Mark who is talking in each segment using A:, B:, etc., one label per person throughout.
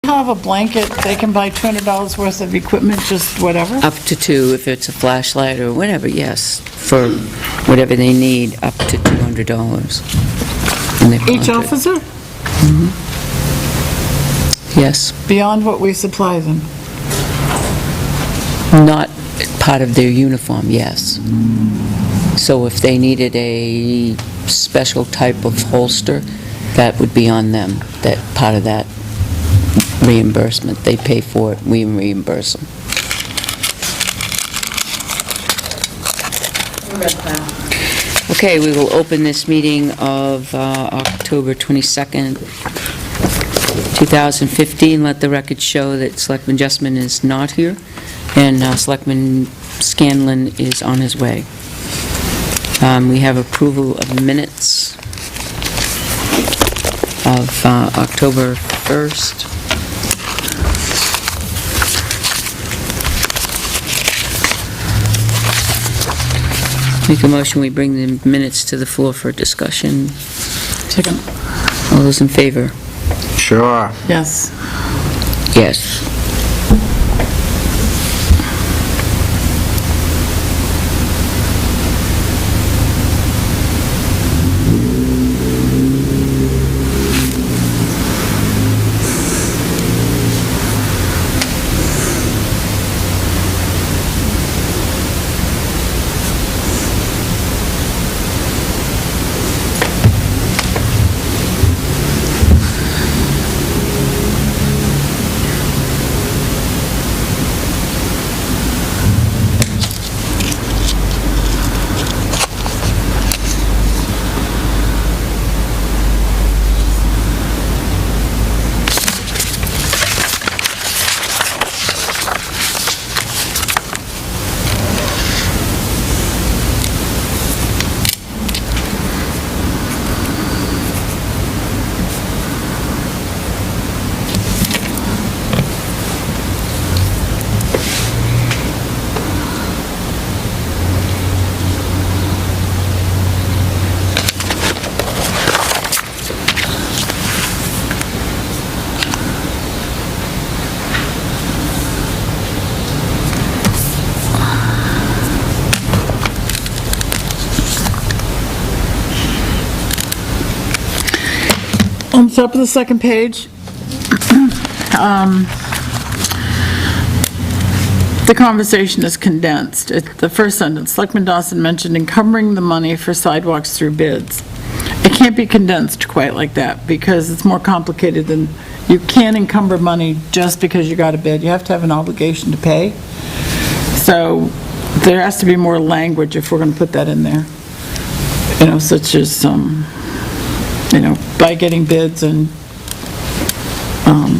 A: have a blanket, they can buy $200 worth of equipment, just whatever?
B: Up to 2, if it's a flashlight or whatever, yes, for whatever they need, up to $200 in their
A: Each
B: contract.
A: officer?
B: Yes,
A: Beyond what we supply them?
B: not part of their uniform, yes. So if they needed a special type of holster, that would be on them, that part of that reimbursement. They pay for it, we reimburse them. Okay, we will open this meeting of October 22nd, 2015. Let the record show that Selectman Justman is not here, and Selectman Scanlon is on his way. We have approval of minutes of October 1st. Make a motion, we bring the minutes to the floor for discussion.
A: Second.
B: All those in favor?
C: Sure.
A: Yes.
B: Yes.
A: On top of the second page, the conversation is condensed. The first sentence, Selectman Dawson mentioned encumbering the money for sidewalks through bids. It can't be condensed quite like that, because it's more complicated than, you can't encumber money just because you got a bid. You have to have an obligation to pay. So there has to be more language if we're going to put that in there. You know, such as, by getting bids and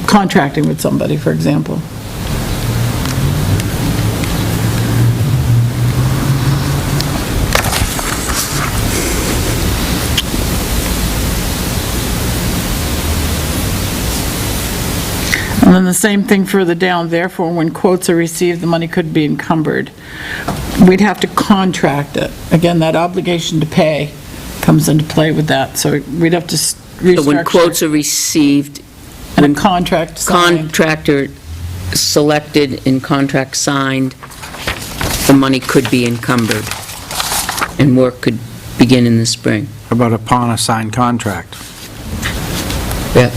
A: contracting with somebody, for example. And then the same thing further down, therefore, when quotes are received, the money could be encumbered. We'd have to contract it. Again, that obligation to pay comes into play with that, so we'd have to restructure.
B: So when quotes are received,
A: And a contract signed.
B: contractor selected and contract signed, the money could be encumbered, and work could begin in the spring.
C: How about upon a signed contract?
B: Yep.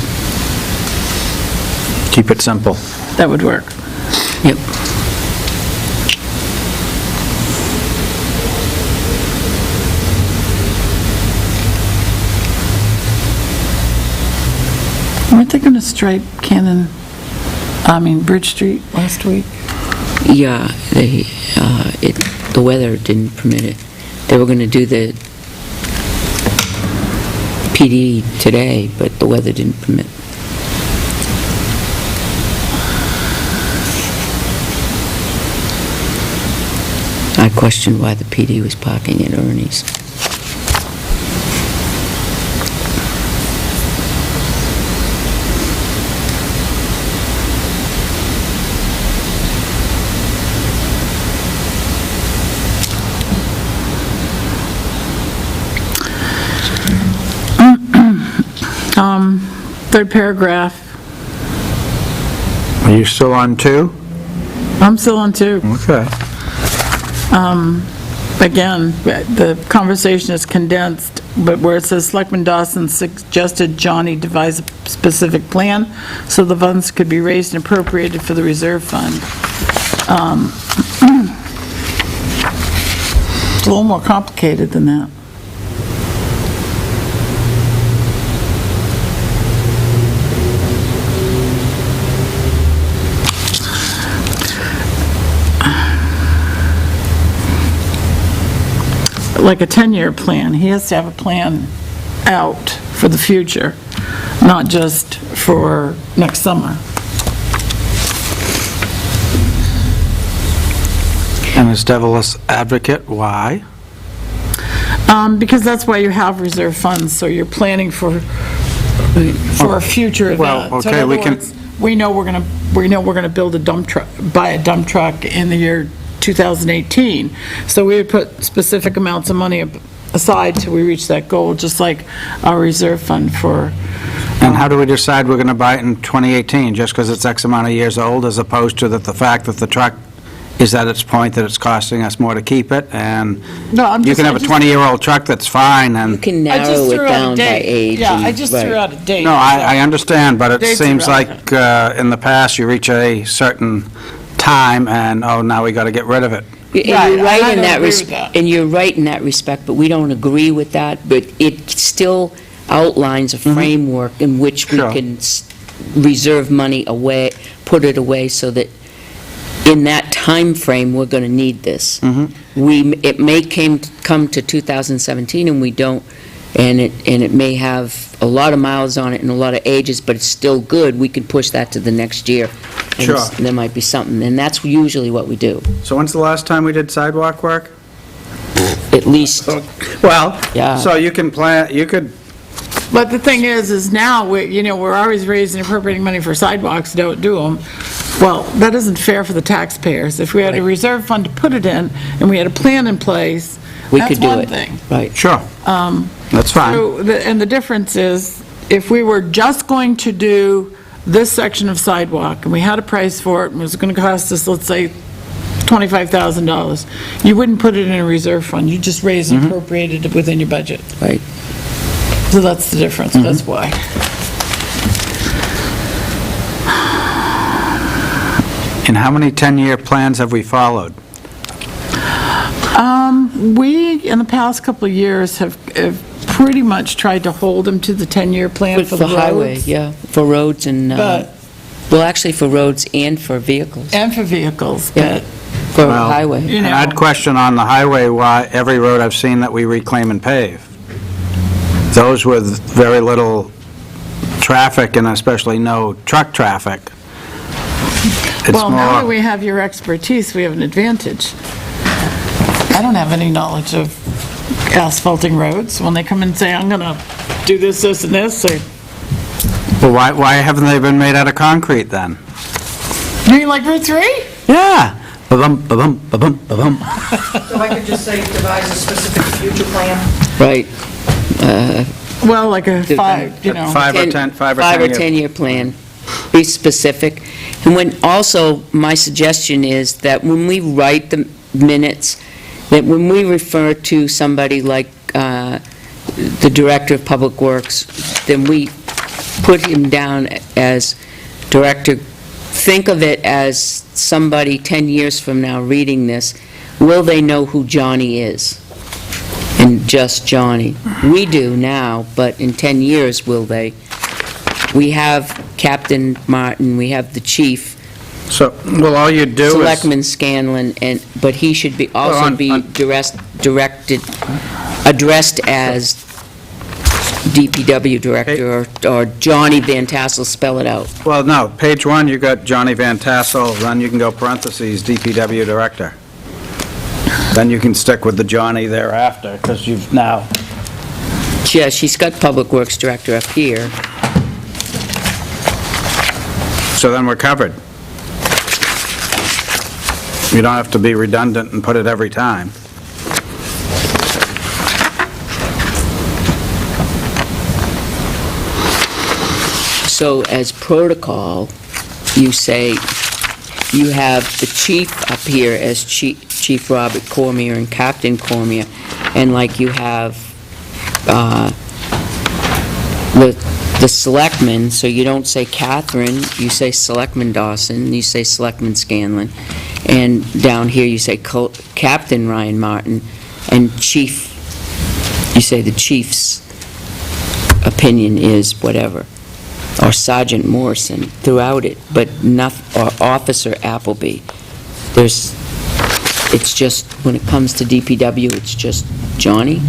C: Keep it simple.
A: That would work.
B: Yep.
A: Weren't they going to stripe Bridge Street last week?
B: Yeah, the weather didn't permit it. They were going to do the PD today, but the weather didn't permit. I questioned why the PD was parking at Ernie's.
A: Third paragraph.
C: Are you still on 2?
A: I'm still on 2.
C: Okay.
A: Again, the conversation is condensed, but where it says Selectman Dawson suggested Johnny devise a specific plan so the funds could be raised and appropriated for the reserve fund. It's a little more complicated than that. Like a 10-year plan, he has to have a plan out for the future, not just for next summer.
C: And as devil's advocate, why?
A: Because that's why you have reserve funds, so you're planning for a future event.
C: Well,
A: So in
C: okay,
A: other
C: we can-
A: words, we know we're gonna build a dump truck, buy a dump truck in the year 2018. So we would put specific amounts of money aside till we reach that goal, just like our reserve fund for,
C: And how do we decide we're going to buy it in 2018, just because it's X amount of years old, as opposed to that the fact that the truck is at its point that it's costing us more to keep it, and
A: no, I'm
C: you
A: just.
C: can have
A: I
C: a
A: just-
C: 20-year-old truck that's fine,
B: You
C: and,
B: can
A: I just
B: narrow
A: threw
B: it
A: out a
B: down by
A: date.
B: age.
A: Yeah,
B: and-
A: I just threw
B: right.
A: out a date.
C: no, I understand, but it
A: Dates
C: seems
A: irrelevant.
C: like in the past, you reach a certain time, and, oh, now we got to get rid of it.
B: And
A: Right,
B: you're right
A: I
B: in
A: don't
B: that
A: agree
B: res-
A: with that.
B: and you're right in that respect, but we don't agree with that, but it still outlines a framework in which we
C: Sure.
B: can reserve money away, put it away so that in that time frame we're going to need this. It may come to 2017 and we don't, and it may have a lot of miles on it and a lot of ages, but it's still good, we can push that to the next year. And
C: Sure.
B: There might be something, and that's usually what we do,
C: So when's the last time we did sidewalk work?
B: at least,
C: Well,
B: Yeah.
C: so you can plan, you could,
A: But the thing is now, we're always raising appropriating money for sidewalks, don't do them. Well, that isn't fair for the taxpayers. If we had a
B: Right.
A: reserve fund to put it in, and we had a plan in place,
B: we
A: that's
B: could do
A: one
B: it.
A: thing.
B: Right.
C: sure, that's fine.
A: And the difference is, if we were just going to do this section of sidewalk, and we had a price for it, and it was gonna cost us, let's say, $25,000, you wouldn't put it in a reserve fund, you just raise and appropriated it within your budget.
B: Right.
A: So that's the difference, that's why.
C: And how many 10-year plans have we followed?
A: We, in the past couple of years, have pretty much tried to hold them to the 10-year plan for the roads.
B: highway, yeah, for roads and,
A: But,
B: well, actually for roads and for vehicles,
A: and for vehicles,
B: Yeah.
A: but,
B: for
C: Well,
B: highway.
A: you
C: And
A: know.
C: I'd question on the highway why every road I've seen that we reclaim and pave, those with very little traffic and especially no truck traffic, it's
A: Well, now that
C: more,
A: we have your expertise, we have an advantage. I don't have any knowledge of asphalting roads. When they come and say, I'm gonna do this, this, and this, or,
C: well, why haven't they been made out of concrete then?
A: you mean like Route 3?
C: Yeah. Ba-bum, ba-bum, ba-bum, ba-bum.
D: So I could just say devise a specific future plan?
B: Right.
A: Well, like a 5, you know.
C: 5 or 10 years.
B: 10-year plan, be specific. And when, also, my suggestion is that when we write the minutes, that when we refer to somebody like the Director of Public Works, then we put him down as Director. Think of it as somebody 10 years from now reading this, will they know who Johnny is? And just Johnny. We do now, but in 10 years, will they? We have Captain Martin, we have the chief,
C: So, well, all you do is,
B: Selectman Scanlon, but he should be, also
C: on-
B: be
C: on-
B: addressed as DPW Director, or Johnny Van Tassel, spell it out.
C: well, no, page 1, you got Johnny Van Tassel, then you can go parentheses, DPW Director. Then you can stick with the Johnny thereafter, because you've now,
B: Yeah, she's got Public Works Director up here.
C: so then we're covered. You don't have to be redundant and put it every time.
B: So as protocol, you say, you have the chief up here as Chief Robert Cormier and Captain Cormier, and like you have the selectmen, so you don't say Catherine, you say Selectman Dawson, you say Selectman Scanlon, and down here you say Captain Ryan Martin, and Chief, you say the chief's opinion is whatever, or Sergeant Morrison throughout it, but or Officer Appleby. It's just, when it comes to DPW, it's just Johnny.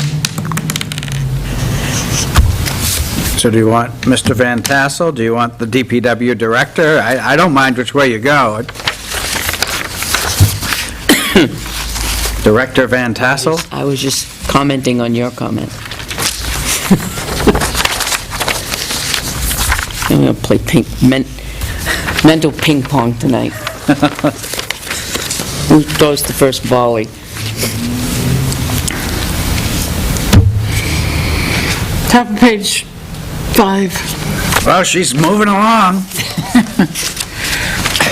C: So do you want Mr. Van Tassel? Do you want the DPW director? I don't mind which way you go. Director Van Tassel?
B: I was just commenting on your comment. I'm going to play mental ping pong tonight. Who throws the first volley?
A: Top of page 5.
C: Well, she's moving along.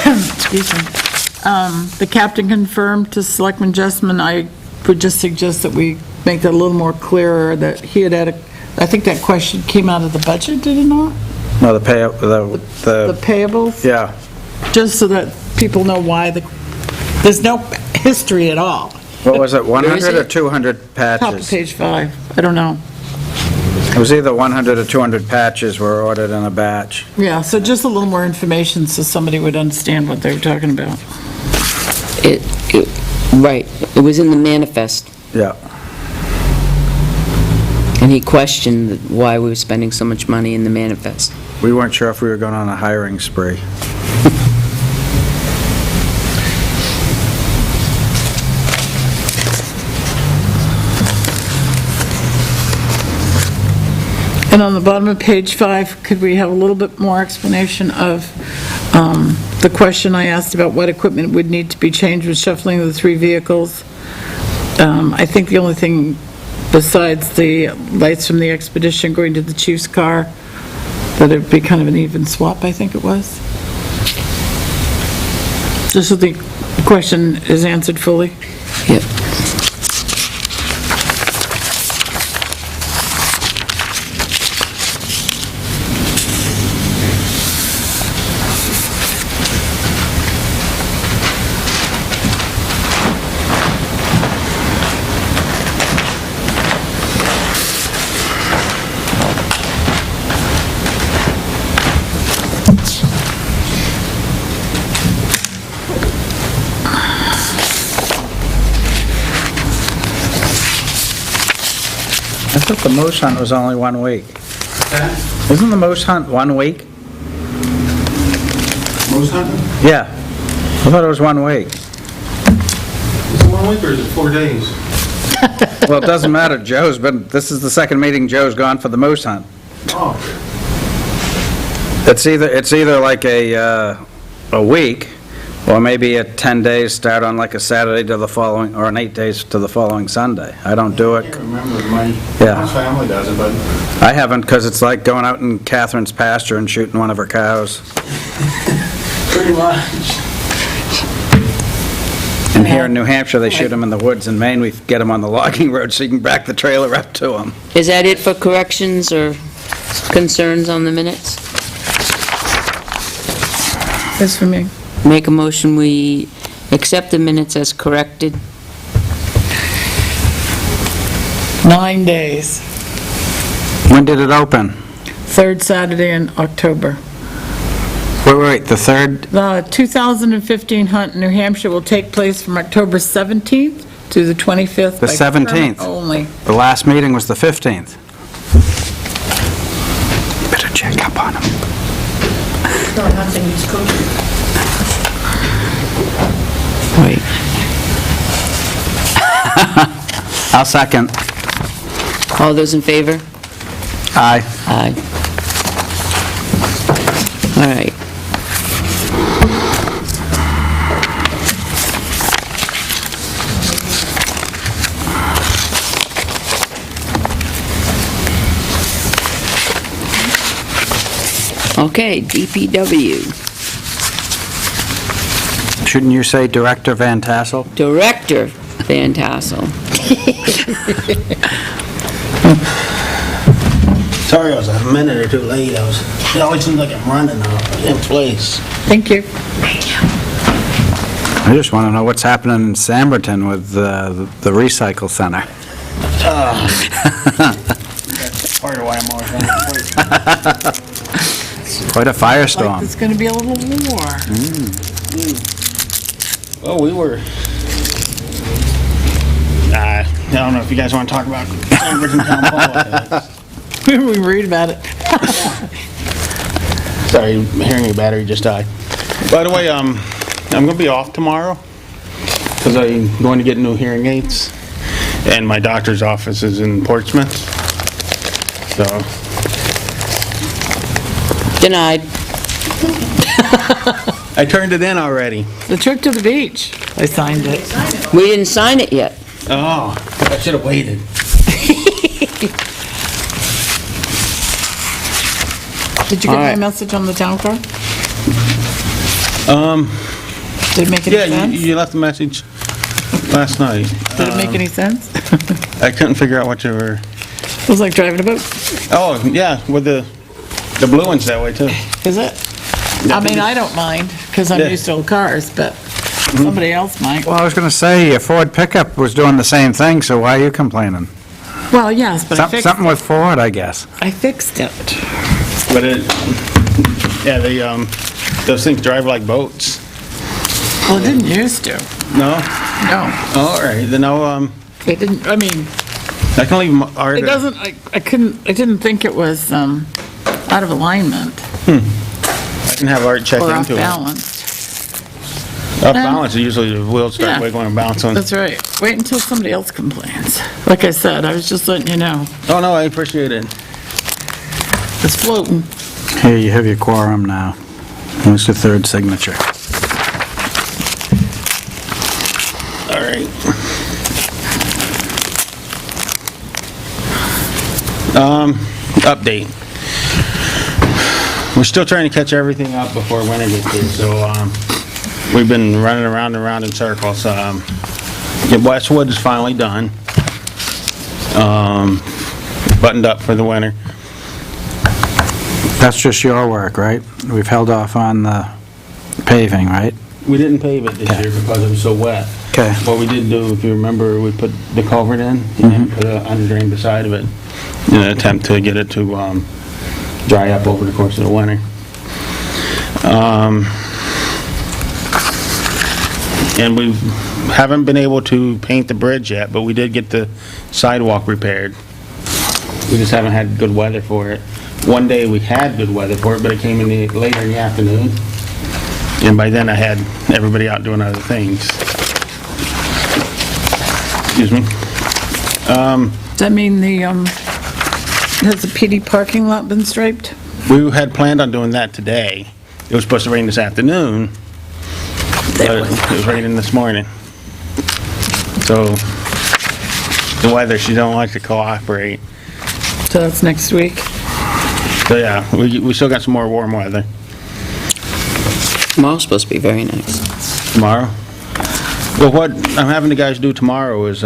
A: Excuse me. The captain confirmed to Selectman Jessman, I would just suggest that we make that a little more clearer, that he had I think that question came out of the budget, did it not?
C: No, the
A: The payables?
C: yeah.
A: Just so that people know why there's no history at all.
C: What was it, 100 or
B: it?
C: 200
A: Top of
C: patches?
A: page 5, I don't know.
C: It was either 100 or 200 patches were ordered in a batch.
A: Yeah, so just a little more information so somebody would understand what they were talking about.
B: Right, it was in the manifest,
C: Yeah.
B: and he questioned why we were spending so much money in the manifest.
C: We weren't sure if we were going on a hiring spree.
A: And on the bottom of page 5, could we have a little bit more explanation of the question I asked about what equipment would need to be changed with shuffling the 3 vehicles? I think the only thing besides the lights from the Expedition going to the chief's car, that it'd be kind of an even swap, I think it was. Just so the question is answered fully.
B: Yep.
C: I thought the moose hunt was only 1 week. Isn't the moose hunt 1 week?
E: Moose hunting?
C: Yeah. I thought it was 1 week.
E: Is it 1 week or is it 4 days?
C: Well, it doesn't matter, this is the second meeting Joe's gone for the moose hunt.
E: Oh,
C: It's either like a week, or maybe a 10 days start on like a Saturday to the following, or an 8 days to the following Sunday. I don't do
E: I
C: it.
E: can't remember. My
C: Yeah.
E: family does it, but
C: I haven't, because it's like going out in Catherine's pasture and shooting one of her cows.
E: pretty much.
C: And here in New Hampshire, they shoot them in the woods. In Maine, we get them on the logging road so you can back the trailer up to them.
B: Is that it for corrections or concerns on the minutes?
A: That's for me.
B: Make a motion, we accept the minutes as corrected.
A: 9 days.
C: When did it open?
A: 3rd Saturday in October.
C: Wait, the 3rd?
A: The 2015 hunt in New Hampshire will take place from October 17th to the 25th.
C: The
A: by
C: 17th.
A: permit only.
C: The last meeting was the 15th. Better check up on them.
D: No, hunting is coaching.
B: Right.
C: I'll second.
B: All those in favor?
C: Aye.
B: Aye. All right. Okay, DPW.
C: Shouldn't you say Director Van Tassel?
B: Director Van Tassel.
F: Sorry, I was a minute or two late. It always seems like I'm running in place.
A: Thank you.
C: I just want to know what's happening in Samberton with the recycle center.
F: That's part of why I'm always running late.
C: Quite a
A: Like
C: firestorm.
A: there's going to be a little war.
F: Well, we were... I don't know if you guys want to talk about Samberton town politics.
A: We read about it.
F: Sorry, hearing your battery just died. By the way, I'm going to be off tomorrow because I'm going to get new hearing aids, and my doctor's office is in Portsmouth. So,
B: Denied.
F: I turned it in already.
A: The trip to the beach, I signed it.
B: We didn't sign it yet.
F: Oh, I should have waited.
A: Did you get
B: All
A: my
B: right.
A: message on the town car? Did it make any
F: Yeah,
A: sense?
F: you left a message last night.
A: Did it make any sense?
F: I couldn't figure out what you were...
A: It was like driving a boat.
F: Oh, yeah, with the blue ones that way, too.
A: Is it? I mean, I don't mind, because I'm
F: Yeah.
A: used to old cars, but somebody else might.
C: Well, I was going to say, your Ford pickup was doing the same thing, so why are you complaining?
A: Well, yes, but
C: Something with Ford, I guess.
A: I fixed it.
F: But yeah, those things drive like boats.
A: Well, it didn't used to.
F: No?
A: No,
F: All right, then
A: it didn't, I mean,
F: I can leave them...
A: it doesn't, I didn't think it was out of alignment
F: I can have Art check
A: or off
F: into it.
A: balance.
F: Off balance, usually the wheels start
A: Yeah.
F: wiggling and bouncing.
A: That's right. Wait until somebody else complains. Like I said, I was just letting you know.
F: Oh, no, I appreciate it.
A: It's floating.
C: Here, you have your quorum now. What's the third signature?
F: All right. Update. We're still trying to catch everything up before winter gets here, so, we've been running around and around in circles. The Westwood is finally done. Buttoned up for the winter.
C: That's just your work, right? We've held off on the paving, right?
F: We didn't pave it this year because it was so wet.
C: Okay.
F: What we did do, if you remember, we put the culvert in and put an under drain beside of it in an attempt to get it to dry up over the course of the winter. And we haven't been able to paint the bridge yet, but we did get the sidewalk repaired. We just haven't had good weather for it. One day we had good weather for it, but it came in later in the afternoon. And by then I had everybody out doing other things. Excuse me.
A: Does that mean has the PD parking lot been striped?
F: We had planned on doing that today. It was supposed to rain this afternoon, but it was raining this morning. So the weather, she don't like to cooperate.
A: So that's next week?
F: So yeah, we still got some more warm weather.
B: Tomorrow's supposed to be very nice.
F: Tomorrow? Well, what I'm having the guys do tomorrow is,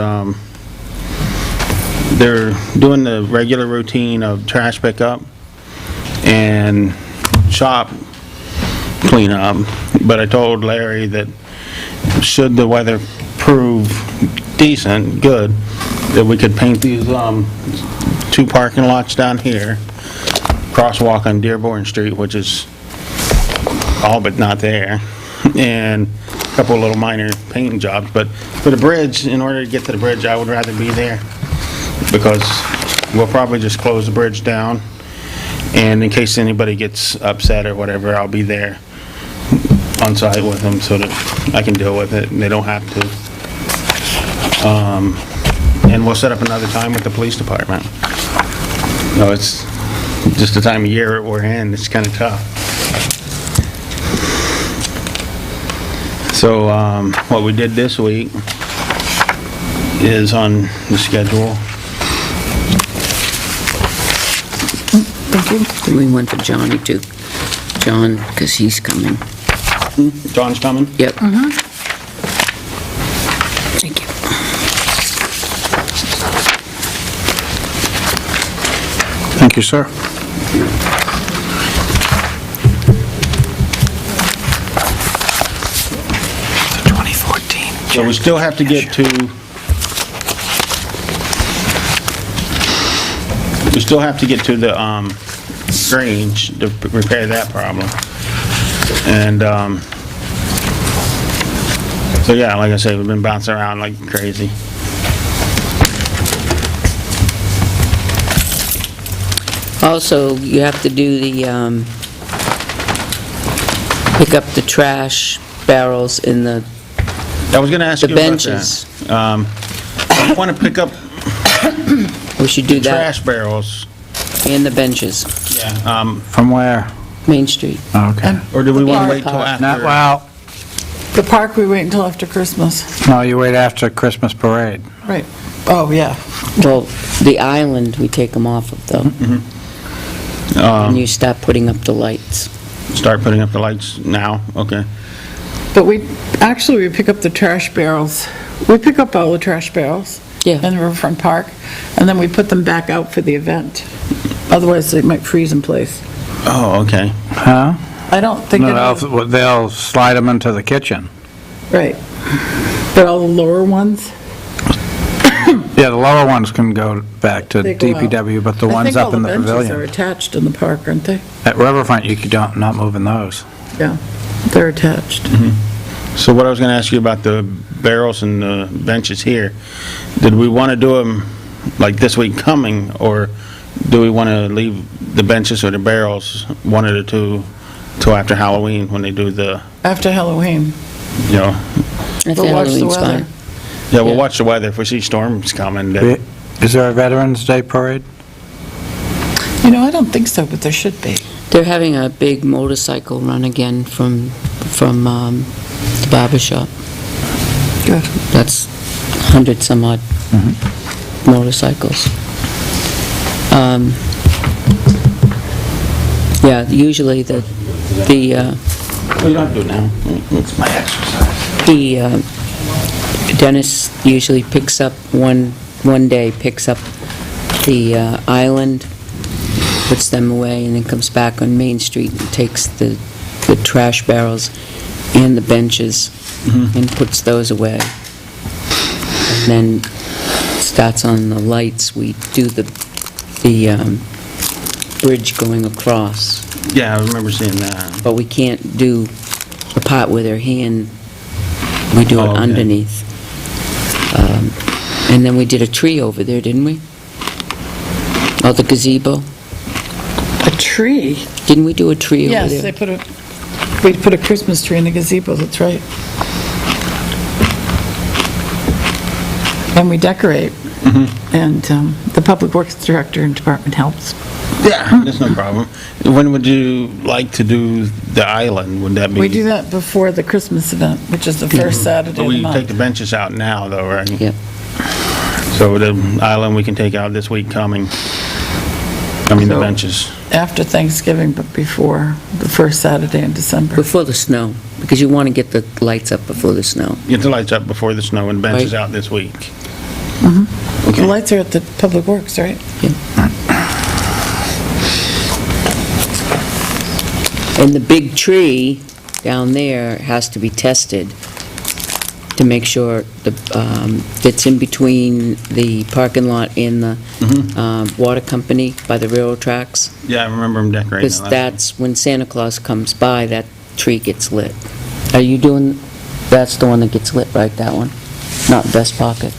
F: they're doing the regular routine of trash pickup and shop cleanup, but I told Larry that should the weather prove decent, good, that we could paint these, 2 parking lots down here, crosswalk on Dearborn Street, which is all but not there, and a couple of little minor painting jobs. But for the bridge, in order to get to the bridge, I would rather be there, because we'll probably just close the bridge down, and in case anybody gets upset or whatever, I'll be there on site with them so that I can deal with it, and they don't have to. And we'll set up another time with the police department. No, it's just the time of year we're in, it's kind of tough. So, what we did this week is on the schedule.
A: Thank you.
B: We went to Johnny too. John, because he's coming.
F: John's coming?
B: Yep. Thank you.
C: Thank you, sir. The 2014.
F: So we still have to get to, the, Grange to repair that problem. And, so yeah, like I say, we've been bouncing around like crazy.
B: Also, you have to do the, pick up the trash barrels in the
F: I was gonna ask
B: The
F: you about
B: benches.
F: that. I want to pick up
B: we should do that,
F: trash barrels.
B: and the benches,
F: Yeah.
C: From where?
B: Main Street.
C: Okay.
F: Or do we want
B: park.
F: to wait till after?
C: Not, well,
A: The park, we wait until after Christmas.
C: no, you wait after Christmas parade.
A: Right. Oh, yeah.
B: Well, the island, we take them off of though. And you start putting up the lights.
F: Start putting up the lights now? Okay.
A: But we pick up the trash barrels. We pick up all the trash barrels
B: Yeah.
A: in the Riverfront Park, and then we put them back out for the event. Otherwise, they might freeze in place.
F: Oh, okay.
C: Huh?
A: I don't think it
C: No,
A: is,
C: they'll slide them into the kitchen.
A: right. But all the lower ones,
C: Yeah, the lower ones can go back to
A: they go out.
C: DPW, but the ones up in the
A: I think all the benches are
C: pavilion.
A: attached in the park, aren't they?
C: At Riverfront, you could not moving those.
A: Yeah, they're attached.
F: So what I was going to ask you about the barrels and the benches here, did we want to do them like this week coming, or do we want to leave the benches or the barrels, one of the two, till after Halloween when they do the,
A: After Halloween.
F: you know,
B: That's
A: But watch the
B: Halloween's
A: weather.
B: fine.
F: yeah, we'll
B: Yeah.
F: watch the weather. If we see storms coming, then,
C: Is there a Veterans Day parade?
A: I don't think so, but there should be.
B: They're having a big motorcycle run again from the barber shop.
A: Good.
B: That's 100 some odd motorcycles. Yeah, usually the
F: well, you don't have to do it now. It's my exercise.
B: Dennis usually picks up, one day picks up the island, puts them away, and then comes back on Main Street and takes the trash barrels and the benches and puts those away. And then starts on the lights. We do the bridge going across,
F: Yeah, I remember seeing that.
B: but we can't do the part where their hand, we do it
F: Oh, okay.
B: underneath. And then we did a tree over there, didn't we? Oh, the gazebo?
A: A tree?
B: Didn't we do a tree over
A: Yes,
B: there?
A: we put a Christmas tree in the gazebo, that's right. And we decorate. And the Public Works Director and Department helps.
F: Yeah, that's no problem. When would you like to do the island? Would that be?
A: We do that before the Christmas event, which is the first Saturday
F: But
A: of the
F: we take the
A: month.
F: benches out now, though, right?
B: Yep.
F: So the island we can take out this week coming. I mean, the
A: So-
F: benches.
A: After Thanksgiving, but before the first Saturday in December.
B: Before the snow, because you want to get the lights up before the snow.
F: Get the lights up before the snow and benches
B: Right.
F: out this week.
A: The lights are at the Public Works, right?
B: And the big tree down there has to be tested to make sure it's in between the parking lot and the water company by the railroad tracks.
F: Yeah, I remember them decorating
B: Because
F: that last
B: that's, when Santa Claus comes by, that tree gets lit. Are you doing, that's the one that gets lit, right, that one? Not Best Pocket?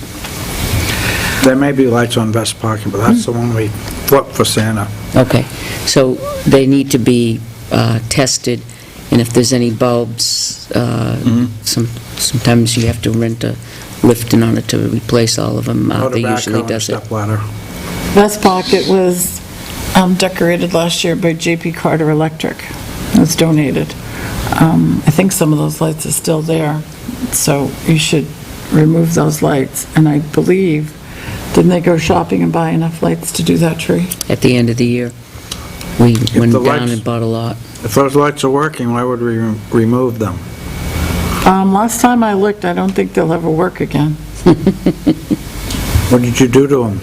C: There may be lights on Best Parking, but that's the one we flip for Santa.
B: Okay, so they need to be tested, and if there's any bulbs, sometimes you have to rent a lift in order to replace all of them.
C: Motor
B: They
C: backhoe
B: usually
C: and
B: does it.
C: stepladder.
A: West Pocket was decorated last year by J.P. Carter Electric. It was donated. I think some of those lights are still there, so you should remove those lights. And I believe, didn't they go shopping and buy enough lights to do that tree?
B: At the end of the year, we went
C: the
B: down
C: lights-
B: and bought a lot.
C: If those lights are working, why would we remove them?
A: Last time I looked, I don't think they'll ever work again.
C: What did you do to them?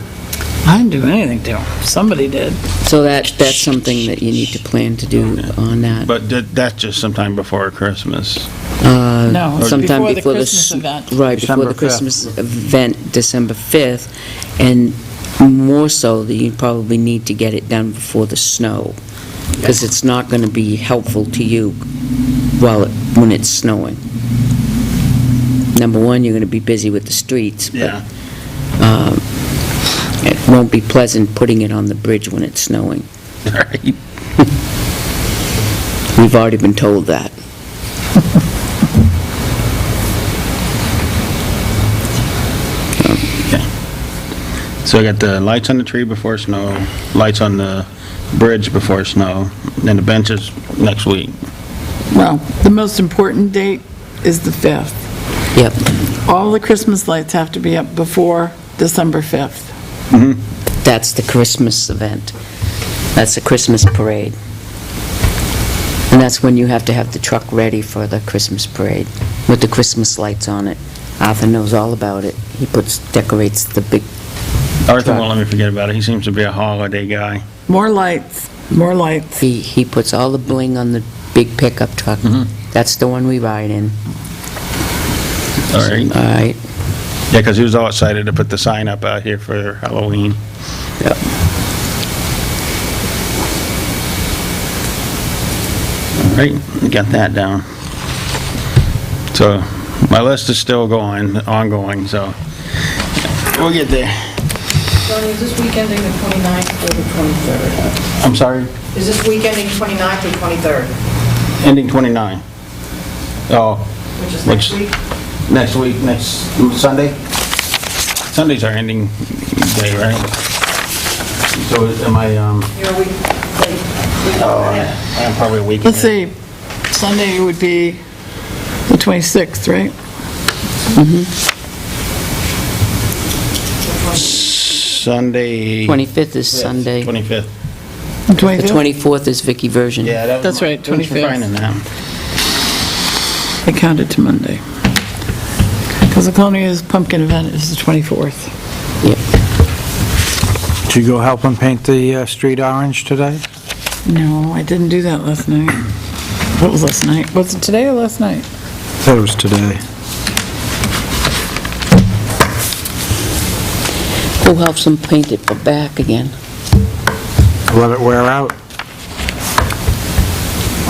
A: I didn't do anything to them. Somebody did.
B: So that's something that you need to plan to do on that.
F: But that's just sometime before Christmas.
A: No, it's
B: Sometime
A: before the
B: the
A: Christmas event.
B: Right, before
C: December
B: the
C: 5th.
B: Christmas event, December 5th, and more so that you probably need to get it done before the snow, because it's not going to be helpful to you when it's snowing. Number one, you're going to be busy with the streets, but
F: Yeah.
B: it won't be pleasant putting it on the bridge when it's snowing.
F: Right.
B: We've already been told that.
F: So I got the lights on the tree before snow, lights on the bridge before snow, and the benches next week.
A: Well, the most important date is the 5th.
B: Yep.
A: All the Christmas lights have to be up before December 5th.
B: That's the Christmas event. That's the Christmas parade. And that's when you have to have the truck ready for the Christmas parade, with the Christmas lights on it. Arthur knows all about it. He decorates the big,
F: Arthur won't let me forget about it. He seems to be a holiday guy.
A: More lights, more lights.
B: he puts all the bling on the big pickup truck. That's the one we ride in.
F: All right.
B: All right?
F: Yeah, because he was all excited to put the sign up out here for Halloween.
B: Yep.
F: All right, got that down. So my list is still ongoing, so we'll get there.
D: Tony, is this week ending the 29th or the 23rd?
F: I'm sorry,
D: Is this week ending 29th or 23rd?
F: ending 29. Oh,
D: Which is next
F: Which-
D: week?
F: next week, next Sunday? Sunday's our ending day, right? So am I,
D: You're a week late.
F: I'm probably a week.
A: Let's
F: ahead.
A: see, Sunday would be the 26th, right?
F: Sunday.
B: 25th is Sunday.
F: 25th.
A: The
B: The
A: 25th?
B: 24th is Vicky version.
F: Yeah, that was
A: That's right,
F: thanks for
A: 25th.
F: finding that.
A: I counted to Monday. Because the Colonia's pumpkin event is the 24th.
B: Yep.
C: Did you go help them paint the street orange today?
A: No, I didn't do that last night. What was last night? Was it today or last night?
C: That was today.
B: Who helps them paint it back again?
C: Let it wear out.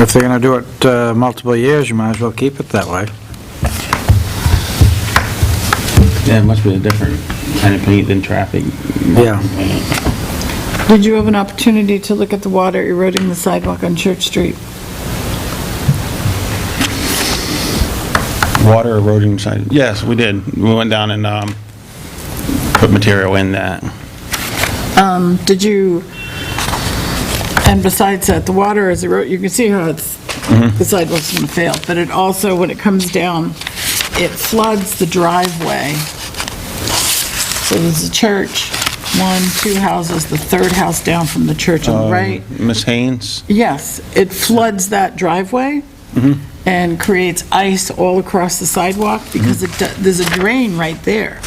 C: If they're gonna do it multiple years, you might as well keep it that way.
F: Yeah, it must be a different kind of paint than traffic.
C: Yeah.
A: Did you have an opportunity to look at the water eroding the sidewalk on Church Street?
F: Water eroding side, yes, we did. We went down and, put material in that.
A: Did you, and besides that, the water is you can see how it's, the sidewalk's gonna fail, but it also, when it comes down, it floods the driveway. So there's a church, 1, 2 houses, the third house down from the church on the right.
F: Miss Haynes?
A: Yes, it floods that driveway and creates ice all across the sidewalk because there's a drain right there.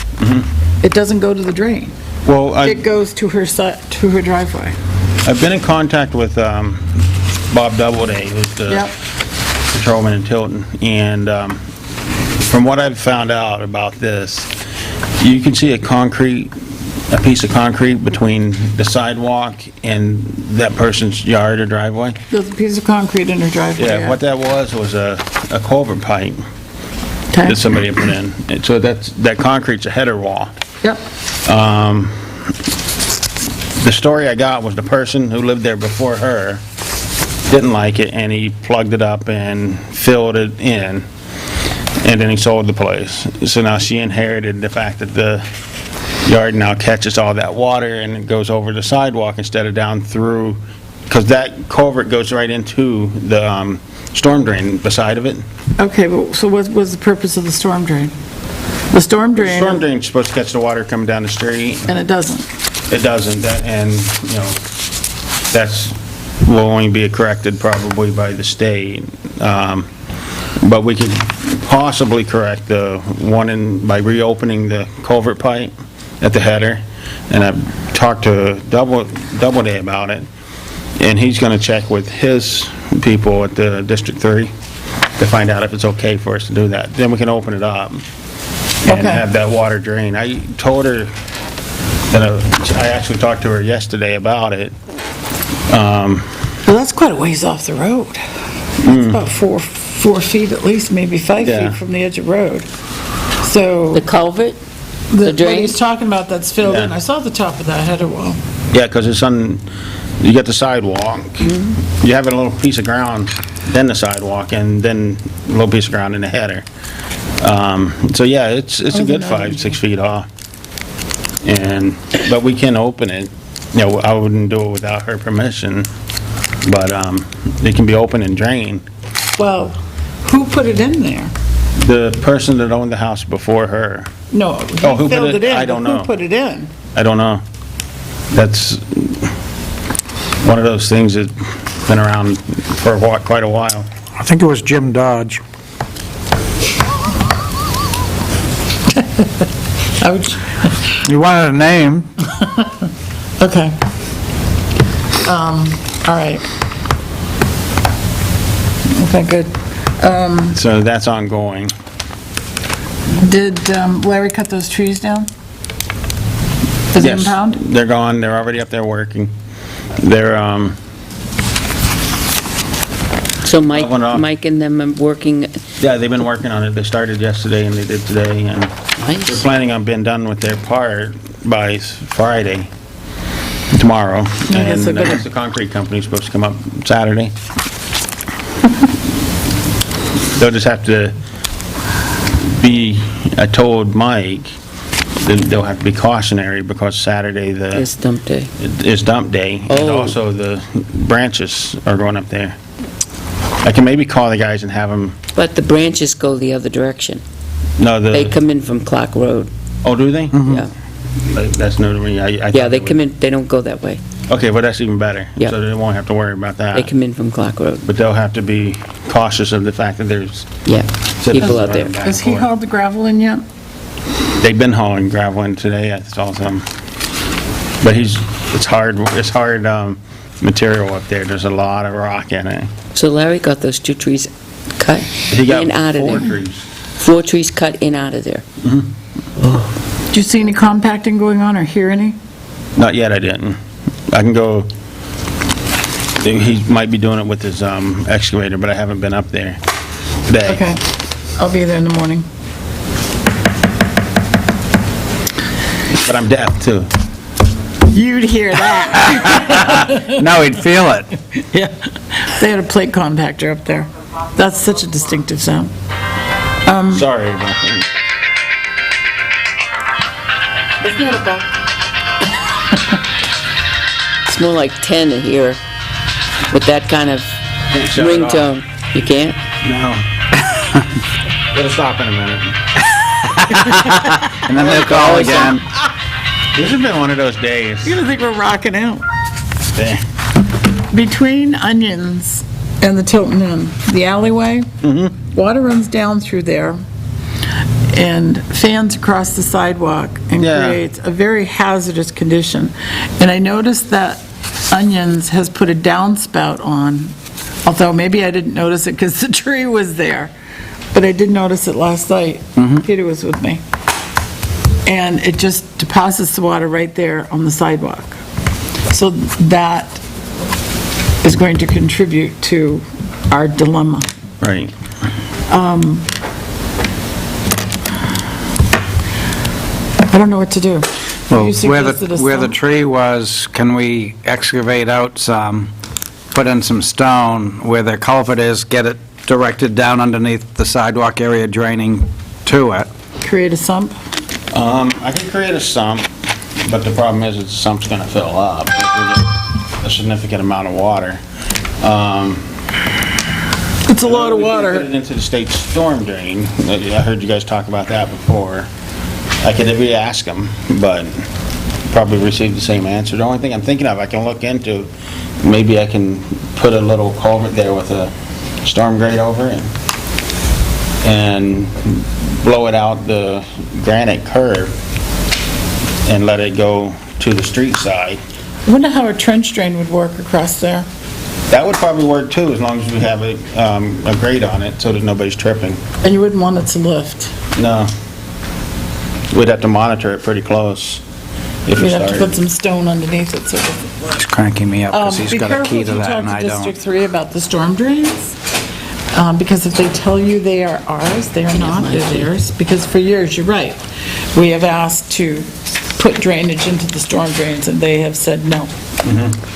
A: It doesn't go to the drain.
F: Well,
A: It goes to her driveway.
F: I've been in contact with Bob Doubleday, who's the
A: Yep.
F: patrolman in Tilton, and from what I've found out about this, you can see a piece of concrete between the sidewalk and that person's yard or driveway.
A: There's a piece of concrete in her driveway.
F: Yeah, what that was a culvert pipe
A: Okay.
F: that somebody had put in. And so that concrete's a header wall.
A: Yep.
F: The story I got was the person who lived there before her didn't like it, and he plugged it up and filled it in, and then he sold the place. So now she inherited the fact that the yard now catches all that water and it goes over the sidewalk instead of down through, because that culvert goes right into the storm drain beside of it.
A: Okay, but so what was the purpose of the storm drain? The storm drain.
F: Storm drain's supposed to catch the water coming down the street.
A: And it doesn't.
F: It doesn't, and, you know, that's will only be corrected probably by the state. But we could possibly correct the one by reopening the culvert pipe at the header. And I've talked to Doubleday about it, and he's gonna check with his people at the District 3 to find out if it's okay for us to do that. Then we can open it up and
A: Okay.
F: have that water drain. I told her that I actually talked to her yesterday about it.
A: Well, that's quite a ways off the road. It's about 4 feet at least, maybe 5
F: Yeah.
A: feet from the edge of road. So,
B: The culvert?
A: the
B: the drain?
A: what he's talking about that's filled in,
F: Yeah.
A: I saw the top of that header wall.
F: Yeah, because it's you got the sidewalk, you have a little piece of ground, then the sidewalk, and then a little piece of ground in the header. So yeah, it's a good 5-6 feet off. But we can open it, I wouldn't do it without her permission, but it can be open and drained.
A: Well, who put it in there?
F: The person that owned the house before her,
A: No,
F: Oh,
A: he
F: who put
A: filled
F: it?
A: it in.
F: I don't
A: but
F: know.
A: Who put it in?
F: I don't know. That's one of those things that's been around for quite a while.
C: I think it was Jim Dodge.
A: I would,
C: You wanted a name?
A: okay. All right. Okay, good.
F: So that's ongoing.
A: Did Larry cut those trees down? Does it
F: Yes,
A: impound?
F: they're gone, they're already up there working. They're,
B: So
F: went off.
B: Mike and them are working,
F: yeah, they've been working on it. They started yesterday and they did today, and they're
B: nice.
F: planning on being done with their part by Friday, tomorrow.
A: guess I
F: And
A: better-
F: the concrete company's supposed to come up Saturday. They'll just have to I told Mike, that they'll have to be cautionary because Saturday
B: It's dump day.
F: is dump day. And
B: Oh.
F: also the branches are going up there. I can maybe call the guys and have them,
B: But the branches go the other direction.
F: no,
B: They come in from Clock Road.
F: oh, do they?
B: Yeah.
F: That's new to me. I
B: Yeah,
F: thought
B: they
F: would-
B: come in, they don't go that way.
F: Okay, well, that's even better.
B: Yeah.
F: So they won't have to worry about that.
B: They come in from Clock Road.
F: But they'll have to be cautious of the fact that there's
B: Yeah, people out there.
F: back and
A: Has he
F: forth.
A: hauled the gravel in yet?
F: They've been hauling gravel in today, I saw some. But it's hard material up there. There's a lot of rock in it.
B: So Larry got those 2 trees cut
F: He got
B: in out of
F: 4
B: there.
F: trees.
B: 4 trees cut in out of there.
A: Do you see any compacting going on or hear any?
F: Not yet, I didn't. I can go, he might be doing it with his excavator, but I haven't been up there today.
A: Okay, I'll be there in the morning.
F: But I'm deaf, too.
A: You'd hear that.
C: No, he'd feel it.
A: Yeah, they had a plate compactor up there. That's such a distinctive sound.
F: Sorry about that.
A: Isn't that about?
B: It's more like 10 in here with that kind of
F: Can't shut it off.
B: ringtone. You can't?
F: No. Gotta stop in a minute.
C: And then they'll call again.
F: This has been one of those days.
A: You're gonna think we're rocking out.
F: Yeah.
A: Between Onions and the Tilton Inn, the alleyway, water runs down through there and fans across the sidewalk and
F: Yeah.
A: creates a very hazardous condition. And I noticed that Onions has put a downspout on, although maybe I didn't notice it because the tree was there, but I did notice it last night. Peter was with me. And it just deposits the water right there on the sidewalk. So that is going to contribute to our dilemma.
F: Right.
A: I don't know what to do.
C: Well,
A: You
C: where
A: suggested a
C: the
A: stump?
C: tree was, can we excavate out some, put in some stone where the culvert is, get it directed down underneath the sidewalk area draining to it?
A: Create a sump?
F: I can create a sump, but the problem is the sump's gonna fill up. If we get a significant amount of water.
A: It's a lot of
F: We could
A: water.
F: Put it into the state storm drain. I heard you guys talk about that before. I could re-ask them, but probably receive the same answer. The only thing I'm thinking of, I can look into, maybe I can put a little culvert there with a storm grate over it and blow it out the granite curb and let it go to the street side.
A: I wonder how a trench drain would work across there.
F: That would probably work too, as long as we have a grate on it so that nobody's tripping.
A: And you wouldn't want it to lift.
F: No. We'd have to monitor it pretty close if we
A: You'd have to put
F: started.
A: some stone underneath it so it doesn't work.
C: He's cranking me up because he's got a key to that and I
A: Be careful if you talk to
C: don't.
A: District 3 about the storm drains, because if they tell you they are ours, they are not, they're theirs. Because for years, you're right, we have asked to put drainage into the storm drains, and they have said no,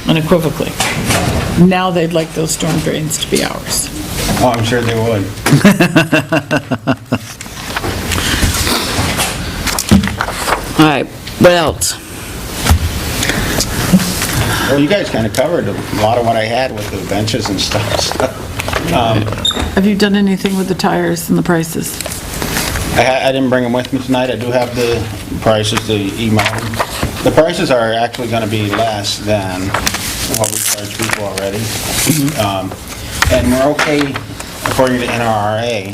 A: unequivocally. Now they'd like those storm drains to be ours.
F: Oh, I'm sure they would.
B: All right, what else?
F: Well, you guys kind of covered a lot of what I had with the benches and stuff.
A: Have you done anything with the tires and the prices?
F: I didn't bring them with me tonight. I do have the prices, the email. The prices are actually going to be less than what we charge people already. And we're okay, according to NRRA,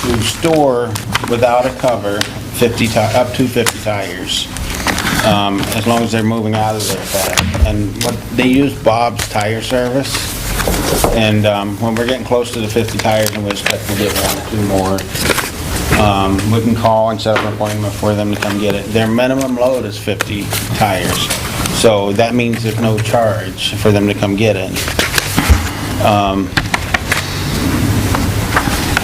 F: to store without a cover up to 50 tires, as long as they're moving out of their bed. And they use Bob's Tire Service, and when we're getting close to the 50 tires and we expect to get 1 or 2 more, we can call and set up an appointment for them to come get it. Their minimum load is 50 tires, so that means there's no charge for them to come get it.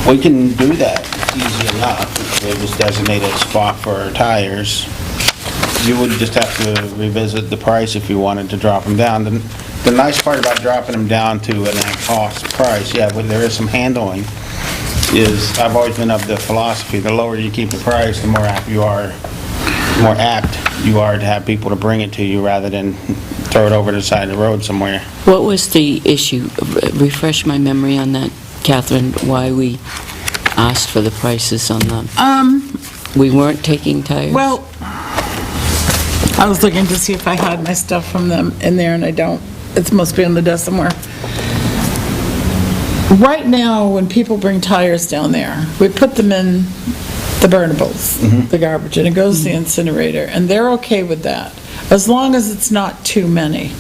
F: We can do that easy enough. We'll just designate a spot for our tires. You would just have to revisit the price if you wanted to drop them down. The nice part about dropping them down to an at cost price, yeah, but there is some handling, is I've always been of the philosophy, the lower you keep the price, the more apt you are to have people to bring it to you rather than throw it over to the side of the road somewhere.
B: What was the issue? Refresh my memory on that, Catherine, why we asked for the prices on them. We weren't taking tires?
A: Well, I was looking to see if I had my stuff from them in there, and I don't. It must be on the desk somewhere. Right now, when people bring tires down there, we put them in the burnables, the garbage, and it goes to the incinerator, and they're okay with that, as long as it's not too many.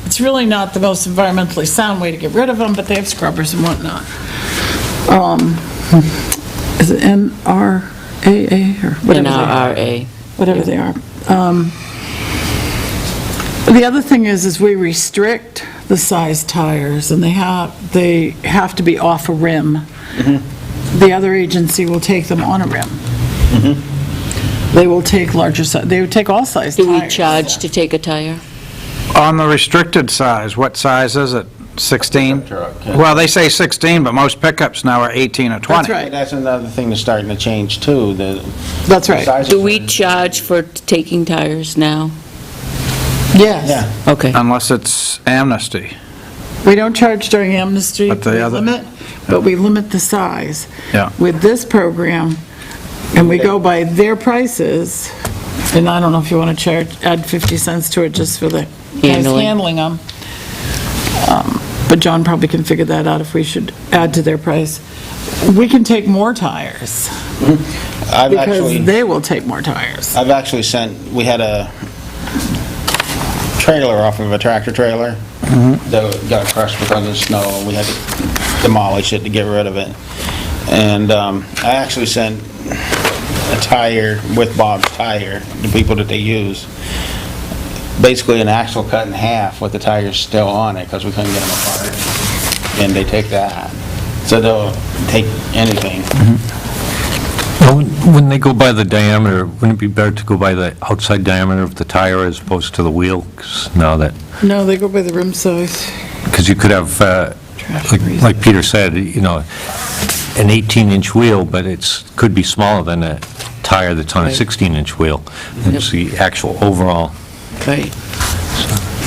A: It's really not the most environmentally sound way to get rid of them, but they have scrubbers and whatnot. Is it NRAA or whatever they are?
B: NRRA.
A: Whatever they are. The other thing is we restrict the size tires, and they have to be off a rim. The other agency will take them on a rim. They will take larger size, they would take all size tires.
B: Do we charge to take a tire?
C: On the restricted size, what size is it? 16?
F: Pickup truck, yeah.
C: Well, they say 16, but most pickups now are 18 or 20.
A: That's right.
F: That's another thing that's starting to change too,
A: That's right.
F: sizes
B: Do we
F: are-
B: charge for taking tires now?
A: Yes.
F: Yeah.
B: Okay.
C: Unless it's amnesty.
A: We don't charge during amnesty,
C: But the
A: we
C: other-
A: limit, but we limit the size.
C: Yeah.
A: With this program, and we go by their prices, and I don't know if you want to add 50 cents to it just for the guys
B: Handling.
A: handling them. But John probably can figure that out if we should add to their price. We can take more tires,
F: I've actually,
A: because they will take more tires.
F: we had a trailer off of a tractor trailer that got crushed because of the snow, and we had to demolish it to get rid of it. And I actually sent a tire with Bob's Tire, the people that they use, basically an axle cut in half with the tires still on it because we couldn't get them apart. And they take that. So they'll take anything.
G: Well, when they go by the diameter, wouldn't it be better to go by the outside diameter of the tire as opposed to the wheel? 'Cause now that,
A: No, they go by the rim size.
G: because you could have, like Peter said, you know, an 18-inch wheel, but could be smaller than a tire that's on a
B: Right.
G: 16-inch wheel. It's the actual overall.
B: Right.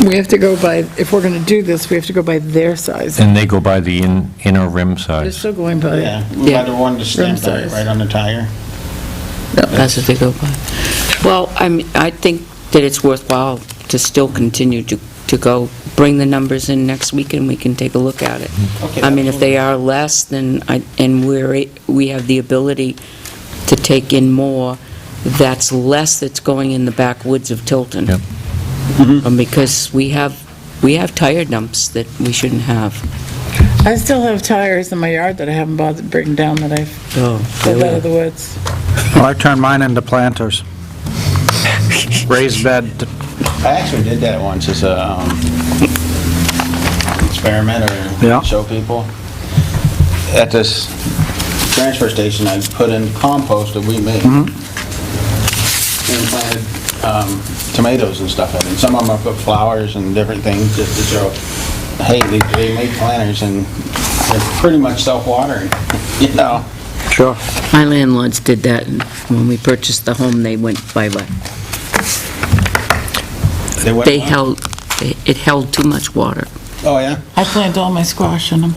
A: We have to go by, if we're going to do this, we have to go by their size.
G: And they go by the inner rim
A: They're
G: size.
A: still going by,
F: Yeah, we
B: Yeah.
F: had the one to stamp
A: size.
F: right on the tire.
B: That's what they go by. Well, I think that it's worthwhile to still continue to go bring the numbers in next week and we can take a look at it.
F: Okay,
B: I mean, if they are less, then, and we have the ability to take in more, that's less that's going in the backwoods of Tilton.
G: Yep.
B: Because we have tire dumps that we shouldn't have.
A: I still have tires in my yard that I haven't bothered bringing down that I've pulled out of the woods.
C: Well, I turned mine into planters. Raised bed.
F: I actually did that once as a experiment
C: Yeah.
F: or show people. At this transfer station, I put in compost that we made. And planted tomatoes and stuff in it. And some of them I put flowers and different things just to show, hey, they make planters and they're pretty much self-watering, you know?
C: Sure.
B: My landlords did that, and when we purchased the home, they went bye-bye.
F: went
B: They
F: on?
B: held, it held too much water.
F: Oh, yeah?
A: I plant all my squash in them.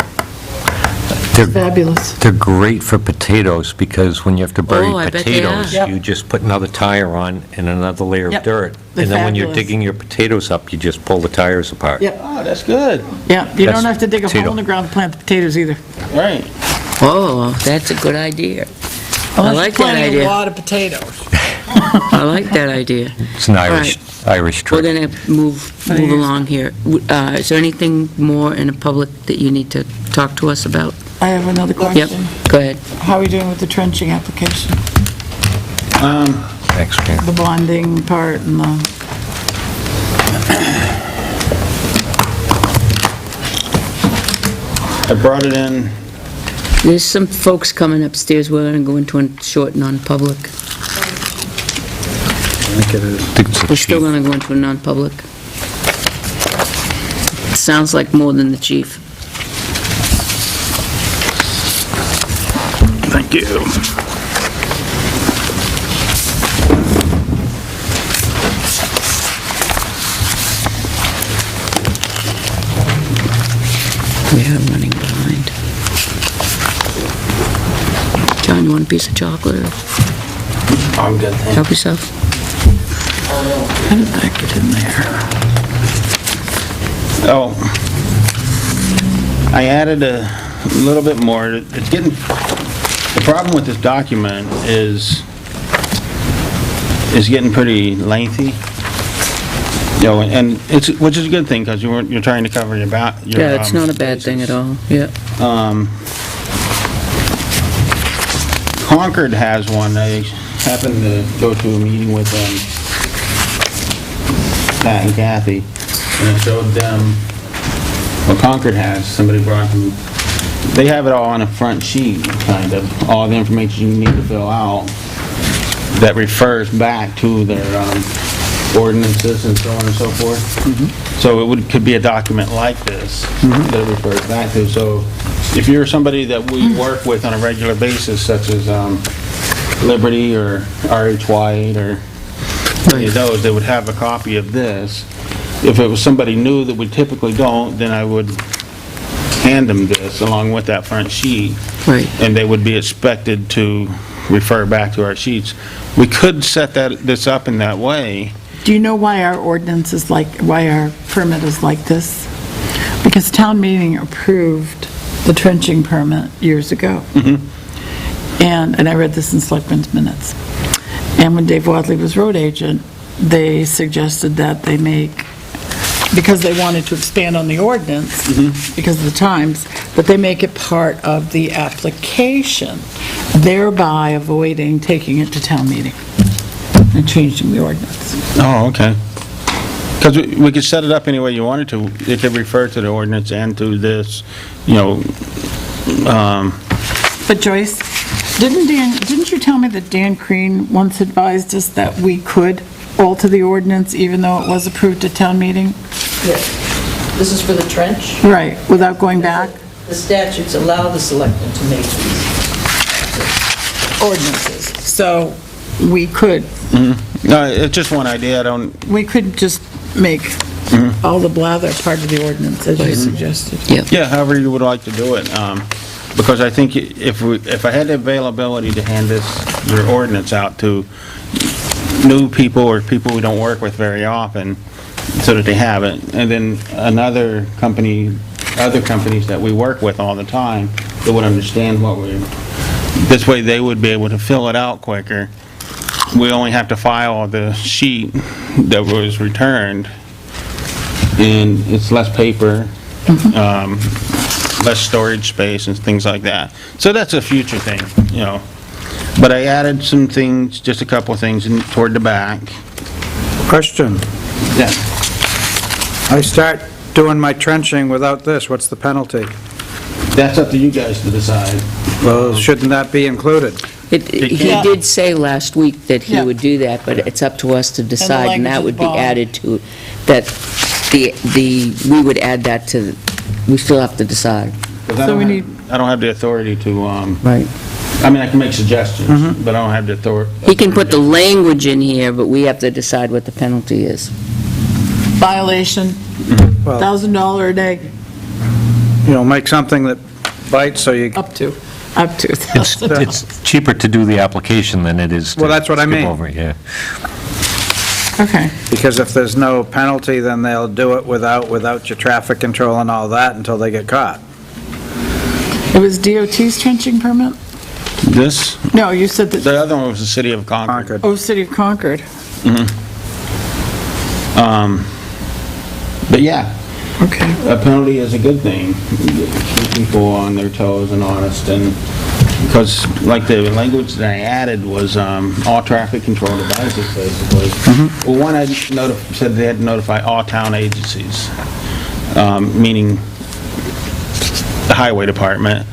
G: They're
A: Fabulous.
G: they're great for potatoes, because when you have to bury
B: Oh, I bet they
G: potatoes,
A: are. Yep.
G: you just put another tire on and another layer of
A: Yep.
G: dirt.
A: They're
G: And then when you're
A: fabulous.
G: digging your potatoes up, you just pull the tires apart.
A: Yep.
F: Oh, that's good.
A: Yeah, you don't
G: That's
A: have to dig a hole
G: potato.
A: in the ground to plant the potatoes either.
F: Right.
B: Oh, that's a good idea.
A: Unless
B: like
A: you're
B: that
A: planting
B: idea.
A: a lot of potatoes.
B: I like that idea.
G: It's an Irish
B: We're
G: trick.
B: going to move along here. Is there anything more in the public that you need to talk to us about?
A: I have another
B: Yep,
A: question.
B: go ahead.
A: How are we doing with the trenching application?
G: Thanks, Ken.
A: The bonding part and the,
F: I brought it in.
B: There's some folks coming upstairs. We're going to go into a short non-public.
C: I think it is.
G: I think it's the
B: We're still
G: chief.
B: going to go into a non-public. Sounds like more than the chief.
C: Thank you.
B: We are running behind. John, you want a piece of chocolate or
F: I'm good, thanks.
B: help yourself?
A: how did that get in there?
F: Oh, I added a little bit more. It's getting, the problem with this document is getting pretty lengthy. You know, and it's, which is a good thing, because you're trying to cover your
B: Yeah, it's not a bad thing at all, yeah.
F: Concord has one. I happened to go to a meeting with Pat and Kathy, and I showed them what Concord has. Somebody brought them, they have it all on a front sheet, kind of, all the information you need to fill out that refers back to their ordinances and so on and so forth. So could be a document like this that it refers back to. So if you're somebody that we work with on a regular basis, such as Liberty or RH White or any of those, they would have a copy of this. If it was somebody new that we typically don't, then I would hand them this along with that front sheet,
B: Right.
F: and they would be expected to refer back to our sheets. We could set this up in that way.
A: Do you know why our ordinance is like, why our permit is like this? Because town meeting approved the trenching permit years ago. And I read this in Selectmen's minutes. And when Dave Wadley was road agent, they suggested that they make, because they wanted to expand on the ordinance, because of the times, that they make it part of the application, thereby avoiding taking it to town meeting and changing the ordinance.
F: Oh, okay. Because we could set it up any way you wanted to. It could refer to the ordinance and to this, you know,
A: But Joyce, didn't you tell me that Dan Crean once advised us that we could alter the ordinance even though it was approved at town meeting?
D: Yes. This is for the trench.
A: Right, without going back?
D: The statutes allow the selectmen to make these.
A: Ordinances. So we could
F: no, it's just one idea. I don't,
A: just make all the blather part of the ordinance, as you suggested.
B: Yep.
F: yeah, however you would like to do it. Because I think if I had the availability to hand your ordinance out to new people or people we don't work with very often, so that they have it. And then other companies that we work with all the time, they would understand what this way they would be able to fill it out quicker. We only have to file the sheet that was returned, and it's less paper, less storage space and things like that. So that's a future thing, you know. But I added some things, just a couple of things toward the back.
C: Question.
F: Yeah.
C: I start doing my trenching without this, what's the penalty?
F: That's up to you guys to decide.
C: Well, shouldn't that be included?
B: He
A: Yeah.
B: did say last week that he
A: Yeah.
B: would do that, but it's up to us to decide, and that
A: language
B: would be
A: at the bottom.
B: added to, we would add that to, we still have to decide.
A: So we need,
F: I don't have the authority to,
B: Right.
F: I mean, I can make suggestions, but I don't have the authority.
B: He can put the language in here, but we have to decide what the penalty is.
A: violation,
C: Well,
A: $1,000 a day,
C: you know, make something that bites so you,
A: up to
G: It's
A: $1,000.
G: it's cheaper to do the application than it is to
C: Well, that's what I
G: skip
C: mean.
G: over it, yeah.
A: Okay,
C: because if there's no penalty, then they'll do it without your traffic control and all that until they get caught.
A: it was DOT's trenching permit?
F: This,
A: No, you said that,
F: the other one was the city of Concord.
C: Concord.
A: oh, City of Concord.
F: But yeah,
A: Okay.
F: a penalty is a good thing. Keep people on their toes and honest, and, because like the language that I added was, all traffic control devices, basically. Well, one I said they had to notify all town agencies, meaning the highway department,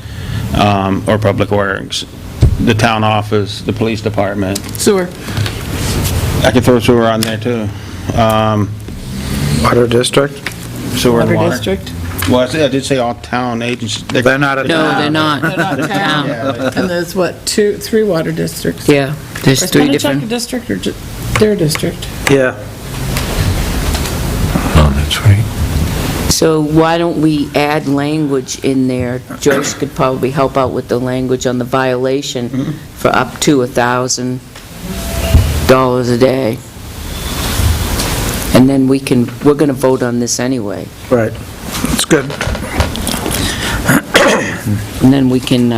F: or public works, the town office, the police department.
A: Sewer.
F: I could throw sewer on there too.
C: Water district?
F: Sewer and
A: Water
F: water.
A: district.
F: Well, I did say all town agencies.
C: They're not a
B: No,
C: town.
B: they're not.
A: They're not town. And there's what, three water districts?
B: Yeah, there's
A: Is
B: three
A: Pennachuck a
B: different.
A: district or their district?
C: Yeah.
G: Oh, that's right.
B: So why don't we add language in there? Joyce could probably help out with the language on the violation for up to $1,000 a day. And then we're going to vote on this anyway.
C: Right. That's good.
B: And then we can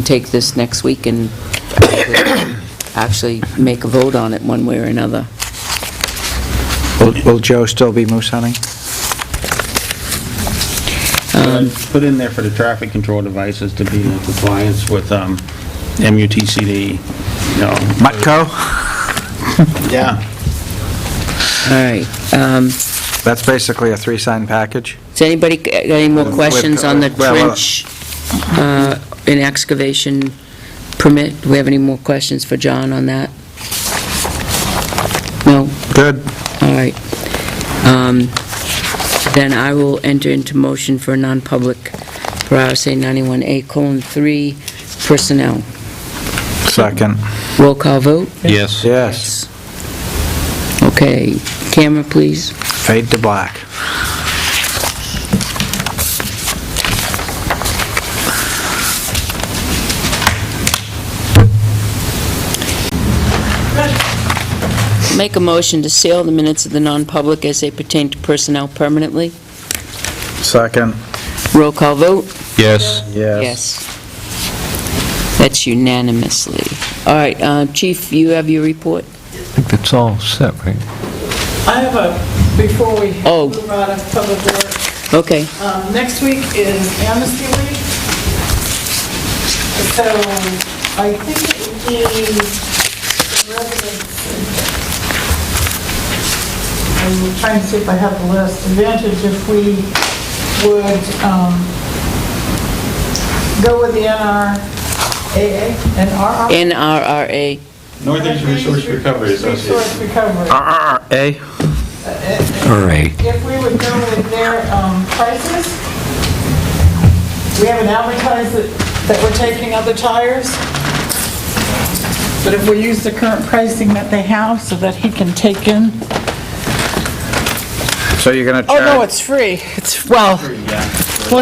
B: take this next week and actually make a vote on it one way or another.
C: Will Joe still be moose hunting?
F: Put in there for the traffic control devices to be in compliance with MUTCD, you know.
C: Mutco?
F: Yeah.
B: All right.
C: That's basically a 3-sign package?
B: Does anybody got any more questions on the
C: well,
B: trench and excavation permit? Do we have any more questions for John on that? No?
C: Good.
B: All right. Then I will enter into motion for a non-public for RSA 91A:3 personnel.
C: Second.
B: Roll call vote?
G: Yes.
C: Yes.
B: Okay. Camera, please.
C: Fade to black.
B: Make a motion to seal the minutes of the non-public as they pertain to personnel permanently.
C: Second.
B: Roll call vote?
G: Yes.
C: Yes.
B: That's unanimously. All right, Chief, you have your report?
G: I think that's all set, right?
A: I have before we
B: Oh.
A: move out of public work,
B: Okay.
A: next week is amnesty week. So I think it would be the residents. I'm trying to see if I have the list. Advantage if we would go with the NRAA,
B: NRRA.
E: Northeast Resource Recovery Association.
A: Resource Recovery.
C: A?
G: Hooray.
A: If we would go with their prices, we haven't advertised that we're taking other tires, but if we use the current pricing that they have so that he can take in,
C: So you're gonna
A: oh, no,
C: charge,
A: it's free. Well,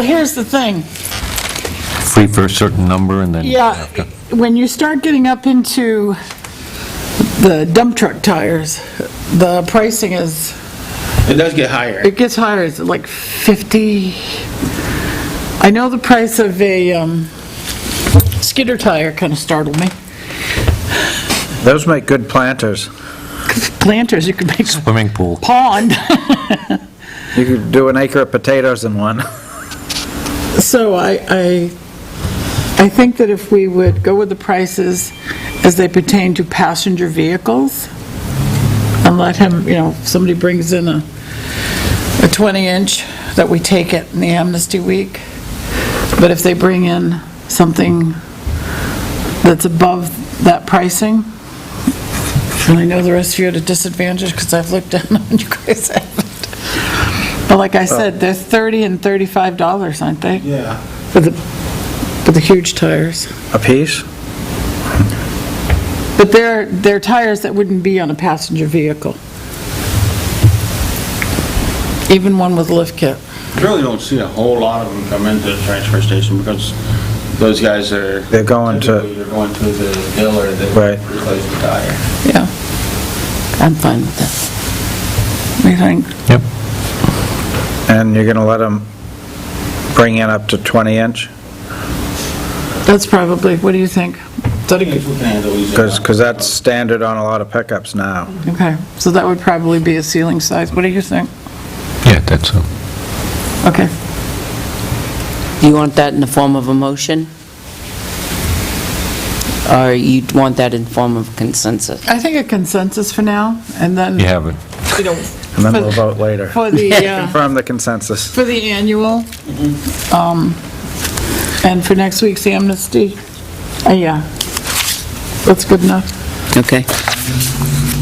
A: here's the thing.
G: Free for a certain number and then
A: Yeah,
G: after.
A: when you start getting up into the dump truck tires, the pricing is
F: It does get higher.
A: It gets higher, is it like 50? I know the price of a skidder tire kind of startled me.
C: Those make good planters.
A: Planters, you could make a
G: Swimming pool.
A: pond.
C: You could do an acre of potatoes in one.
A: So I think that if we would go with the prices as they pertain to passenger vehicles, and let him, if somebody brings in a 20-inch, that we take it in the amnesty week. But if they bring in something that's above that pricing, and I know the rest of you are at a disadvantage because I've looked down and you guys haven't. But like I said, they're $30 and $35, aren't they?
F: Yeah.
A: For the huge tires.
C: A piece?
A: But they're tires that wouldn't be on a passenger vehicle. Even one with lift kit.
F: You really don't see a whole lot of them come into the transfer station because those guys are...
C: They're going to-
F: typically They're going to the dealer that
C: Right.
F: replace the tire.
A: Yeah.
B: I'm fine with that.
A: What do you think?
G: Yep.
C: And you're gonna let them bring in up to 20-inch?
A: That's probably, what do you think? Is that a
F: We
A: good-
F: can handle these.
C: Because that's standard on a lot of pickups now.
A: Okay, so that would probably be a ceiling size. What do you think?
G: Yeah, that's a...
A: Okay.
B: Do you want that in the form of a motion? Or you want that in form of consensus?
A: I think a consensus for now, and then,
G: You have it.
C: And then we'll vote later.
A: for the,
C: Confirm the consensus.
A: for the annual, and for next week's amnesty, yeah, that's good enough.
B: Okay.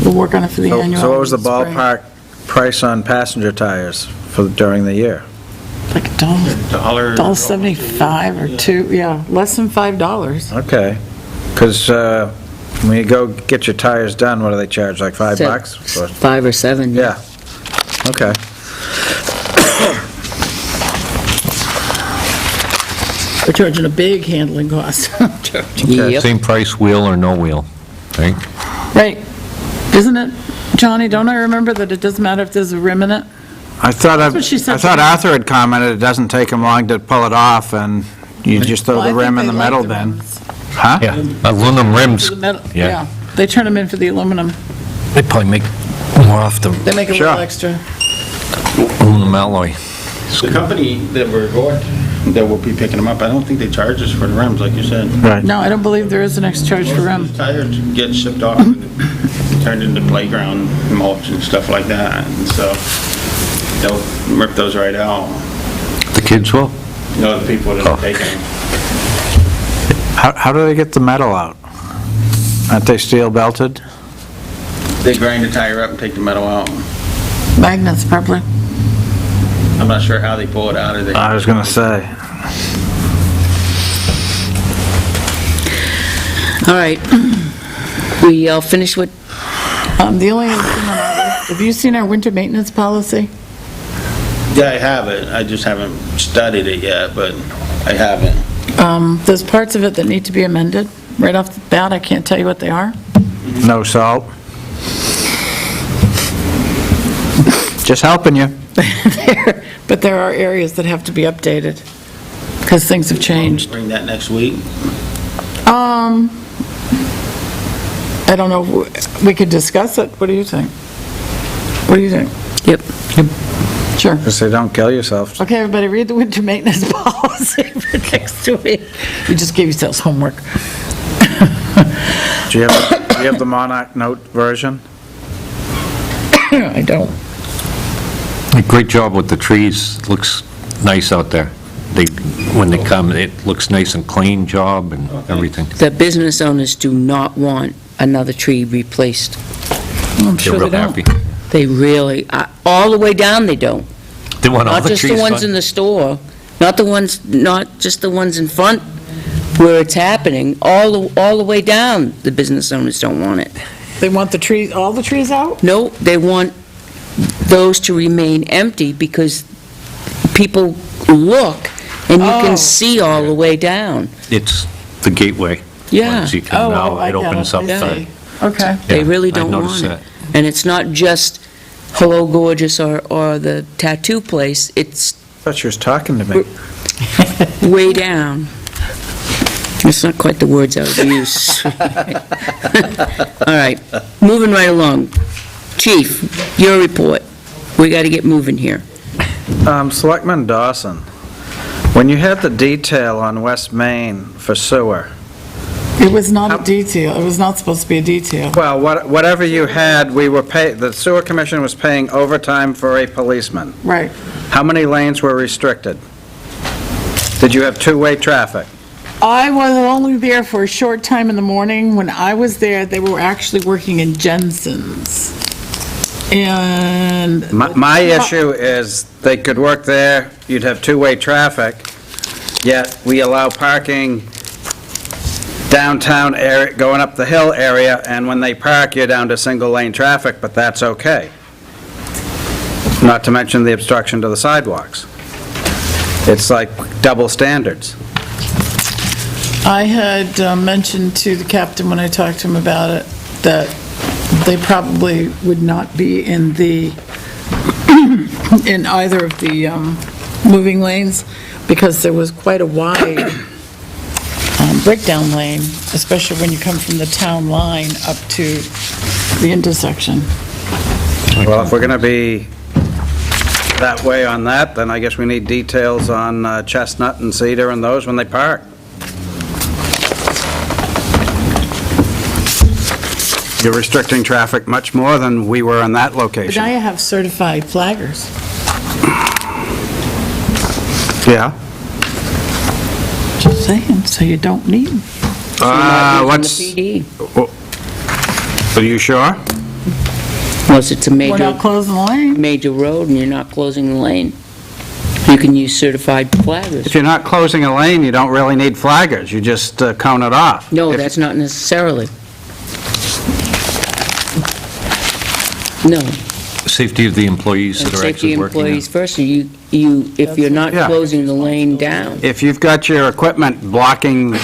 A: We'll work on it for the annual.
C: So what was the
A: in spring.
C: ballpark price on passenger tires during the year?
A: Like $1.75 or $2, yeah, less than $5.
C: Okay. Because when you go get your tires done, what do they charge, like $5? Or-
B: 5 or 7.
C: Yeah. Okay.
A: We're charging a big handling cost.
B: Yep.
G: Same price, wheel or no wheel, right?
A: Right, isn't it, Johnny? Don't I remember that it doesn't matter if there's a rim in it?
C: I thought
A: what she said
C: I thought
A: to me.
C: Arthur had commented it doesn't take them long to pull it off, and you just throw
A: Well, I
C: the
A: think
C: rim in
A: they
C: the
A: like
C: metal
A: the
C: bin.
A: rims.
C: Huh?
G: Yeah, aluminum rims,
A: The metal-
G: yeah.
A: They turn them in for the aluminum.
G: They probably make more off the
A: They make a little
C: Sure.
A: extra.
G: aluminum alloy.
F: The company that we're going, that will be picking them up, I don't think they charge us for the rims, like you said.
C: Right.
A: No, I don't believe there is an extra charge for rim.
F: Most of these tires get shipped off and turned into playground mulch and stuff like that, and so they'll rip those right out.
G: The kids will?
F: The people that are taking them.
C: How do they get the metal out? Aren't they steel belted?
F: They grind the tire up and take the metal out.
A: Magnets, probably.
F: I'm not sure how they pull it out, or they...
C: I was gonna say.
B: All right. We all finished with,
A: The only other thing on our list, have you seen our winter maintenance policy?
F: Yeah, I have it, I just haven't studied it yet, but I haven't.
A: There's parts of it that need to be amended. Right off the bat, I can't tell you what they are.
C: No salt. Just helping you.
A: But there are areas that have to be updated, because things have changed.
F: Bring that next week.
A: I don't know, we could discuss it. What do you think? What do you think?
B: yep.
A: Sure.
C: Just say, don't kill yourself.
A: Okay, everybody, read the winter maintenance policy for next week. You just gave yourselves homework.
C: Do you have the Monarch Note version?
A: I don't.
G: Great job with the trees, looks nice out there. When they come, it looks nice and clean job and everything.
B: The business owners do not want another tree replaced.
A: I'm
G: They're
A: sure
G: real
A: they don't.
G: happy.
B: They really, all the way down they don't.
G: They want all
B: Not
G: the
B: just
G: trees
B: the ones in
G: done.
B: the store, not just the ones in front where it's happening, all the way down, the business owners don't want it.
A: They want the trees, all the trees out?
B: No, they want those to remain empty because people look and you
A: Oh.
B: can see all the way down.
G: It's the gateway.
B: Yeah.
G: Once you come out,
A: I
G: it
A: get
G: opens
A: I
G: up.
A: see. Okay.
B: They
G: Yeah,
B: really
G: I
B: don't
G: noticed
B: want it.
G: that.
B: And it's not just Hello Gorgeous or the tattoo place, it's
C: Thought she was talking to me.
B: way down. It's not quite the words I would use. All right, moving right along. Chief, your report. We got to get moving here.
C: Selectman Dawson, when you had the detail on West Main for sewer,
A: It was not a detail, it was not supposed to be a detail.
C: well, whatever you had, the sewer commission was paying overtime for a policeman.
A: Right.
C: How many lanes were restricted? Did you have two-way traffic?
A: I was only there for a short time in the morning. When I was there, they were actually working in Jensen's. And
C: My issue is they could work there, you'd have two-way traffic, yet we allow parking downtown area, going up the hill area, and when they park, you're down to single-lane traffic, but that's okay. Not to mention the obstruction to the sidewalks. It's like double standards.
A: I had mentioned to the captain when I talked to him about it, that they probably would not be in in either of the moving lanes, because there was quite a wide breakdown lane, especially when you come from the town line up to the intersection.
C: Well, if we're going to be that way on that, then I guess we need details on Chestnut and Cedar and those when they park. You're restricting traffic much more than we were on that
A: But now
C: location.
A: you have certified flaggers.
C: Yeah.
A: Just saying, so you don't need them.
C: What's,
B: The PD.
C: are you sure?
B: Unless it's a
A: We're not closing the lane.
B: major road and you're not closing the lane. You can use certified flaggers.
C: If you're not closing a lane, you don't really need flaggers, you just cone it off.
B: No,
C: If-
B: that's not necessarily. No.
G: Safety of the employees that are
B: Safety
G: actually working there.
B: employees first, if you're not
C: Yeah.
B: closing the lane down.
C: If you've got your equipment blocking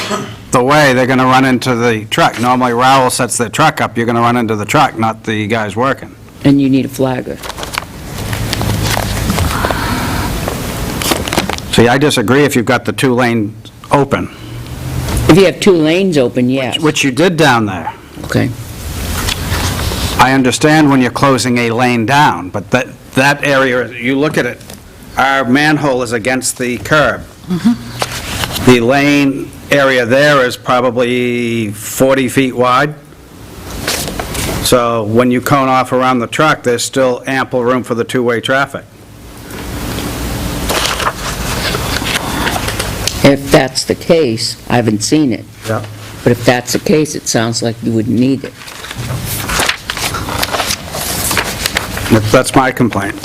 C: the way, they're going to run into the truck. Normally, Rowell sets their truck up, you're going to run into the truck, not the guys working.
B: And you need a flagger.
C: See, I disagree if you've got the two lanes open,
B: If you have two lanes open, yes.
C: which you did down there.
B: Okay.
C: I understand when you're closing a lane down, but that area, you look at it, our manhole is against the curb. The lane area there is probably 40 feet wide. So when you cone off around the truck, there's still ample room for the two-way traffic.
B: If that's the case, I haven't seen it,
C: Yeah.
B: but if that's the case, it sounds like you wouldn't need it.
C: That's my complaint.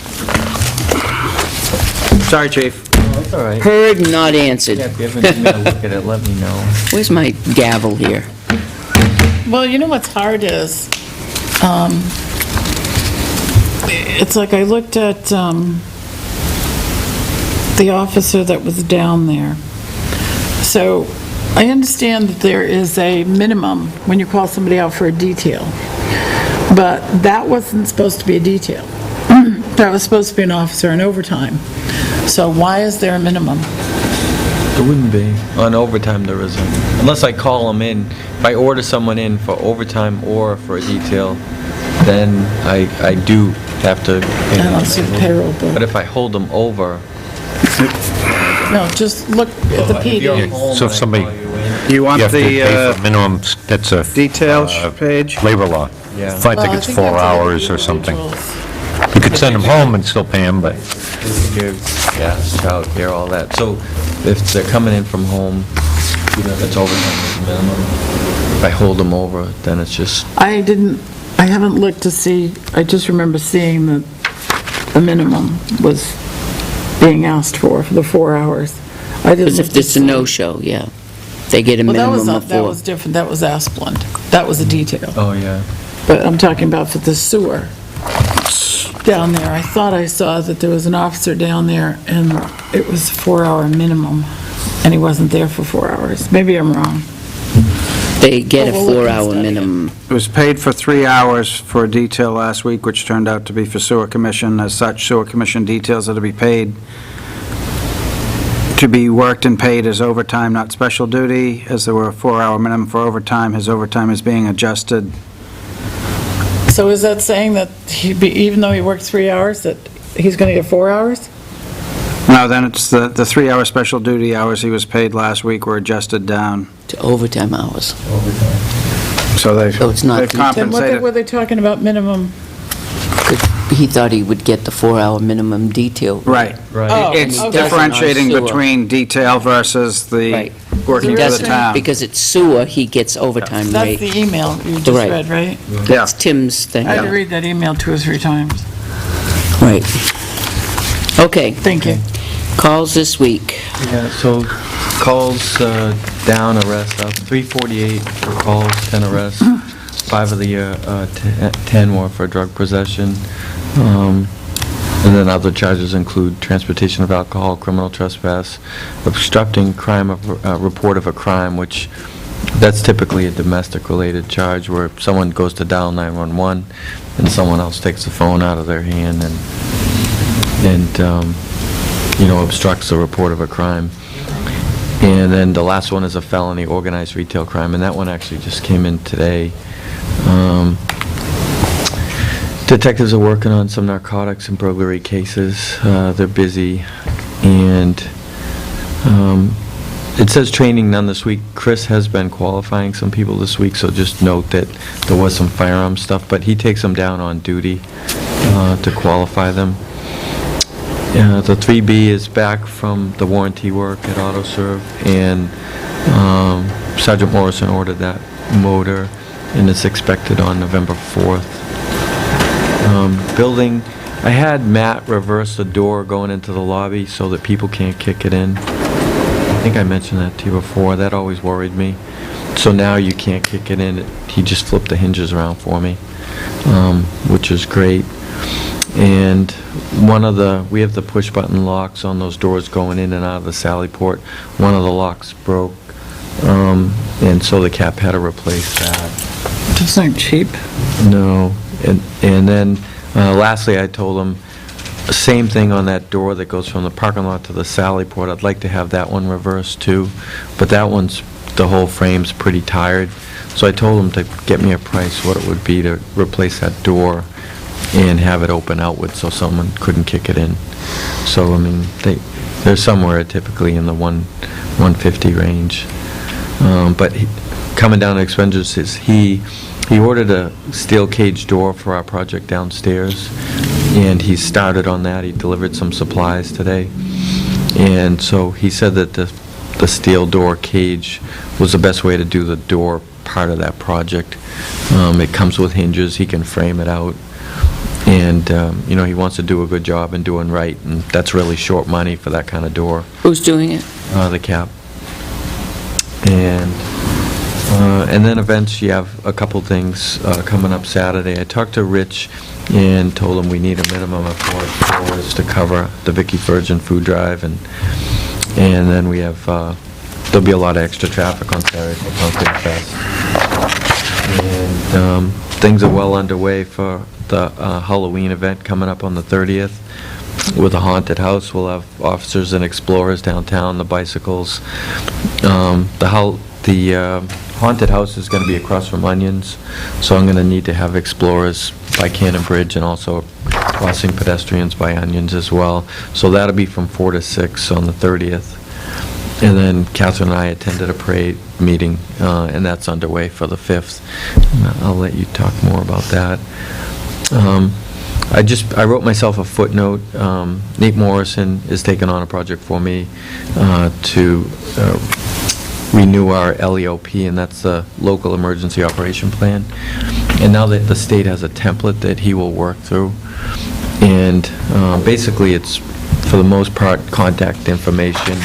C: Sorry, Chief.
H: That's all right.
B: Heard and not answered.
H: Yeah, if you haven't given me a look at it, let me know.
B: Where's my gavel here?
A: Well, you know what's hard is, it's like I looked at the officer that was down there. So I understand that there is a minimum when you call somebody out for a detail, but that wasn't supposed to be a detail. That was supposed to be an officer in overtime. So why is there a minimum?
H: There wouldn't be. On overtime, there isn't. Unless I call them in. If I order someone in for overtime or for a detail, then I do have to.
A: I don't see the payroll
H: But
A: book.
H: if I hold them over.
A: No, just look at the
H: If you're
A: PD.
H: home
G: So if
H: and I
G: somebody-
H: call you in,
C: You
G: You
C: want
G: have to pay
C: the
G: for minimum, that's a
C: details page?
G: labor law.
H: Yeah.
G: I
A: Well,
G: think it's
A: you
G: 4
A: have to look at
G: hours
A: the
G: or something.
A: individuals.
G: You could send them home and still pay them, but
H: gives gas, childcare, all that. So if they're coming in from home, that's overtime is the minimum. If I hold them over, then it's just,
A: I haven't looked to see, I just remember seeing that the minimum was being asked for the 4 hours. I didn't
B: Because
A: look
B: if
A: to
B: it's a
A: see.
B: no-show, yeah. They get a
A: Well, that was,
B: minimum of
A: that
B: 4.
A: was different, that was Asplund. That was a detail.
H: oh, yeah.
A: But I'm talking about for the sewer down there. I thought I saw that there was an officer down there, and it was a 4-hour minimum, and he wasn't there for 4 hours. Maybe I'm wrong.
B: They get a
A: Oh, we'll look and
B: 4-hour
A: study it.
B: minimum.
C: It was paid for 3 hours for a detail last week, which turned out to be for sewer commission. As such, sewer commission details are to be paid, to be worked and paid as overtime, not special duty. As there were a 4-hour minimum for overtime, his overtime is being adjusted.
A: So is that saying that even though he worked 3 hours, that he's going to get 4 hours?
C: No, then it's the 3-hour special duty hours he was paid last week were adjusted down.
B: To overtime hours.
C: So they've
B: So it's not
C: they've
B: detailed.
A: Then what
C: compensated.
A: were they talking about minimum?
B: He thought he would get the 4-hour minimum detail.
C: Right.
H: Right.
A: Oh,
C: It's
A: okay.
C: differentiating
B: Sewer.
C: between detail versus the
B: Right.
C: working for
A: Because
C: the town.
B: Because it's sewer, he gets overtime
A: That's
B: rate.
A: the email you just
B: Right.
A: read, right?
C: Yeah.
B: It's Tim's thing.
A: I had to read that email 2 or 3 times.
B: Right. Okay,
A: Thank you.
B: calls this week.
H: Yeah, so calls down, arrests up, 348 for calls, 10 arrests, 5 of the 10 were for drug possession. And then other charges include transportation of alcohol, criminal trespass, obstructing crime of, report of a crime, which that's typically a domestic-related charge where someone goes to dial 911 and someone else takes the phone out of their hand and obstructs the report of a crime. And then the last one is a felony organized retail crime, and that one actually just came in today. Detectives are working on some narcotics and burglary cases. They're busy, and it says training none this week. Chris has been qualifying some people this week, so just note that there was some firearm stuff, but he takes them down on duty to qualify them. The 3B is back from the warranty work at AutoServe, and Sergeant Morrison ordered that motor, and it's expected on November 4th. Building, I had Matt reverse the door going into the lobby so that people can't kick it in. I think I mentioned that to you before. That always worried me. So now you can't kick it in. He just flipped the hinges around for me, which is great. And we have the push-button locks on those doors going in and out of the Sally Port. One of the locks broke, and so the cap had to replace that.
A: That's not cheap.
H: No, and then lastly, I told him, same thing on that door that goes from the parking lot to the Sally Port. I'd like to have that one reversed too, but that one's, the whole frame's pretty tired. So I told him to get me a price, what it would be to replace that door and have it open outward so someone couldn't kick it in. So, I mean, they're somewhere typically in the 150 range. But coming down to expenditures, he ordered a steel cage door for our project downstairs, and he started on that. He delivered some supplies today. And so he said that the steel door cage was the best way to do the door part of that project. It comes with hinges. He can frame it out. And, he wants to do a good job and doing right, and that's really short money for that kind of door,
B: Who's doing it?
H: the cap. And then events, you have a couple things coming up Saturday. I talked to Rich and told him we need a minimum of 4 hours to cover the Vicky Virgin food drive, and then we have, there'll be a lot of extra traffic on Saturday for Pumpkin Fest. And things are well underway for the Halloween event coming up on the 30th with a haunted house. We'll have officers and explorers downtown, the bicycles. The haunted house is going to be across from Onions, so I'm going to need to have explorers by Cannon Bridge and also crossing pedestrians by Onions as well. So that'll be from 4 to 6 on the 30th. And then Catherine and I attended a parade meeting, and that's underway for the 5th. I'll let you talk more about that. I wrote myself a footnote. Nate Morrison is taking on a project for me to renew our LEOP, and that's the Local Emergency Operation Plan. And now that the state has a template that he will work through, and basically it's, for the most part, contact information.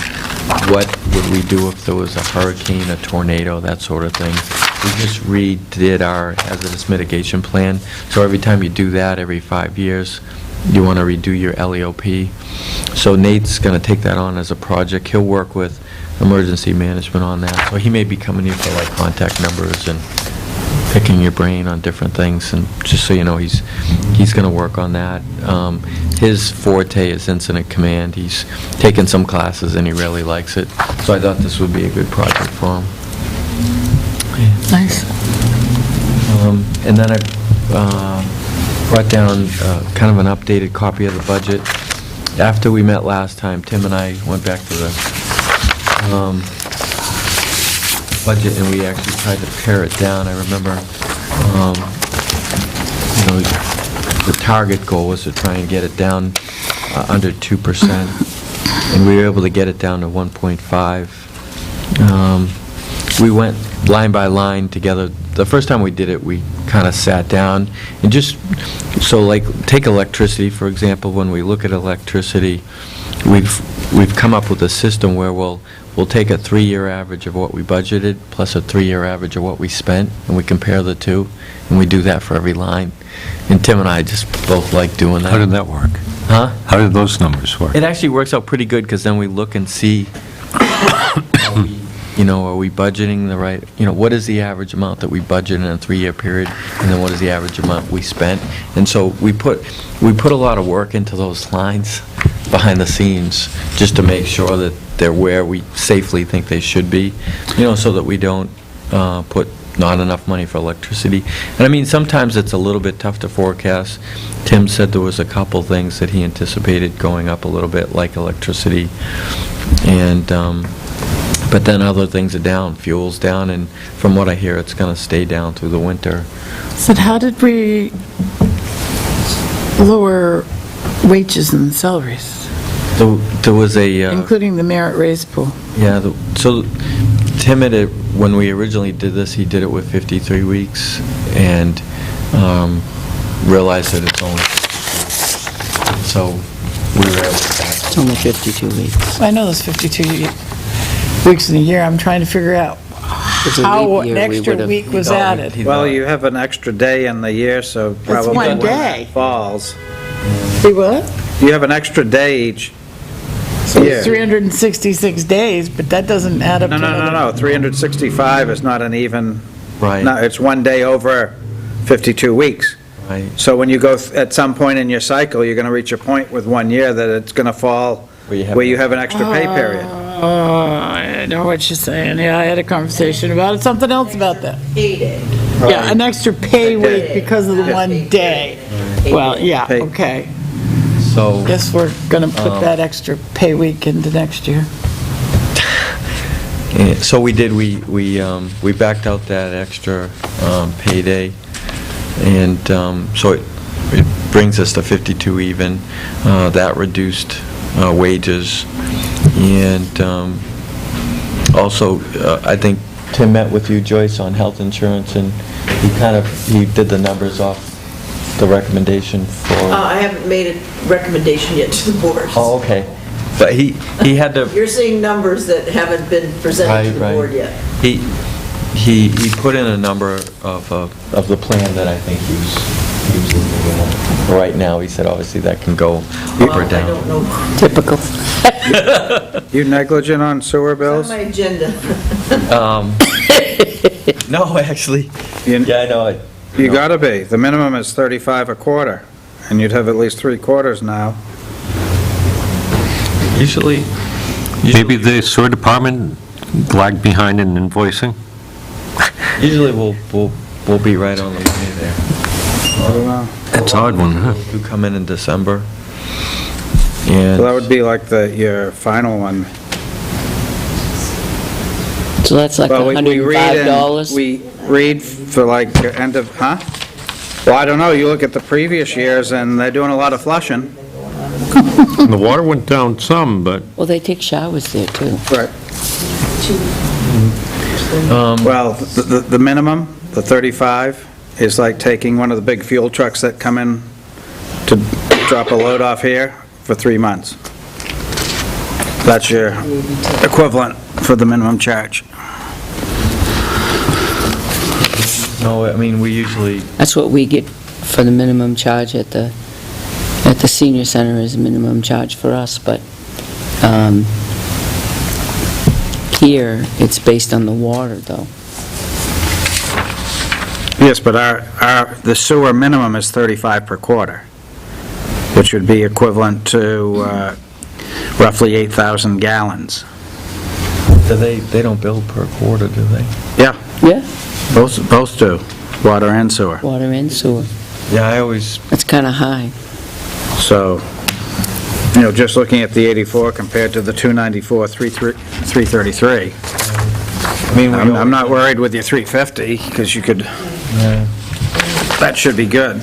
H: What would we do if there was a hurricane, a tornado, that sort of thing. We just redid our hazardous mitigation plan. So every time you do that, every 5 years, you want to redo your LEOP. So Nate's going to take that on as a project. He'll work with emergency management on that. So he may be coming in for like contact numbers and picking your brain on different things, and just so you know, he's going to work on that. His forte is incident command. He's taken some classes and he really likes it, so I thought this would be a good project for him.
A: Nice.
H: And then I brought down kind of an updated copy of the budget. After we met last time, Tim and I went back to the budget, and we actually tried to pare it down. I remember, the target goal was to try and get it down under 2%, and we were able to get it down to 1.5. We went line by line together. The first time we did it, we kind of sat down and just, so like, take electricity, for example. When we look at electricity, we've come up with a system where we'll take a 3-year average of what we budgeted plus a 3-year average of what we spent, and we compare the two, and we do that for every line. And Tim and I just both like doing that.
G: How did that work?
H: Huh?
G: How did those numbers work?
H: It actually works out pretty good, because then we look and see, are we budgeting the right, what is the average amount that we budget in a 3-year period, and then what is the average amount we spent? And so we put a lot of work into those lines behind the scenes, just to make sure that they're where we safely think they should be, so that we don't put not enough money for electricity. And I mean, sometimes it's a little bit tough to forecast. Tim said there was a couple things that he anticipated going up a little bit, like electricity, and but then other things are down. Fuel's down, and from what I hear, it's going to stay down through the winter.
A: So how did we lower wages and salaries,
H: There was a...
A: including the merit raise pool?
H: Yeah, so Tim had it, when we originally did this, he did it with 53 weeks, and realized that it's only 52. So we were able to...
B: It's only 52 weeks.
A: I know there's 52 weeks in a year. I'm trying to figure out
B: It's a
A: how
B: leap
A: an
B: year, we
A: extra
B: would've-
A: week was
H: No,
A: added.
H: he-
C: Well, you have an extra day in the year, so probably
A: one
C: when
A: day.
C: it falls.
A: See what?
C: You have an extra day each
A: So
C: year.
A: it's 366 days, but that doesn't add up to
C: No,
A: another...
C: 365 is not an even,
H: Right,
C: no, it's one day over 52 weeks.
H: right.
C: So when you go, at some point in your cycle, you're going to reach a point with 1 year that it's going to fall where you have an extra pay period.
A: I know what you're saying. Yeah, I had a conversation about it, something else about that.
D: Payday.
A: Yeah, an extra pay week because of the
C: Yeah.
A: one day. Well, yeah,
C: Pay.
A: okay.
H: So,
A: Guess we're gonna put that extra pay week into next year.
H: so we did, we backed out that extra payday, and so it brings us to 52 even. That reduced wages, and also, I think Tim met with you, Joyce, on health insurance, and he did the numbers off the recommendation for...
D: I haven't made a recommendation yet to the board.
H: Oh, okay. But he had to...
D: You're seeing numbers that haven't been presented to the
H: Right, right.
D: board yet.
H: He put in a number of the plan that I think he was looking at. Right now, he said obviously that can go up or
D: Well, I
H: down.
D: don't know.
B: Typical.
C: You negligent on sewer
D: It's
C: bills?
D: on my agenda.
H: No, actually,
C: You-
H: yeah, I know.
C: You gotta be. The minimum is 35 a quarter, and you'd have at least 3 quarters now.
H: Usually,
G: Maybe the sewer department lagged behind in invoicing?
H: usually we'll be right on the money there.
C: I don't know.
G: That's an odd one, huh?
H: Do come in December,
C: So
H: and
C: that would be like your final one.
B: So that's like
C: Well, we read and-
B: $105?
C: We read for like end of, huh? Well, I don't know. You look at the previous years, and they're doing a lot of flushing.
G: The water went down some, but
B: Well, they take showers there, too.
C: Right. Well, the minimum, the 35, is like taking one of the big fuel trucks that come in to drop a load off here for 3 months. That's your equivalent for the minimum charge.
H: no, I mean, we usually,
B: That's what we get for the minimum charge at the senior center is a minimum charge for us, but here, it's based on the water, though.
C: Yes, but the sewer minimum is 35 per quarter, which would be equivalent to roughly 8,000 gallons.
H: They don't bill per quarter, do they?
C: Yeah,
B: Yeah.
C: both do, water and sewer.
B: Water and sewer.
H: Yeah, I always,
B: That's kind of high.
C: So, just looking at the 84 compared to the 294, 333,
H: I mean,
C: I'm not worried with your 350, because you could, that should be good.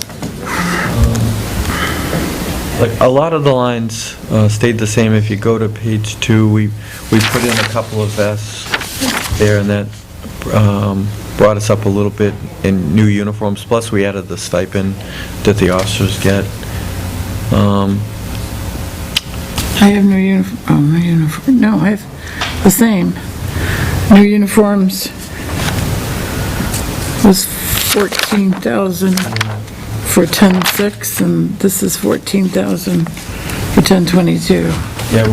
H: like, a lot of the lines stayed the same. If you go to page 2, we put in a couple of vests there, and that brought us up a little bit in new uniforms. Plus, we added the stipend that the officers get.
A: I have no uniform, no, I have the same. New uniforms was 14,000 for 10/6, and this is 14,000 for 10/22.
H: Yeah,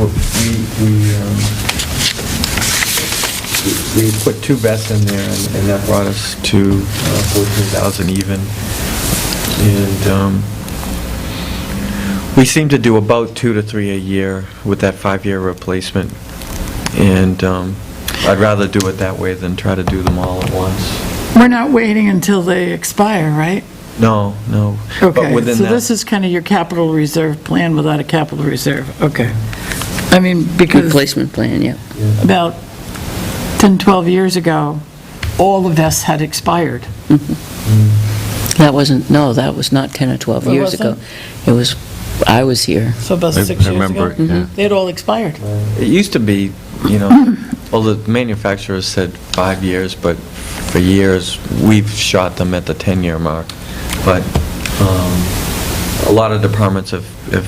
H: we put 2 vests in there, and that brought us to 14,000 even. And we seem to do about 2 to 3 a year with that 5-year replacement. And I'd rather do it that way than try to do them all at once.
A: We're not waiting until they expire, right?
H: No. But
A: Okay,
H: within
A: so
H: that-
A: this is kind of your capital reserve plan without a capital reserve, okay. I mean, because
B: Replacement plan, yeah.
A: about 10, 12 years ago, all the vests had expired.
B: That was not 10 or 12
A: Oh,
B: years ago.
A: wasn't?
B: It was, I was here.
A: So about
G: I
A: 6 years
G: remember
A: ago?
G: it, yeah.
A: They had all expired.
H: It used to be, well, the manufacturers said 5 years, but for years, we've shot them at the 10-year mark. But a lot of departments have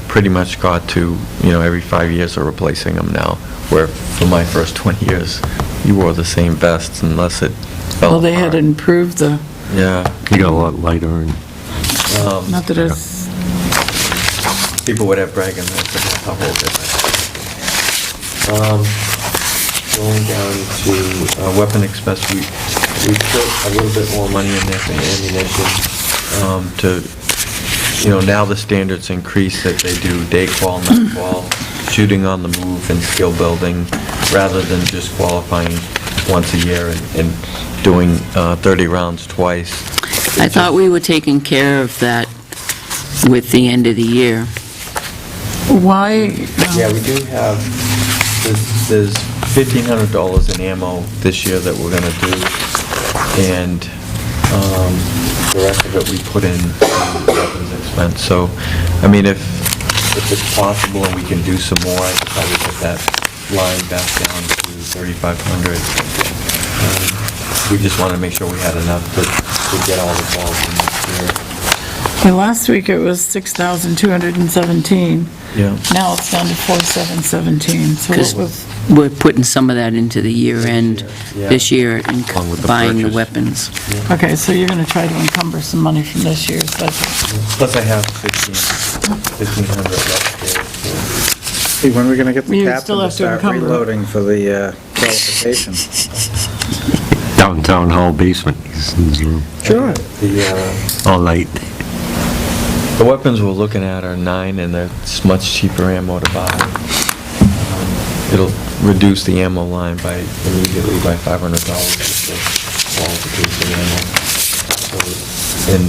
H: pretty much got to, every 5 years are replacing them now, where for my first 20 years, you wore the same vests unless it fell
A: Well, they had
H: apart.
A: improved the,
H: Yeah.
G: You got a lot lighter and...
A: not that it's,
H: People would have bragging rights about how old they were. Going down to weapon expense, we put a little bit more money in there for ammunition now the standards increase that they do day qual, night qual, shooting on the move and skill building, rather than just qualifying once a year and doing 30 rounds twice.
B: I thought we were taking care of that with the end of the year.
A: why,
H: Yeah, we do have, there's $1,500 in ammo this year that we're gonna do, and the rest of it we put in weapons expense. So, I mean, if it's possible and we can do some more, I'd probably put that line back down to 3,500. We just wanted to make sure we had enough to get all the balls in this year.
A: well, last week it was 6,217.
H: Yeah.
A: Now it's down to 4,717, so
B: Because
A: what was,
B: we're putting some of that into the year end
H: Yeah.
B: this year and
G: Along with the
B: buying the
G: purchase.
B: weapons.
A: okay, so you're going to try to encumber some money from this year's budget.
H: Plus I have 1,500 left there.
C: Hey, when are we going to get the
A: You
C: captain
A: still
C: to
A: have to
C: start
A: encumber.
C: reloading for the qualification?
G: Downtown hall basement.
C: Sure.
G: All night.
H: The weapons we're looking at are 9, and it's much cheaper ammo to buy. It'll reduce the ammo line immediately by $500 with the qualification ammo. So, and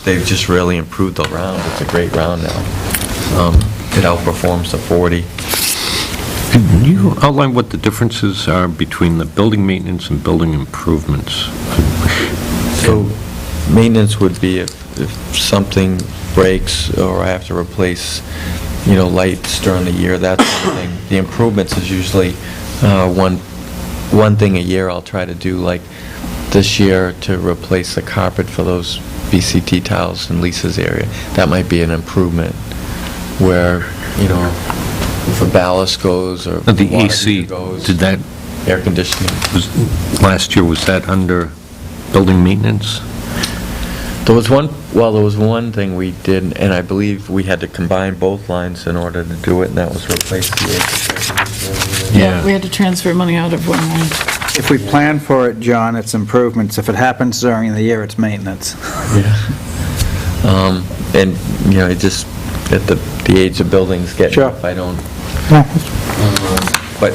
H: they've just really improved the round. It's a great round now. It outperforms the .40.
G: Can you outline what the differences are between the building maintenance and building improvements?
H: So maintenance would be if something breaks or I have to replace, lights during the year, that sort of thing. The improvements is usually one thing a year I'll try to do, like this year to replace the carpet for those VCT tiles in Lisa's area. That might be an improvement where, if a ballast goes or
G: The
H: water
G: AC,
H: heater goes,
G: did that,
H: air conditioning.
G: last year, was that under building maintenance?
H: There was one thing we did, and I believe we had to combine both lines in order to do it, and that was replace the air conditioner.
G: Yeah.
A: We had to transfer money out of one line.
C: If we plan for it, John, it's improvements. If it happens during the year, it's maintenance.
H: And, you know, it just, at the age of buildings get,
C: Sure.
H: if I don't, but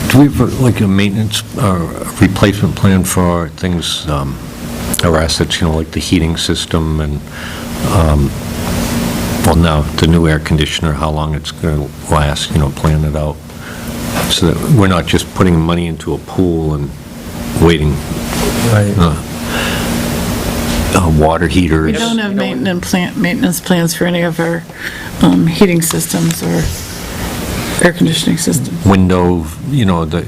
G: Do we have like a maintenance or replacement plan for things, our assets, you know, like the heating system and, well, now, the new air conditioner, how long it's going to last, you know, plan it out, so that we're not just putting money into a pool and waiting. Water heaters.
A: We don't have maintenance plans for any of our heating systems or air conditioning systems.
G: Window, you know, the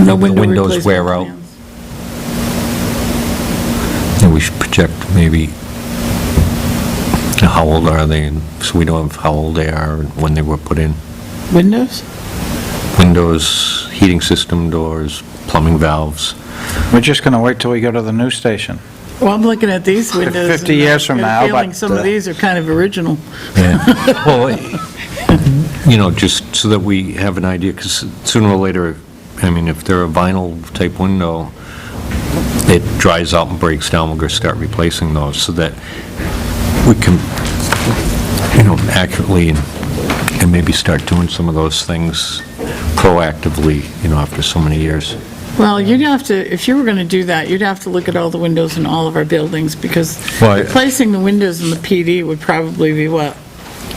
A: No window
G: windows
A: replacement
G: wear out.
A: plans.
G: And we should project maybe how old are they, and so we know how old they are and when they were put in.
A: Windows?
G: Windows, heating system, doors, plumbing valves.
C: We're just going to wait till we go to the new station.
A: Well, I'm looking at these windows.
C: 50
A: and
C: years from
A: I
C: now,
A: get a feeling
C: but,
A: some of these are kind of original.
G: Yeah. Well, you know, just so that we have an idea, because sooner or later, I mean, if they're a vinyl-type window, it dries out and breaks down, we're going to start replacing those, so that we can, you know, accurately and maybe start doing some of those things proactively, you know, after so many years.
A: Well, you'd have to, if you were going to do that, you'd have to look at all the windows in all of our buildings, because
G: Well, I-
A: replacing the windows in the PD would probably be, what,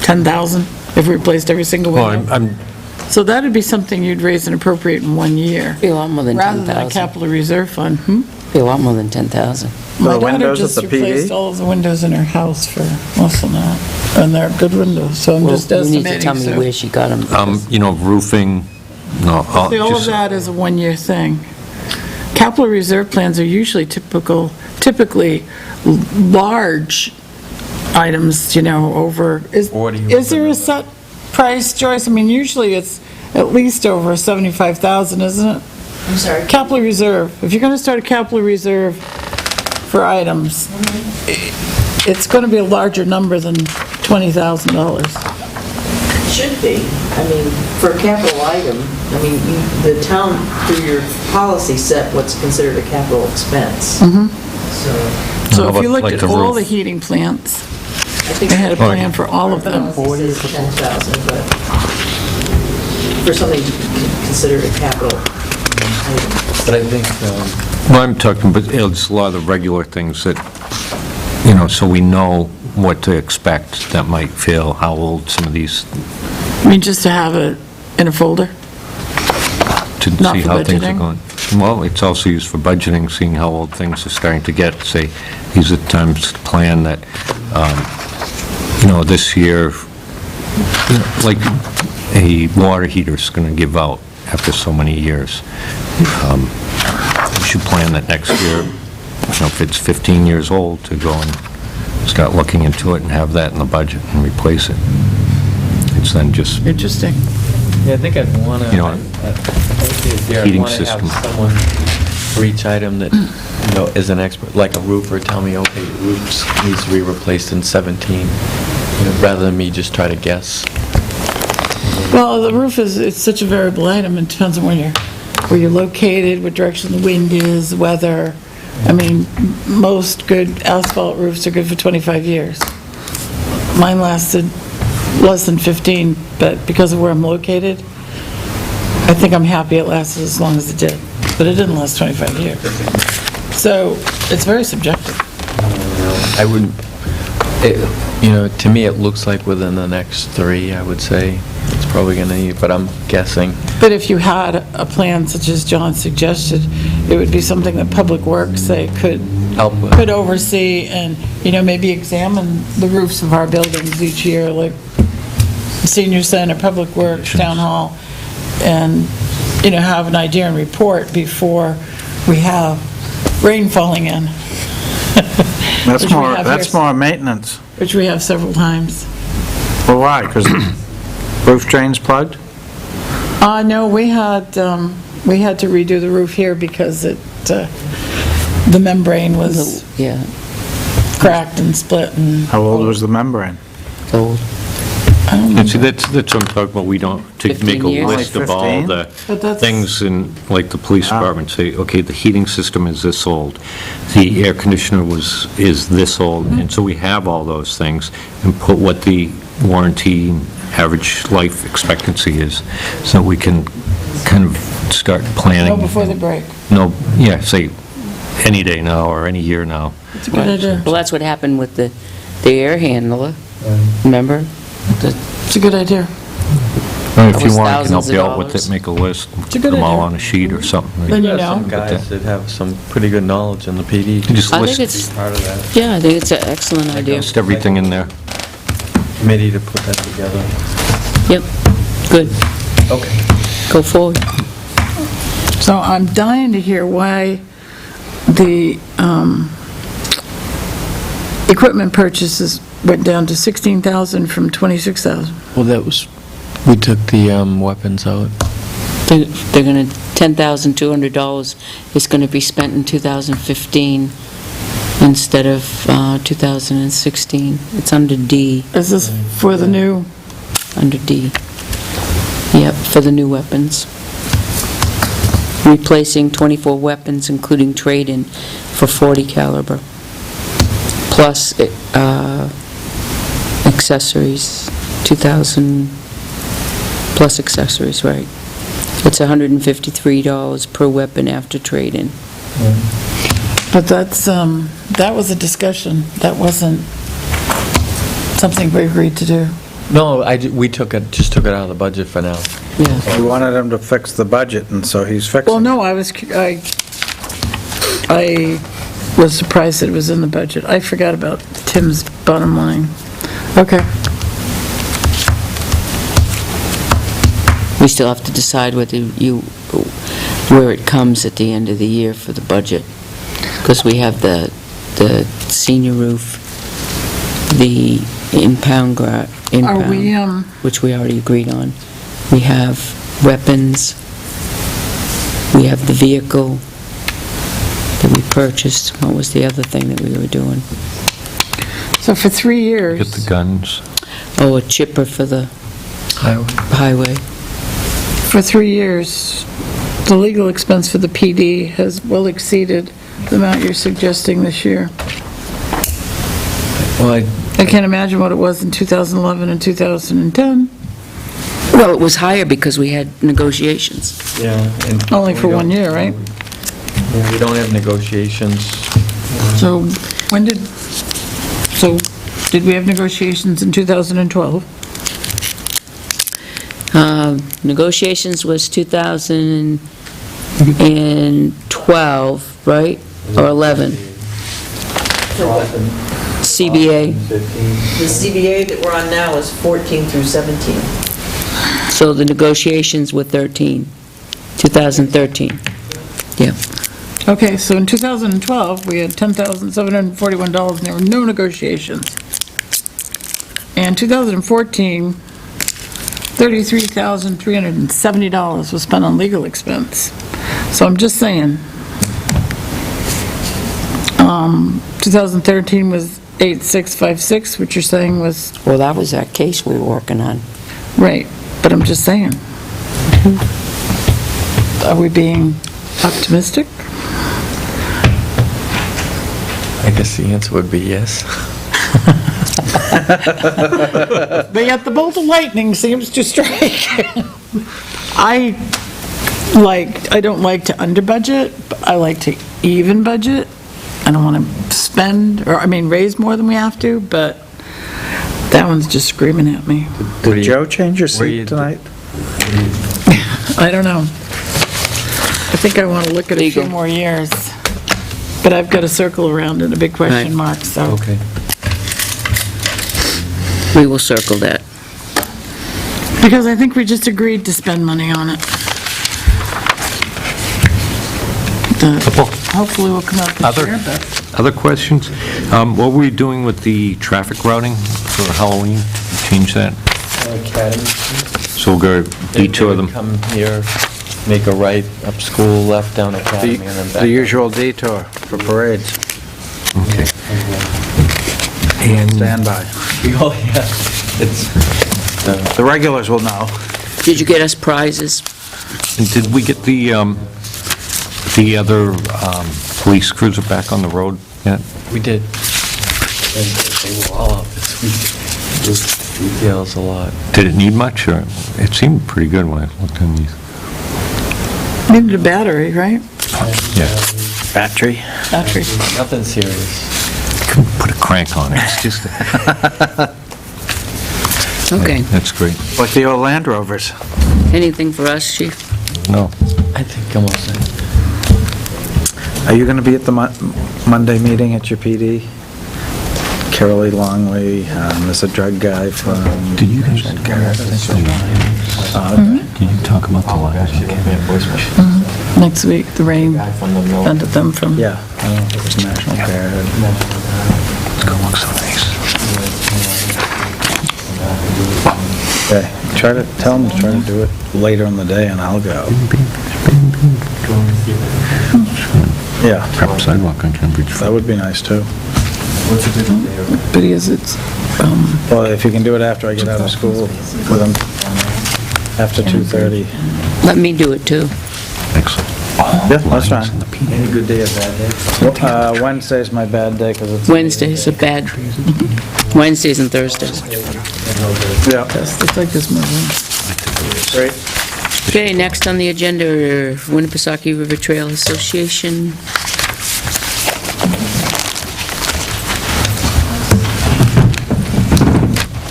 A: 10,000 if we replaced every single
G: Well,
A: window?
G: I'm,
A: So that'd be something you'd raise and appropriate in 1 year,
B: Be a lot more than
A: rather than a
B: 10,000.
A: capital reserve fund.
B: Be a lot more than 10,000.
A: My
C: the
A: daughter
C: windows
A: just
C: at the PD?
A: replaced all of the windows in her house for less than that, and they're good windows, so I'm
B: Well,
A: just
B: you need
A: estimating.
B: to tell me
A: so-
B: where she got them.
G: you know, roofing, no,
A: See, all of
G: just,
A: that is a 1-year thing. Capital reserve plans are usually typically large items, you know, over, is there a set price, Joyce? I mean, usually it's at least over 75,000, isn't it?
D: I'm sorry.
A: Capital reserve, if you're going to start a capital reserve for items, it's going to be a larger number than $20,000.
I: Should be. I mean, for a capital item, I mean, the town, through your policy, set what's considered a capital expense. So,
A: So
G: How
A: if you
G: about
A: looked
G: like
A: at
G: the
A: all
G: roof?
A: the heating plants,
I: I think
A: they had a plan for all of them.
I: 40 is 10,000, but for something considered a capital item.
H: but I think,
G: well, I'm talking, but it's a lot of the regular things that, you know, so we know what to expect that might fail, how old some of these,
A: I mean, just to have it in a folder?
G: to
A: Not
G: see
A: for
G: how things are
A: budgeting?
G: going. Well, it's also used for budgeting, seeing how old things are starting to get, say, these are times to plan that, you know, this year, you know, like, a water heater's going to give out after so many years. We should plan that next year, you know, if it's 15 years old, to go and start looking into it and have that in the budget and replace it. It's then just,
A: Interesting.
H: yeah, I think I'd want to,
G: You know,
H: I'd
G: heating
H: want to have
G: system.
H: someone for each item that, you know, is an expert, like a roofer, tell me, okay, the roof needs to be replaced in 17, you know, rather than me just try to guess.
A: Well, the roof it's such a variable item, it depends on where you're located, what direction the wind is, weather. I mean, most good asphalt roofs are good for 25 years. Mine lasted less than 15, but because of where I'm located, I think I'm happy it lasted as long as it did, but it didn't last 25 years. So, it's very subjective.
H: I wouldn't, you know, to me, it looks like within the next 3, I would say, it's probably going to need, but I'm guessing.
A: But if you had a plan such as John suggested, it would be something that Public Works, say, could
H: Help with.
A: could oversee and, you know, maybe examine the roofs of our buildings each year, like Senior Center, Public Works, Town Hall, and, you know, have an idea and report before we have rain falling in.
C: That's
A: Which we
C: more,
A: have
C: that's
A: here.
C: more maintenance.
A: Which we have several times.
C: Well, why? Because roof drain's plugged?
A: No, we had to redo the roof here because the membrane was
B: Yeah,
A: cracked and split and,
C: How old was the membrane?
B: old.
G: And see, that's what I'm talking about, we don't, to
B: 15
G: make a
B: years?
G: list of all
C: Only
G: the
A: 15? But that's-
G: things in, like the police department, say, okay, the heating system is this old, the air conditioner is this old, and so we have all those things, and put what the warranty, average life expectancy is, so we can kind of start planning.
A: Oh, before the break.
G: No, yeah, say, any day now, or any year now.
A: It's a good idea.
B: Well, that's what happened with the air handler, remember?
A: It's a good idea.
G: If
B: That
G: you
B: was
G: want, I can help
B: thousands of
G: you out with
B: dollars.
G: it, make a list,
A: a
G: put
A: good
G: them all
A: idea.
G: on a sheet or something.
A: Then you
H: Got some
A: know.
H: guys that have some pretty good knowledge in the PD.
G: You just
B: I
G: list
B: think it's,
H: Part of that
B: yeah, I think it's an excellent idea.
G: Just everything in there.
H: committee to put that together.
B: Yep, good.
H: Okay.
B: Go forward.
A: So I'm dying to hear why the equipment purchases went down to 16,000 from 26,000.
H: Well, we took the weapons out.
B: They're going to, $10,200 is going to be spent in 2015 instead of 2016. It's under D,
A: Is this for the new,
B: under D. Yep, for the new weapons. Replacing 24 weapons, including trade-in for 40 caliber, plus accessories, 2,000 plus accessories, right? It's $153 per weapon after trade-in.
A: but that's, that was a discussion. That wasn't something we agreed to do.
H: No, we just took it out of the budget for now.
B: Yeah.
C: We wanted him to fix the budget, and so he's fixing
A: Well,
C: it.
A: no, I was surprised that it was in the budget. I forgot about Tim's bottom line. Okay.
B: We still have to decide whether where it comes at the end of the year for the budget, because we have the senior roof, the impound,
A: Are we,
B: which we already agreed on. We have weapons, we have the vehicle that we purchased. What was the other thing that we were doing?
A: so for 3 years.
G: Get the guns.
B: Oh, a chipper for the highway.
A: For 3 years, the legal expense for the PD has well exceeded the amount you're suggesting this year.
H: Well,
A: I can't imagine what it was in 2011 and 2010,
B: Well, it was higher because we had negotiations.
H: yeah. and
A: only for
H: we
A: 1
H: don't-
A: year, right?
H: Yeah, we don't have negotiations.
A: So when did we have negotiations in 2012?
B: Negotiations was 2012, right? Or 11? CBA.
I: The CBA that we're on now is 14 through 17.
B: So the negotiations were 2013. Yeah.
A: Okay, so in 2012, we had $10,741 and there were no negotiations. And 2014, $33,370 was spent on legal expense. So I'm just saying, 2013 was 8656, which you're saying was,
B: Well, that was that case we were working on.
A: right, but I'm just saying. Are we being optimistic?
H: I guess the answer would be yes.
A: But yet the bolt of lightning seems to strike. I don't like to under budget, but I like to even budget. I don't want to spend, raise more than we have to, but that one's just screaming at me.
C: Did Joe change your
H: Where you-
C: seat tonight?
A: I don't know. I think I want to look at a few
B: Legal.
A: more years. But I've got a circle around and a big question
B: Right.
A: mark, so.
H: Okay.
B: We will circle that.
A: Because I think we just agreed to spend money on it. Hopefully we'll come out this
G: Other-
A: year, but
G: Other questions? What were we doing with the traffic routing for Halloween? Change that?
H: Academy.
G: So we'll go detour them.
H: Come here, make a right, up school, left down Academy, and then back.
C: The usual detour for parades.
G: Okay. And
C: Stand by.
H: Oh, yeah. It's,
C: The regulars will know.
B: Did you get us prizes?
G: And did we get the other police cruiser back on the road yet?
H: We did. And they were all out this week. It details a lot.
G: Did it need much, or it seemed pretty good when I looked in these?
A: Needed a battery, right?
G: Yeah.
C: Battery.
A: Battery.
H: Nothing serious.
G: Couldn't put a crank on it. It's just,
B: Okay.
G: that's great.
C: Like the old Land Rovers.
B: Anything for us, chief?
G: No.
H: I think I'm all set.
C: Are you going to be at the Monday meeting at your PD? Carolee Longley, there's a drug guy from...
G: Did you guys, did you talk about the last?
A: Next week, the rain prevented them from...
C: Yeah, I don't know if it was National Guard.
G: It's gonna look so nice.
C: Okay, tell them to try to do it later in the day and I'll go. Yeah,
G: Prep sidewalk on Cambridge.
C: that would be nice too.
A: But it's,
C: Well, if you can do it after I get out of school with them, after 2:30.
B: Let me do it, too.
G: Excellent.
C: Yeah, that's fine.
G: And the peanut.
C: Any good day or bad day? Wednesday's my bad day because it's...
B: Wednesdays are bad. Wednesdays and Thursdays.
C: Yeah,
A: it's like this movie.
C: great.
B: Okay, next on the agenda, Winnipesaukee River Trail Association.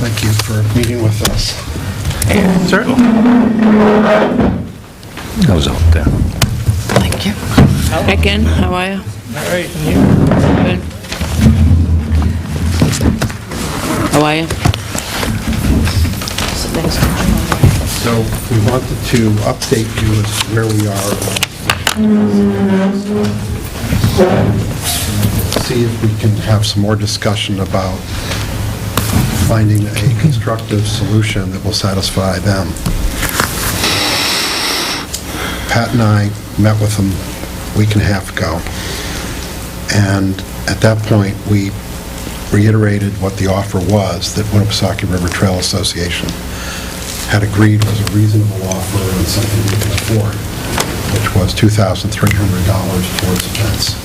E: Thank you for meeting with us.
C: Certainly.
G: I was out there.
A: Thank you.
B: Hi, Ken, how are you?
E: All right,
B: Good. How are you?
E: so we wanted to update you as to where we are. See if we can have some more discussion about finding a constructive solution that will satisfy them. Pat and I met with them a week and a half ago, and at that point, we reiterated what the offer was that Winnipesaukee River Trail Association had agreed was a reasonable offer and something we could afford, which was $2,300 towards the fence.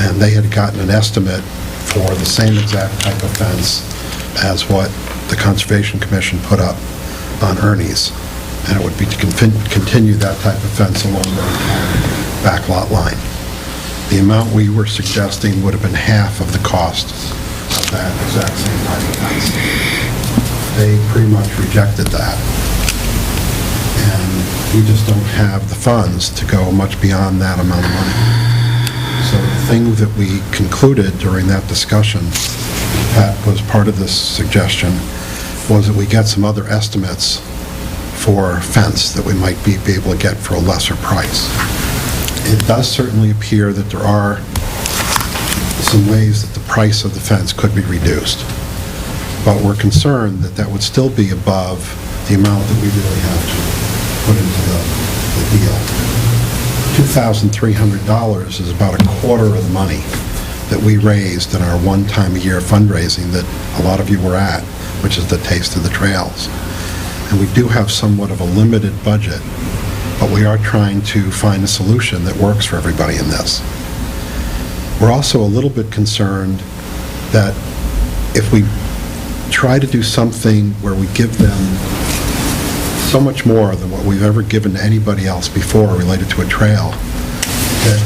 E: And they had gotten an estimate for the same exact type of fence as what the Conservation Commission put up on Ernie's. And it would be to continue that type of fence along the back lot line. The amount we were suggesting would have been half of the cost of that exact same type of fence. They pretty much rejected that. And we just don't have the funds to go much beyond that amount of money. So the thing that we concluded during that discussion, that was part of this suggestion, was that we get some other estimates for fence that we might be able to get for a lesser price. It does certainly appear that there are some ways that the price of the fence could be reduced, but we're concerned that that would still be above the amount that we really have to put into the deal. $2,300 is about a quarter of the money that we raised in our one-time-a-year fundraising that a lot of you were at, which is the Taste of the Trails. And we do have somewhat of a limited budget, but we are trying to find a solution that works for everybody in this. We're also a little bit concerned that if we try to do something where we give them so much more than what we've ever given to anybody else before related to a trail, that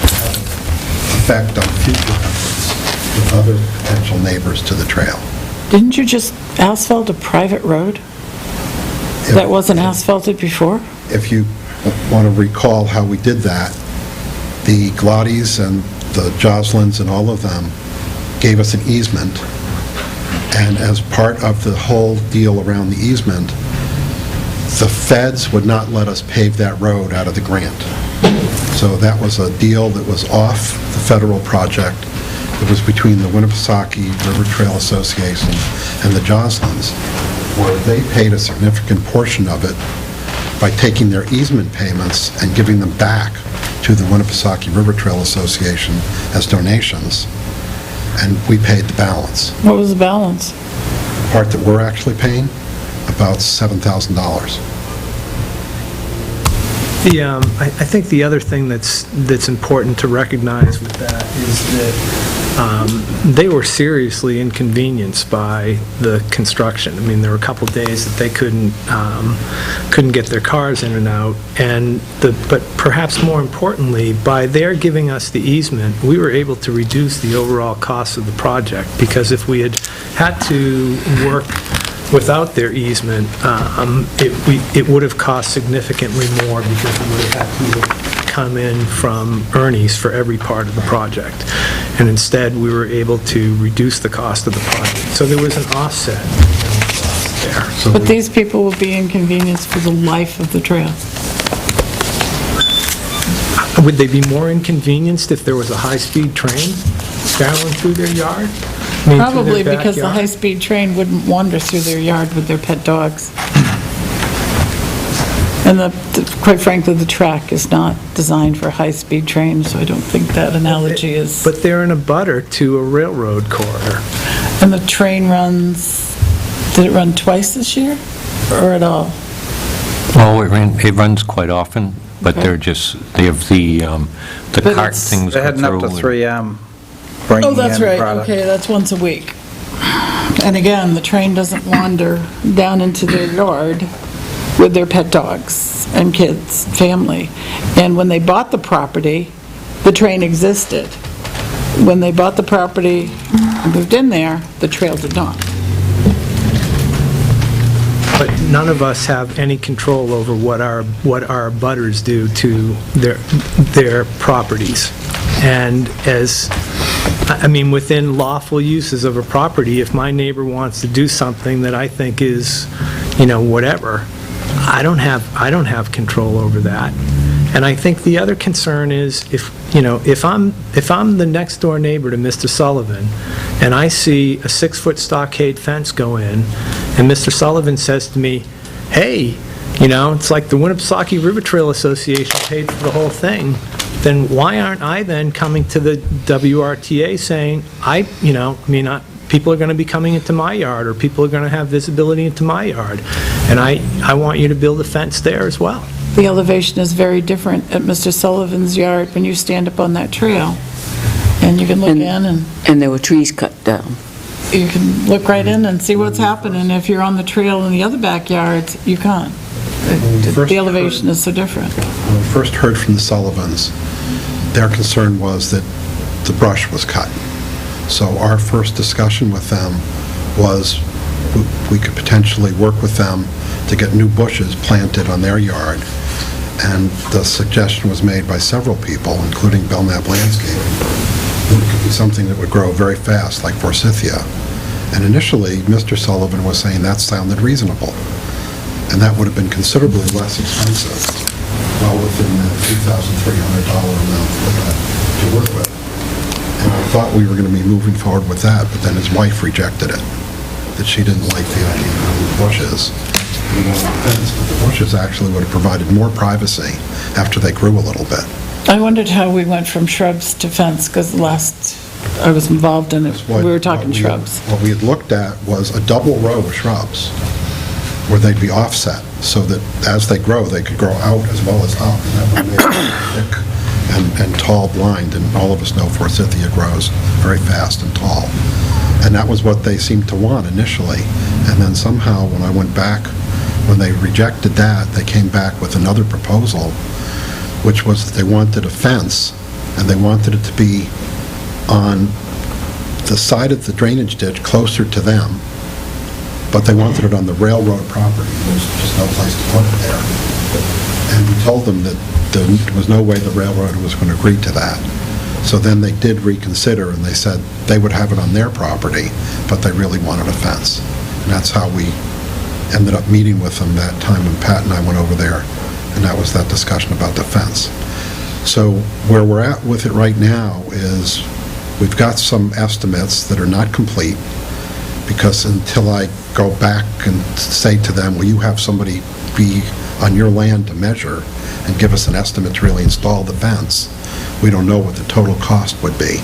E: have effect on future efforts with other potential neighbors to the trail.
A: Didn't you just asphalt a private road that wasn't asphalted before?
E: If you want to recall how we did that, the Glottis and the Joslins and all of them gave us an easement, and as part of the whole deal around the easement, the feds would not let us pave that road out of the grant. So that was a deal that was off the federal project. It was between the Winnipesaukee River Trail Association and the Joslins, where they paid a significant portion of it by taking their easement payments and giving them back to the Winnipesaukee River Trail Association as donations, and we paid the balance.
A: What was the balance?
E: part that we're actually paying, about $7,000.
J: I think the other thing that's important to recognize with that is that they were seriously inconvenienced by the construction. I mean, there were a couple days that they couldn't get their cars in and out, but perhaps more importantly, by their giving us the easement, we were able to reduce the overall cost of the project, because if we had to work without their easement, it would have cost significantly more, because we would have had to come in from Ernie's for every part of the project. And instead, we were able to reduce the cost of the project. So there was an offset there.
E: So
A: But
E: we-
A: these people will be inconvenienced for the life of the trail.
J: Would they be more inconvenienced if there was a high-speed train barreling through their yard? I mean, through their
A: Probably because the
J: backyard?
A: high-speed train wouldn't wander through their yard with their pet dogs. And quite frankly, the track is not designed for high-speed trains, so I don't think that analogy is...
J: But they're in a butter to a railroad corridor.
A: And the train runs, did it run twice this year, or at all?
G: Well, it runs quite often, but
A: Okay.
G: they have the
A: But
G: cart
A: it's-
G: things
C: They're
G: go
C: heading up to
G: through.
C: 3M, bringing
A: Oh, that's
C: in
A: right,
C: product.
A: okay, that's once a week. And again, the train doesn't wander down into their yard with their pet dogs and kids, family. And when they bought the property, the train existed. When they bought the property and moved in there, the trail did not.
J: But none of us have any control over what our butters do to their properties. And within lawful uses of a property, if my neighbor wants to do something that I think is, whatever, I don't have control over that. And I think the other concern is if I'm the next door neighbor to Mr. Sullivan, and I see a 6-foot stockade fence go in, and Mr. Sullivan says to me, hey, it's like the Winnipesaukee River Trail Association paid for the whole thing, then why aren't I then coming to the WRTA saying, people are going to be coming into my yard, or people are going to have visibility into my yard, and I want you to build a fence there as well.
A: The elevation is very different at Mr. Sullivan's yard when you stand up on that trail. And you can look in and
B: And there were trees cut down.
A: you can look right in and see what's happening. If you're on the trail in the other backyards, you can't. The elevation is so different.
E: When we first heard from the Sullivans, their concern was that the brush was cut. So our first discussion with them was we could potentially work with them to get new bushes planted on their yard. And the suggestion was made by several people, including Belknap Landscaping, that it could be something that would grow very fast, like forsythia. And initially, Mr. Sullivan was saying that sounded reasonable. And that would have been considerably less expensive, well within the $2,300 amount to work with. And I thought we were going to be moving forward with that, but then his wife rejected it, that she didn't like the idea of having bushes. But the bushes actually would have provided more privacy after they grew a little bit.
A: I wondered how we went from shrubs to fence, because the last I was involved in it, we were talking shrubs.
E: What we had looked at was a double row of shrubs where they'd be offset, so that as they grow, they could grow out as well as up. And that would make it thick and tall blind, and all of us know forsythia grows very fast and tall. And that was what they seemed to want initially. And then somehow, when I went back, when they rejected that, they came back with another proposal, which was that they wanted a fence, and they wanted it to be on the side of the drainage ditch closer to them, but they wanted it on the railroad property. There was just no place to put it there. And we told them that there was no way the railroad was going to agree to that. So then they did reconsider, and they said they would have it on their property, but they really wanted a fence. And that's how we ended up meeting with them that time when Pat and I went over there, and that was that discussion about the fence. So where we're at with it right now is we've got some estimates that are not complete, because until I go back and say to them, will you have somebody be on your land to measure and give us an estimate to really install the fence, we don't know what the total cost would be.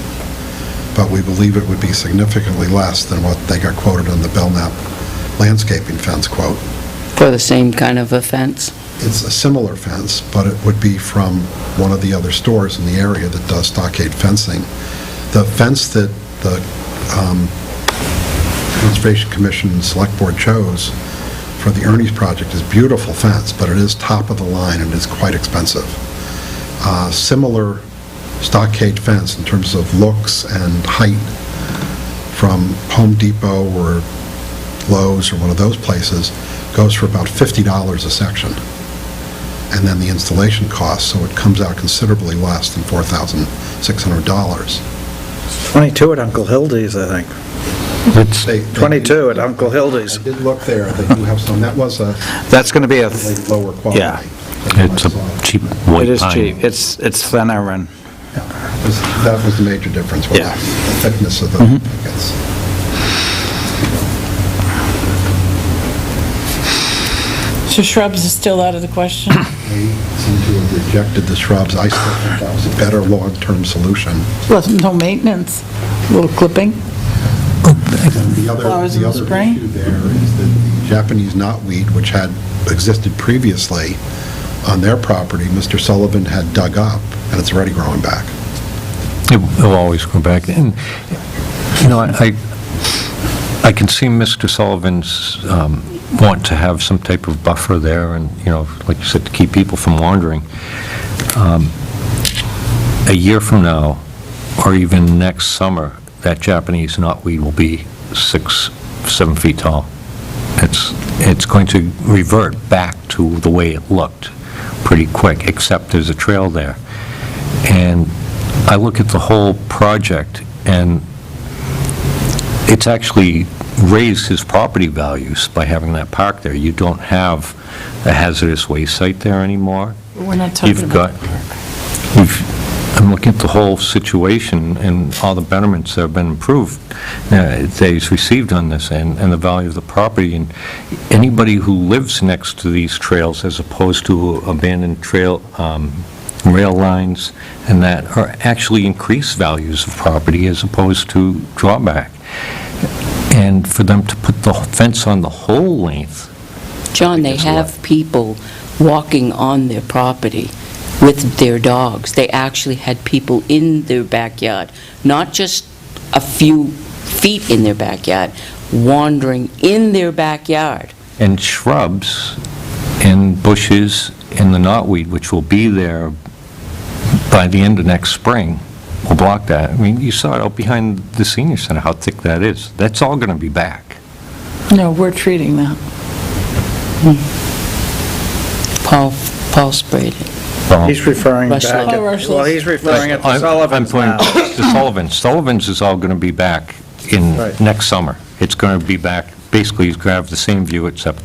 E: but we believe it would be significantly less than what they got quoted on the Belknap landscaping fence quote.
B: For the same kind of a fence?
E: It's a similar fence, but it would be from one of the other stores in the area that does stockade fencing. The fence that the Conservation Commission and Select Board chose for the Ernie's project is beautiful fence, but it is top of the line and is quite expensive. Similar stockade fence in terms of looks and height from Home Depot or Lowe's or one of those places goes for about $50 a section. And then the installation cost, so it comes out considerably less than $4,600.
K: 22 at Uncle Hildy's, I think.
G: It's,
K: 22 at Uncle Hildy's.
E: I did look there, they do have some, that was a
C: That's going to be a,
E: lower quality.
C: Yeah.
G: it's a cheap white
C: it is
G: pine.
C: cheap. It's thinner and,
E: That was the major difference, was
C: Yeah.
E: the thickness of the pickets.
A: So shrubs is still out of the question?
E: They seem to have rejected the shrubs. I still think that was a better long-term solution.
A: Well, no maintenance, little clipping.
E: And the other
A: Flowers in the spring?
E: issue there is that the Japanese knotweed, which had existed previously on their property, Mr. Sullivan had dug up, and it's already growing back.
G: It'll always go back. And, you know, I can see Mr. Sullivan's want to have some type of buffer there and, you know, like you said, to keep people from wandering. A year from now, or even next summer, that Japanese knotweed will be 6-7 feet tall. It's going to revert back to the way it looked pretty quick, except there's a trail there. And I look at the whole project, and it's actually raised his property values by having that park there. You don't have a hazardous waste site there anymore.
A: We're not talking
G: You've
A: about...
G: I'm looking at the whole situation and all the betterments that have been improved, that he's received on this, and the value of the property. And anybody who lives next to these trails, as opposed to abandoned trail, rail lines, and that are actually increased values of property as opposed to drawback. And for them to put the fence on the whole length.
B: John, they have people walking on their property with their dogs. They actually had people in their backyard, not just a few feet in their backyard, wandering in their backyard.
G: And shrubs and bushes and the knotweed, which will be there by the end of next spring, will block that. I mean, you saw it out behind the senior center, how thick that is. That's all going to be back.
A: No, we're treating that.
B: Paul sprayed it.
G: Well,
K: He's referring
B: Rush
K: back,
B: Limbaugh.
A: Oh, Rush
K: well, he's referring it to
G: I'm
K: Sullivan's
G: pointing
K: now.
G: to Sullivan's. Sullivan's is all going to be back in
K: Right.
G: next summer. It's going to be back, basically, he's going to have the same view, except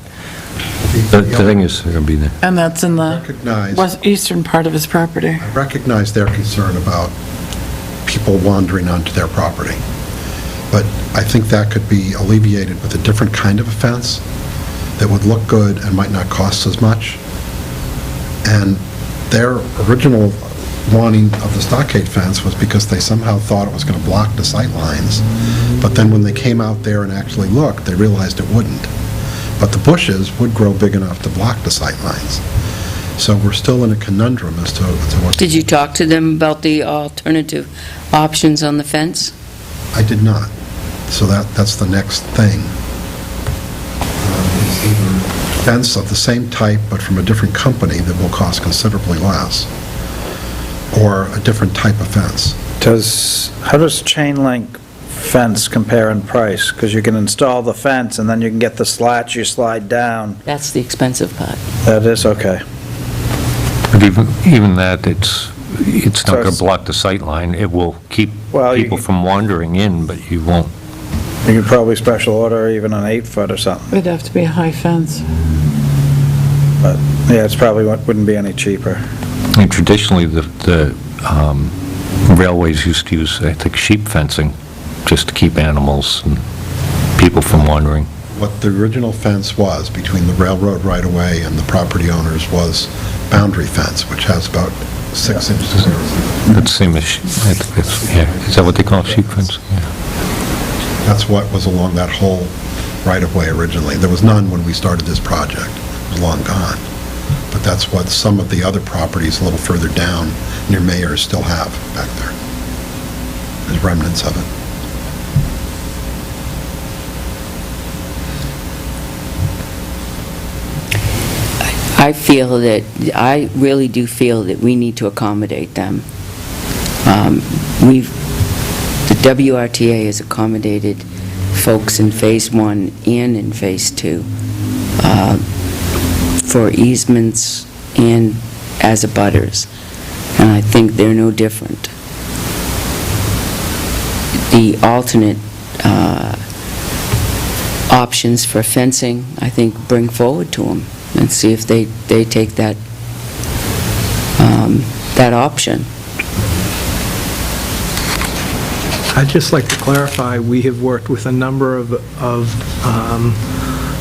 G: the thing is, they're going to be there.
A: And that's in the
E: Recognize,
A: eastern part of his property.
E: I recognize their concern about people wandering onto their property, but I think that could be alleviated with a different kind of a fence that would look good and might not cost as much. And their original wanting of the stockade fence was because they somehow thought it was going to block the sight lines. But then when they came out there and actually looked, they realized it wouldn't. But the bushes would grow big enough to block the sight lines. So we're still in a conundrum as to what...
B: Did you talk to them about the alternative options on the fence?
E: I did not. So that's the next thing. It's either fence of the same type but from a different company that will cost considerably less, or a different type of fence.
K: How does chain link fence compare in price? Because you can install the fence and then you can get the slats you slide down.
B: That's the expensive part.
K: That is okay.
G: But even that, it's not
K: So
G: going
K: it's-
G: to block the sight line. It will keep
K: Well, you
G: people
K: can-
G: from wandering in, but you won't.
K: You could probably special order even an 8-foot or something.
A: It'd have to be a high fence.
K: But, yeah, it's probably wouldn't be any cheaper.
G: I mean, traditionally, the railways used to use, I think, sheep fencing, just to keep animals and people from wandering.
E: What the original fence was between the railroad right-of-way and the property owners was boundary fence, which has about 6 inches.
G: That's the same as, I think it's, yeah, is that what they call sheep fence? Yeah.
E: That's what was along that whole right-of-way originally. There was none when we started this project. It was long gone. But that's what some of the other properties a little further down near Mayors still have back there. There's remnants of it.
B: I really do feel that we need to accommodate them. The WRTA has accommodated folks in Phase 1 and in Phase 2 for easements and as abutters, and I think they're no different. The alternate options for fencing, I think, bring forward to them and see if they take that option.
J: I'd just like to clarify, we have worked with a number of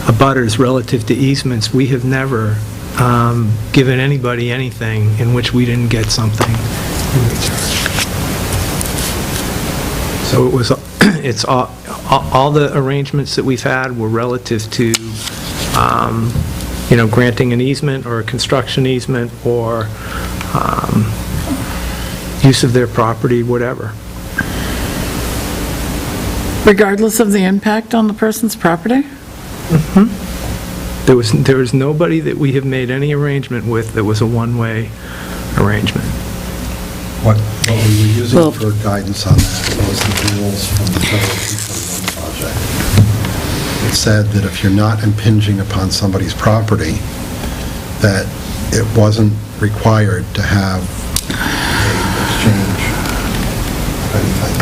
J: abutters relative to easements. We have never given anybody anything in which we didn't get something in return. So it's all the arrangements that we've had were relative to, granting an easement or a construction easement or use of their property, whatever.
A: Regardless of the impact on the person's property?
J: There was nobody that we have made any arrangement with that was a one-way arrangement.
E: What we were using
B: Well-
E: for guidance on that was the rules from the Federal 241 project. It said that if you're not impinging upon somebody's property, that it wasn't required to have an exchange of anything.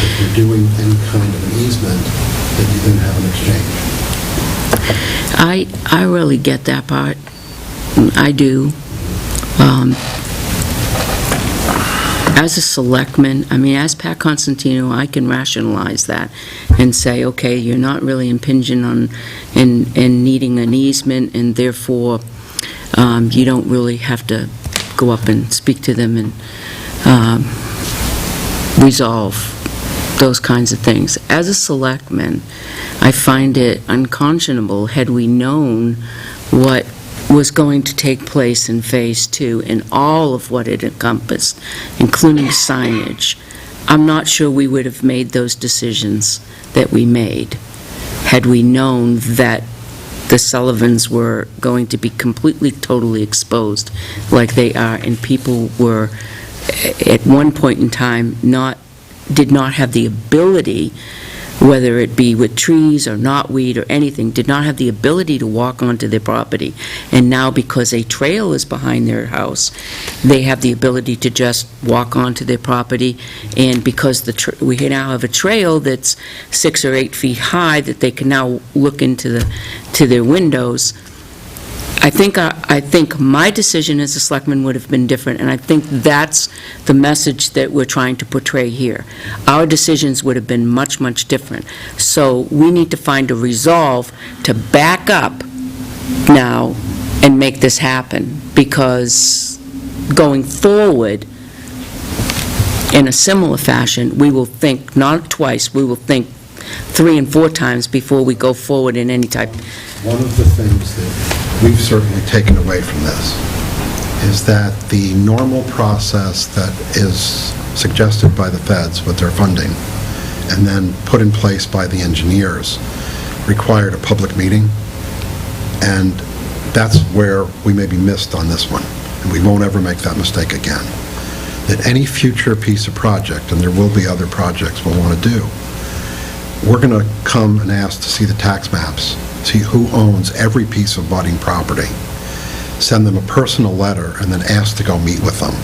E: If you're doing any kind of an easement, that you then have an exchange.
B: I really get that part. I do. As a selectman, as Pat Constantino, I can rationalize that and say, okay, you're not really impinging on and needing an easement, and therefore you don't really have to go up and speak to them and resolve those kinds of things. As a selectman, I find it unconscionable, had we known what was going to take place in Phase 2 and all of what it encompassed, including signage, I'm not sure we would have made those decisions that we made had we known that the Sullivans were going to be completely, totally exposed like they are, and people were, at one point in time, did not have the ability, whether it be with trees or knotweed or anything, did not have the ability to walk onto their property. And now, because a trail is behind their house, they have the ability to just walk onto their property. And because we now have a trail that's 6 or 8 feet high that they can now look into to their windows, I think my decision as a selectman would have been different, and I think that's the message that we're trying to portray here. Our decisions would have been much, much different. So we need to find a resolve to back up now and make this happen, because going forward in a similar fashion, we will think, not twice, we will think 3 and 4 times before we go forward in any type.
E: One of the things that we've certainly taken away from this is that the normal process that is suggested by the feds with their funding and then put in place by the engineers required a public meeting, and that's where we may be missed on this one, and we won't ever make that mistake again. That any future piece of project, and there will be other projects we'll want to do, we're going to come and ask to see the tax maps, see who owns every piece of budding property, send them a personal letter, and then ask to go meet with them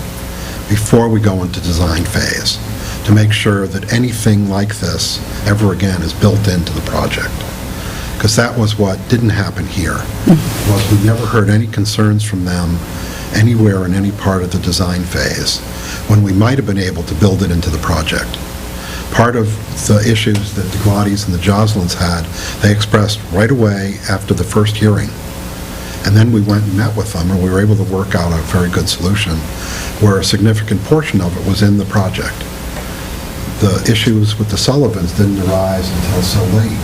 E: before we go into design phase to make sure that anything like this ever again is built into the project. Because that was what didn't happen here, was we never heard any concerns from them anywhere in any part of the design phase when we might have been able to build it into the project. Part of the issues that the Glottis and the Joslins had, they expressed right away after the first hearing. And then we went and met with them, and we were able to work out a very good solution where a significant portion of it was in the project. The issues with the Sullivans didn't arise until so late.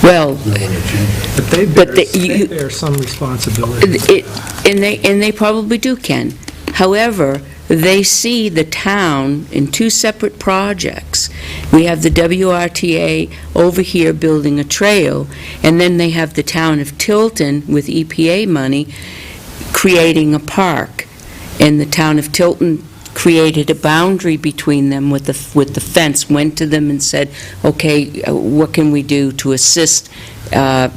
B: Well,
E: No way to change it.
J: But they
B: But
J: they bear some responsibility.
B: and they probably do, Ken. However, they see the town in two separate projects. We have the WRTA over here building a trail, and then they have the town of Tilton with EPA money creating a park. And the town of Tilton created a boundary between them with the fence, went to them and said, okay, what can we do to assist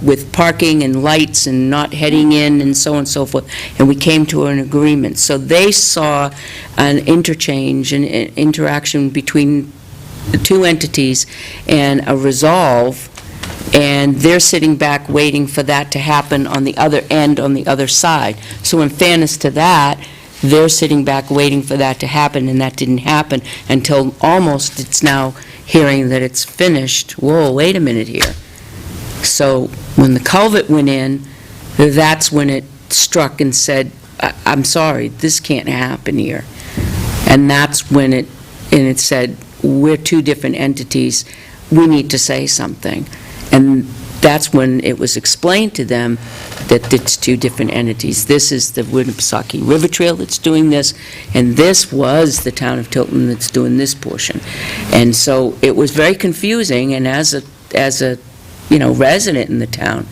B: with parking and lights and not heading in and so on and so forth, and we came to an agreement. So they saw an interchange and interaction between the two entities and a resolve, and they're sitting back waiting for that to happen on the other end, on the other side. So in fairness to that, they're sitting back waiting for that to happen, and that didn't happen until almost it's now hearing that it's finished. Whoa, wait a minute here. So when the culvert went in, that's when it struck and said, I'm sorry, this can't happen here. And that's when it said, we're two different entities, we need to say something. And that's when it was explained to them that it's two different entities. This is the Winnipesaukee River Trail that's doing this, and this was the town of Tilton that's doing this portion. And so it was very confusing, and as a resident in the town,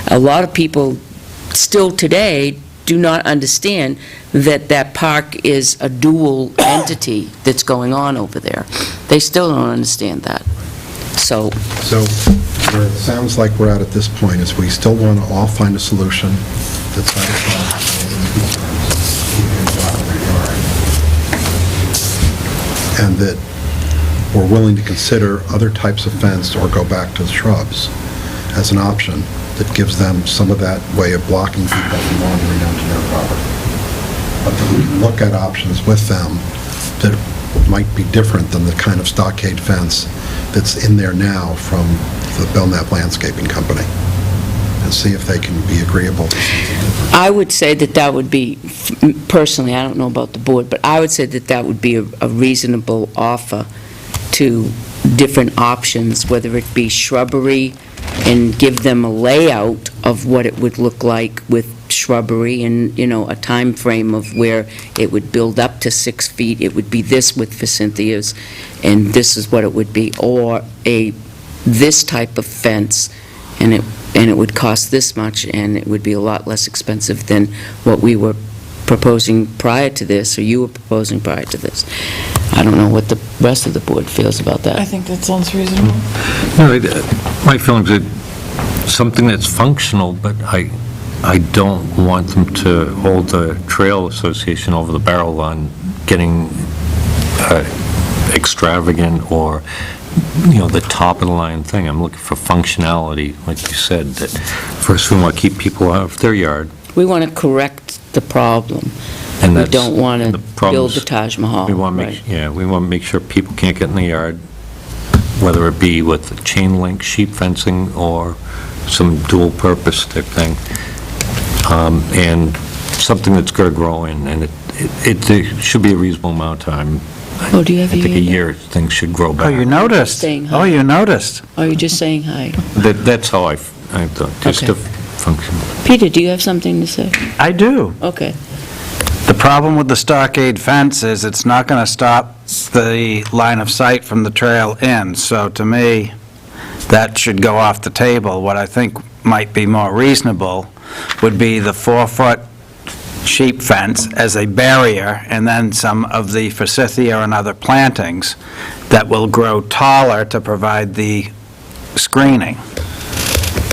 B: a lot of people still today do not understand that that park is a dual entity that's going on over there. They still don't understand that. So
E: Where it sounds like we're at this point is we still want to all find a solution that satisfies and that we're willing to consider other types of fence or go back to the shrubs as an option that gives them some of that way of blocking people from wandering onto their property. But that we can look at options with them that might be different than the kind of stockade fence that's in there now from the Belknap Landscaping Company, and see if they can be agreeable to something different.
B: I would say that would be, personally, I don't know about the board, but I would say that would be a reasonable offer to different options, whether it be shrubbery, and give them a layout of what it would look like with shrubbery and, a time frame of where it would build up to 6 feet. It would be this with forsythias, and this is what it would be, or this type of fence, and it would cost this much, and it would be a lot less expensive than what we were proposing prior to this, or you were proposing prior to this. I don't know what the rest of the board feels about that.
A: I think that sounds reasonable.
G: My feelings are something that's functional, but I don't want them to hold the Trail Association over the barrel on getting extravagant or, the top-of-the-line thing. I'm looking for functionality, like you said, that first we want to keep people out of their yard.
B: We want to correct the problem.
G: And
B: We
G: that's
B: don't want to
G: the
B: build
G: problems.
B: the Taj Mahal.
G: We want to
B: right.
G: we want to make sure people can't get in the yard, whether it be with chain link, sheep fencing, or some dual-purpose type thing. And something that's going to grow in, and it should be a reasonable amount of time.
B: Oh, do you have
G: I think a
B: year?
G: year, things should grow back.
K: Oh, you noticed?
B: Saying hi.
K: Oh, you noticed?
B: Or are you just saying hi?
G: That's how I thought, just
B: Okay.
G: to function.
B: Peter, do you have something to say?
K: I do.
B: Okay.
K: The problem with the stockade fence is it's not going to stop the line of sight from the trail in. So to me, that should go off the table. What I think might be more reasonable would be the 4-foot sheep fence as a barrier, and then some of the forsythia and other plantings that will grow taller to provide the screening.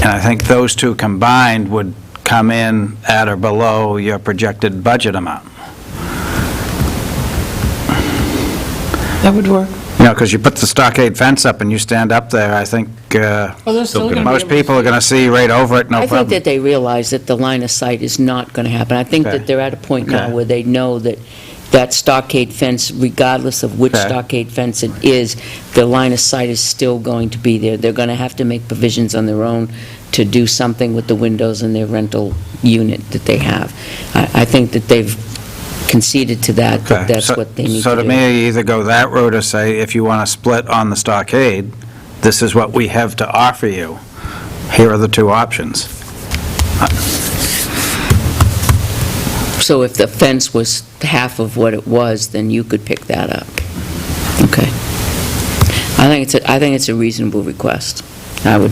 K: And I think those two combined would come in at or below your projected budget amount.
A: That would work.
K: Because you put the stockade fence up and you stand up there, I think
A: Well, they're still going to be
K: most
A: able to
K: people are going to see right over it, no
B: I think
K: problem.
B: that they realize that the line of sight is not going to happen. I think
K: Okay.
B: that they're at a point now
K: Okay.
B: where they know that that stockade fence, regardless of which
K: Okay.
B: stockade fence it is, the line of sight is still going to be there. They're going to have to make provisions on their own to do something with the windows in their rental unit that they have. I think that they've conceded to that, that
C: Okay,
B: that's what they need to do.
C: So to me, you either go that route or say, if you want to split on the stockade, this is what we have to offer you. Here are the two options.
B: So if the fence was half of what it was, then you could pick that up. Okay. I think it's a reasonable request. I would,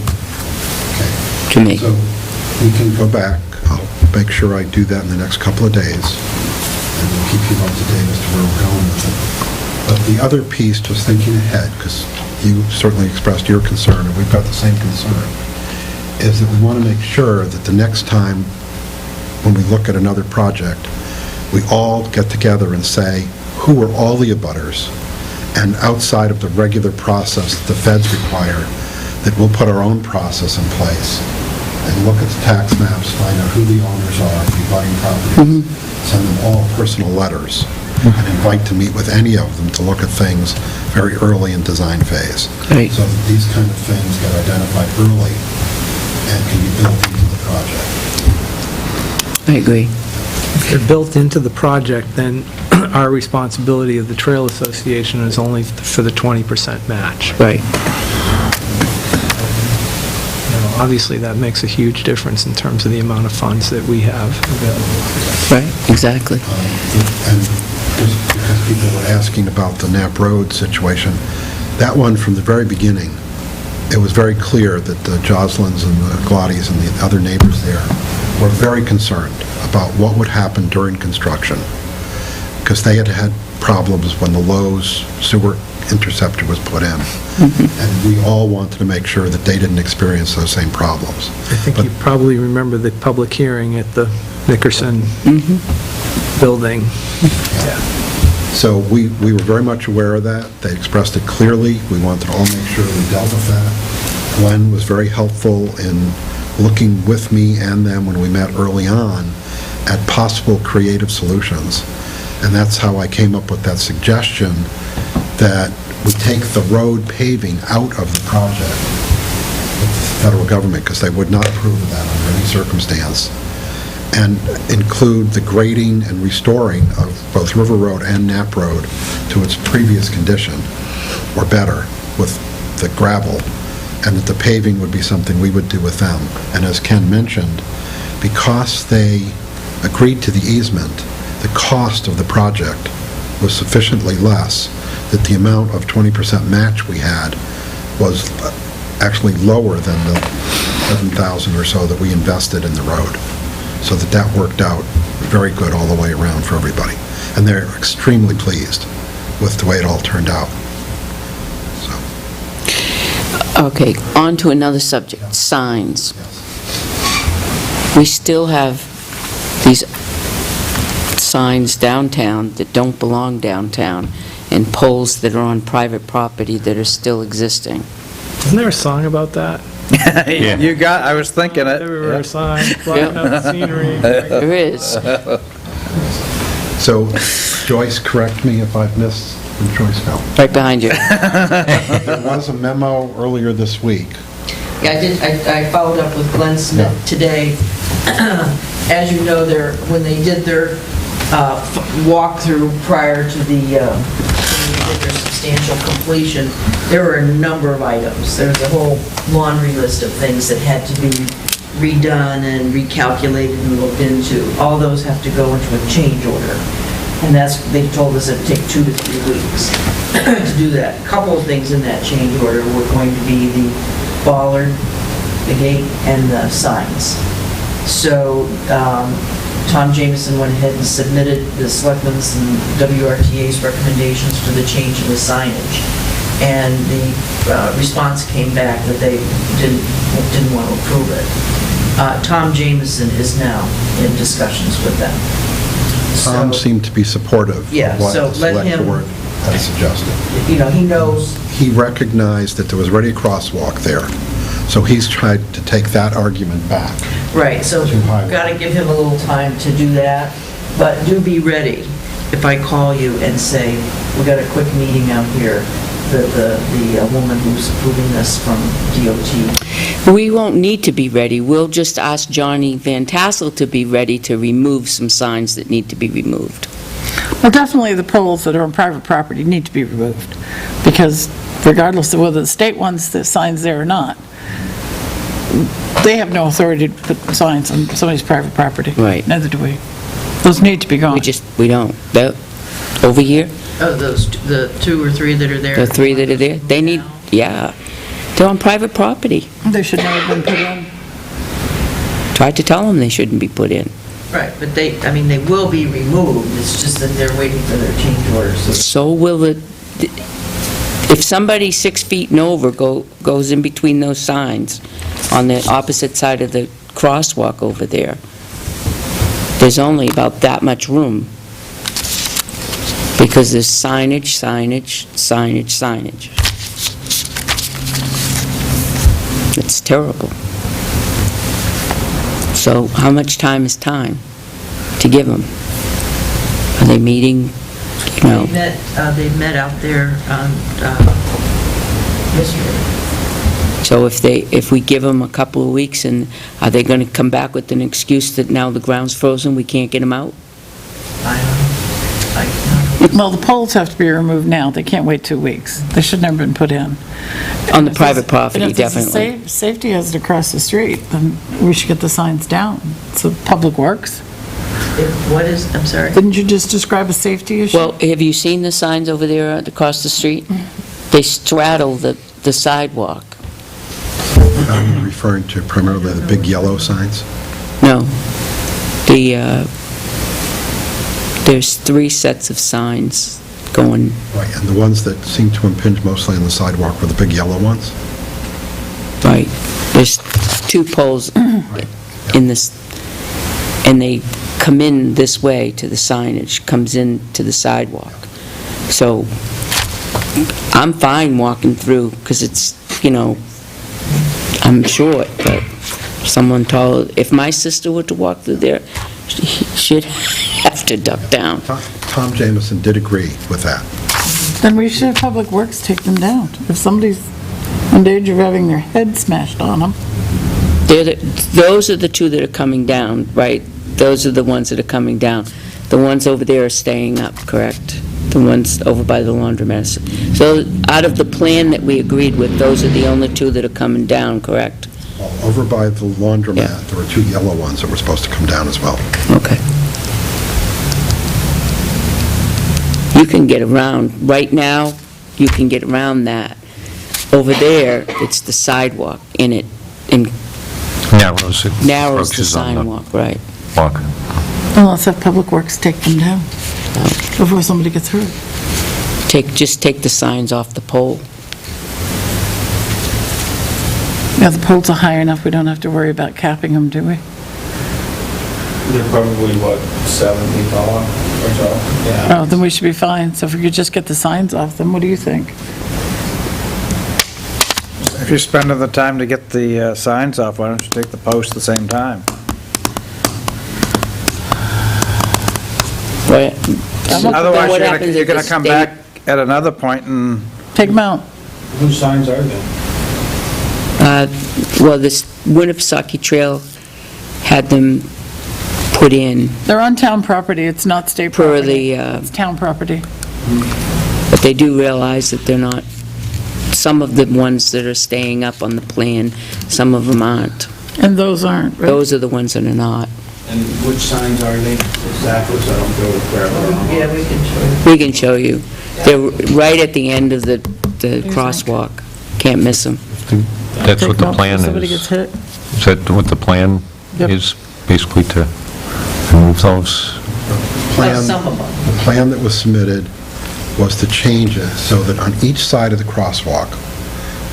B: to me.
E: So we can go back, I'll make sure I do that in the next couple of days, and we'll keep you up to date as to where we're going with it. But the other piece, just thinking ahead, because you certainly expressed your concern, and we've got the same concern, is that we want to make sure that the next time when we look at another project, we all get together and say, who are all the abutters? And outside of the regular process that the feds require, that we'll put our own process in place and look at the tax maps, find out who the owners are, the abutting properties, send them all personal letters, and invite to meet with any of them to look at things very early in design phase.
B: Right.
E: So that these kind of things get identified early and can be built into the project.
B: I agree.
J: If they're built into the project, then our responsibility of the Trail Association is only for the 20% match.
B: Right.
J: Obviously, that makes a huge difference in terms of the amount of funds that we have available.
B: Right, exactly.
E: And just because people were asking about the Knapp Road situation, that one from the very beginning, it was very clear that the Joslins and the Glottis and the other neighbors there were very concerned about what would happen during construction, because they had had problems when the Lowe's sewer interceptor was put in. And we all wanted to make sure that they didn't experience those same problems.
J: I think you probably remember the public hearing at the Nickerson building.
E: So we were very much aware of that. They expressed it clearly. We wanted to all make sure we dealt with that. Glenn was very helpful in looking with me and them when we met early on at possible creative solutions. And that's how I came up with that suggestion that we take the road paving out of the project with the federal government, because they would not approve of that under any circumstance, and include the grading and restoring of both River Road and Knapp Road to its previous condition, or better, with the gravel, and that the paving would be something we would do with them. And as Ken mentioned, because they agreed to the easement, the cost of the project was sufficiently less that the amount of 20% match we had was actually lower than the $7,000 or so that we invested in the road. So that worked out very good all the way around for everybody. And they're extremely pleased with the way it all turned out.
B: Okay, on to another subject, signs. We still have these signs downtown that don't belong downtown, and poles that are on private property that are still existing.
J: Isn't there a song about that?
C: You got, I was thinking it.
J: Everywhere a sign, blocking out the scenery.
B: There is.
E: So Joyce, correct me if I've missed, where Joyce go?
B: Right behind you.
E: There was a memo earlier this week.
I: Yeah, I followed up with Glenn Smith today. As you know, when they did their walkthrough prior to their substantial completion, there were a number of items. There was a whole laundry list of things that had to be redone and recalculated and looked into. All those have to go into a change order. And they told us it'd take 2 to 3 weeks to do that. A couple of things in that change order were going to be the bollard, the gate, and the signs. So Tom Jameson went ahead and submitted the Selectmen's and WRTA's recommendations for the change in the signage. And the response came back that they didn't want to approve it. Tom Jameson is now in discussions with them.
E: Tom
I: So,
E: seemed to be supportive
I: Yeah,
E: of what
I: so
E: the
I: let
E: select
I: him-
E: board had suggested.
I: he knows.
E: He recognized that there was already a crosswalk there, so he's tried to take that argument back.
I: Right, so
E: Too high.
I: got to give him a little time to do that, but do be ready if I call you and say, we got a quick meeting out here, the woman who's approving this from DOT.
B: We won't need to be ready. We'll just ask Johnny Van Tassel to be ready to remove some signs that need to be removed.
A: Well, definitely the poles that are on private property need to be removed, because regardless of whether the state wants the signs there or not, they have no authority to put signs on somebody's private property.
B: Right.
A: Neither do we. Those need to be gone.
B: We don't. Over here,
I: Oh, the 2 or 3 that are there?
B: the 3 that are there, they need, yeah. They're on private property.
A: They should never have been put in.
B: Tried to tell them they shouldn't be put in.
I: Right, but they will be removed, it's just that they're waiting for their change orders.
B: So will it, if somebody 6 feet and over goes in between those signs on the opposite side of the crosswalk over there, there's only about that much room. Because there's signage, signage, signage, signage. It's terrible. So how much time is time to give them? Are they meeting, you know?
I: They met out there on, yesterday.
B: So if we give them a couple of weeks, and are they going to come back with an excuse that now the ground's frozen, we can't get them out?
I: I don't know.
A: Well, the poles have to be removed now. They can't wait 2 weeks. They should never have been put in.
B: On the private property,
A: And if it's a
B: definitely.
A: safety hazard across the street, then we should get the signs down. So Public Works.
I: What is, I'm sorry?
A: Didn't you just describe a safety issue?
B: Well, have you seen the signs over there across the street? They straddle the sidewalk.
E: I'm referring to primarily the big yellow signs.
B: No. There's 3 sets of signs going,
E: Right, and the ones that seem to impinge mostly on the sidewalk were the big yellow ones.
B: right, there's 2 poles in this, and they come in this way to the signage, comes in to the sidewalk. So I'm fine walking through, because it's, I'm short, but someone taller, if my sister were to walk through there, she'd have to duck down.
E: Tom Jameson did agree with that.
A: Then we should have Public Works take them down. If somebody's in danger of having their head smashed on them.
B: Those are the 2 that are coming down, right? Those are the ones that are coming down. The ones over there are staying up, correct? The ones over by the laundromat. So out of the plan that we agreed with, those are the only 2 that are coming down, correct?
E: Well, over by the laundromat,
B: Yeah.
E: there were 2 yellow ones that were supposed to come down as well.
B: Okay. You can get around, right now, you can get around that. Over there, it's the sidewalk, and it
G: Narrows it.
B: narrows the
G: encroaches on
B: sidewalk, right?
G: walk.
A: Well, let's have Public Works take them down before somebody gets hurt.
B: Just take the signs off the pole.
A: Yeah, the poles are high enough, we don't have to worry about capping them, do we?
F: They're probably, 7 feet tall or so? Yeah.
A: Oh, then we should be fine. So if we could just get the signs off them, what do you think?
K: If you're spending the time to get the signs off, why don't you take the post at the same time? Otherwise,
B: What happens
K: you're
B: if
K: going
B: the
K: to come
B: state-
K: back at another point and
A: Take them out.
F: Whose signs are they?
B: Well, this Winnipesaukee Trail had them put in,
A: They're on town property, it's not state
B: Per
A: property.
B: the,
A: It's town property.
B: but they do realize that they're not, some of the ones that are staying up on the plan, some of them aren't.
A: And those aren't, right?
B: Those are the ones that are not.
F: And which signs are they exactly, so I don't go forever?
I: Yeah, we can show you.
B: We can show you. They're right at the end of the crosswalk. Can't miss them.
G: That's what
A: Take them
G: the
A: out
G: plan
A: before somebody gets
G: is.
A: hit.
G: Is that what the plan
A: Yep.
G: is, basically to remove those?
I: Some of them.
E: The plan that was submitted was to change it so that on each side of the crosswalk,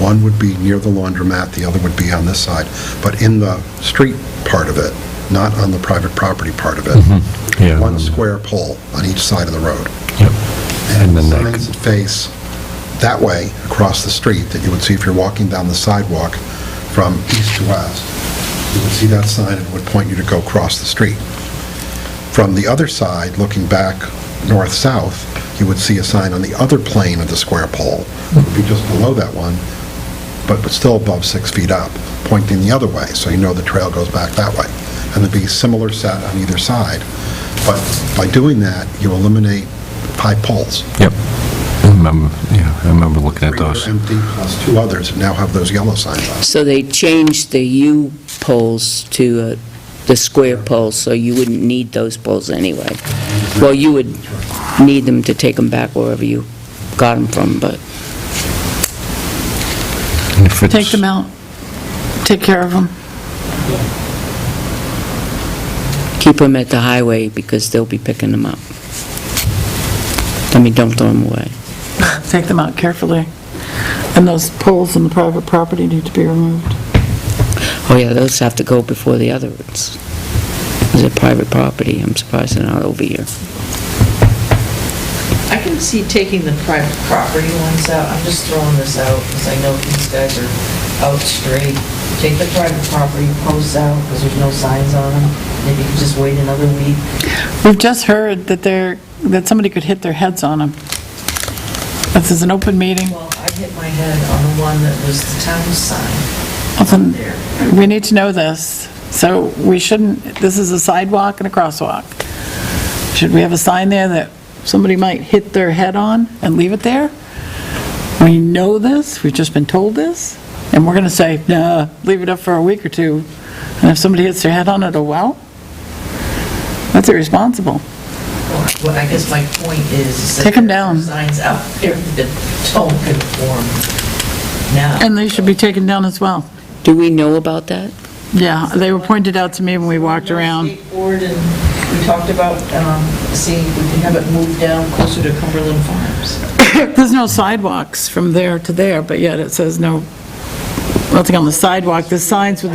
E: one would be near the laundromat, the other would be on this side, but in the street part of it, not on the private property part of it.
G: Yeah.
E: One square pole on each side of the road.
G: Yep.
E: And
G: And then that
E: signs that face that way across the street that you would see if you're walking down the sidewalk from east to west. You would see that sign and it would point you to go across the street. From the other side, looking back north-south, you would see a sign on the other plane of the square pole. It would be just below that one, but still above 6 feet up, pointing the other way, so you know the trail goes back that way. And there'd be similar set on either side. But by doing that, you eliminate high poles.
G: Yep. I remember looking at
E: Three
G: those.
E: are empty, plus 2 others that now have those yellow signs on.
B: So they changed the U poles to the square poles, so you wouldn't need those poles anyway. Well, you would need them to take them back wherever you got them from, but
G: And if it's-
A: Take them out, take care of them.
B: keep them at the highway because they'll be picking them up. I mean, don't throw them away.
A: Take them out carefully. And those poles in the private property need to be removed.
B: Oh, yeah, those have to go before the other ones. It's a private property. I'm surprised they're not over here.
I: I can see taking the private property ones out. I'm just throwing this out because I know these guys are out straight. Take the private property posts out because there's no signs on them. Maybe you could just wait another week.
A: We've just heard that somebody could hit their heads on them. This is an open meeting.
I: Well, I hit my head on the one that was the town sign
A: Listen,
I: there.
A: we need to know this. So we shouldn't, this is a sidewalk and a crosswalk. Should we have a sign there that somebody might hit their head on and leave it there? We know this, we've just been told this, and we're going to say, nah, leave it up for a week or two. And if somebody hits their head on it, oh well? That's irresponsible.
I: Well, I guess my point is that
A: Take 'em
I: there are
A: down.
I: signs out there that don't conform now.
A: And they should be taken down as well.
B: Do we know about that?
A: Yeah, they were pointed out to me when we walked around.
I: Skateboard, and we talked about seeing if we can have it moved down closer to Cumberland Farms.
A: There's no sidewalks from there to there, but yet it says nothing on the sidewalk. The signs with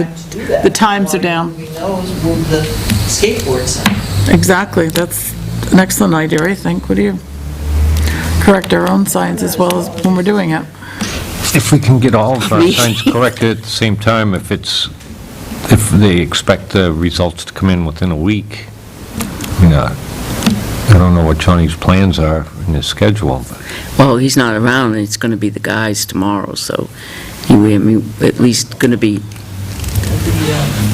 A: the times are down.
I: We know is move the skateboard sign.
A: Exactly, that's an excellent idea, I think. What do you, correct our own signs as well as when we're doing it?
G: If we can get all of our signs corrected at the same time, if they expect the results to come in within a week, I don't know what Johnny's plans are in his schedule.
B: Well, he's not around, and it's going to be the guys tomorrow, so he at least going to be,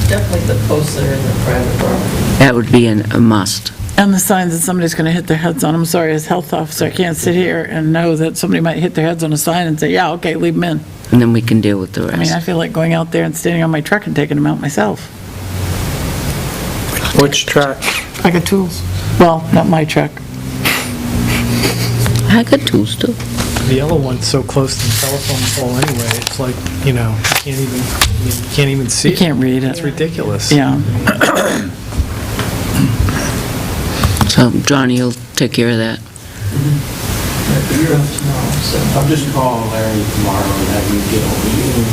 I: Definitely the posts that are in the private property.
B: that would be a must.
A: And the signs that somebody's going to hit their heads on. I'm sorry, as health officer, I can't sit here and know that somebody might hit their heads on a sign and say, yeah, okay, leave them in.
B: And then we can deal with the
A: I mean, I
B: rest.
A: feel like going out there and standing on my truck and taking them out myself.
C: Which truck?
A: I got tools. Well, not my truck.
B: I got tools, too.
J: The yellow one's so close to the telephone pole anyway, it's like, you can't even see
A: You
J: it.
A: can't read
J: It's
A: it.
J: ridiculous.
A: Yeah.
B: So Johnny will take care of that.
I: You're up tomorrow, so.
F: I'll just call Larry tomorrow and have him get over you,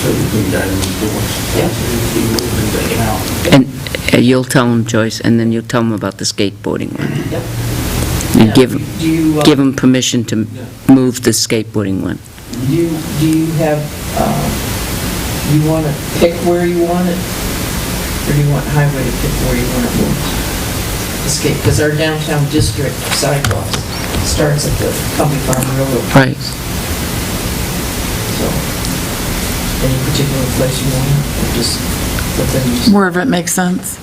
F: so you can guys do it. Take it out.
B: And you'll tell him, Joyce, and then you'll tell him about the skateboarding one.
I: Yep.
B: And
I: Do you,
B: give him permission to move the skateboarding one.
I: do you have, you want to pick where you want it? Or do you want highway to pick where you want it moved? Because our downtown district sidewalks starts at the Cumbie Farm Railroad.
B: Right.
I: So, any particular place you want it, or just let them use?
A: Wherever it makes sense.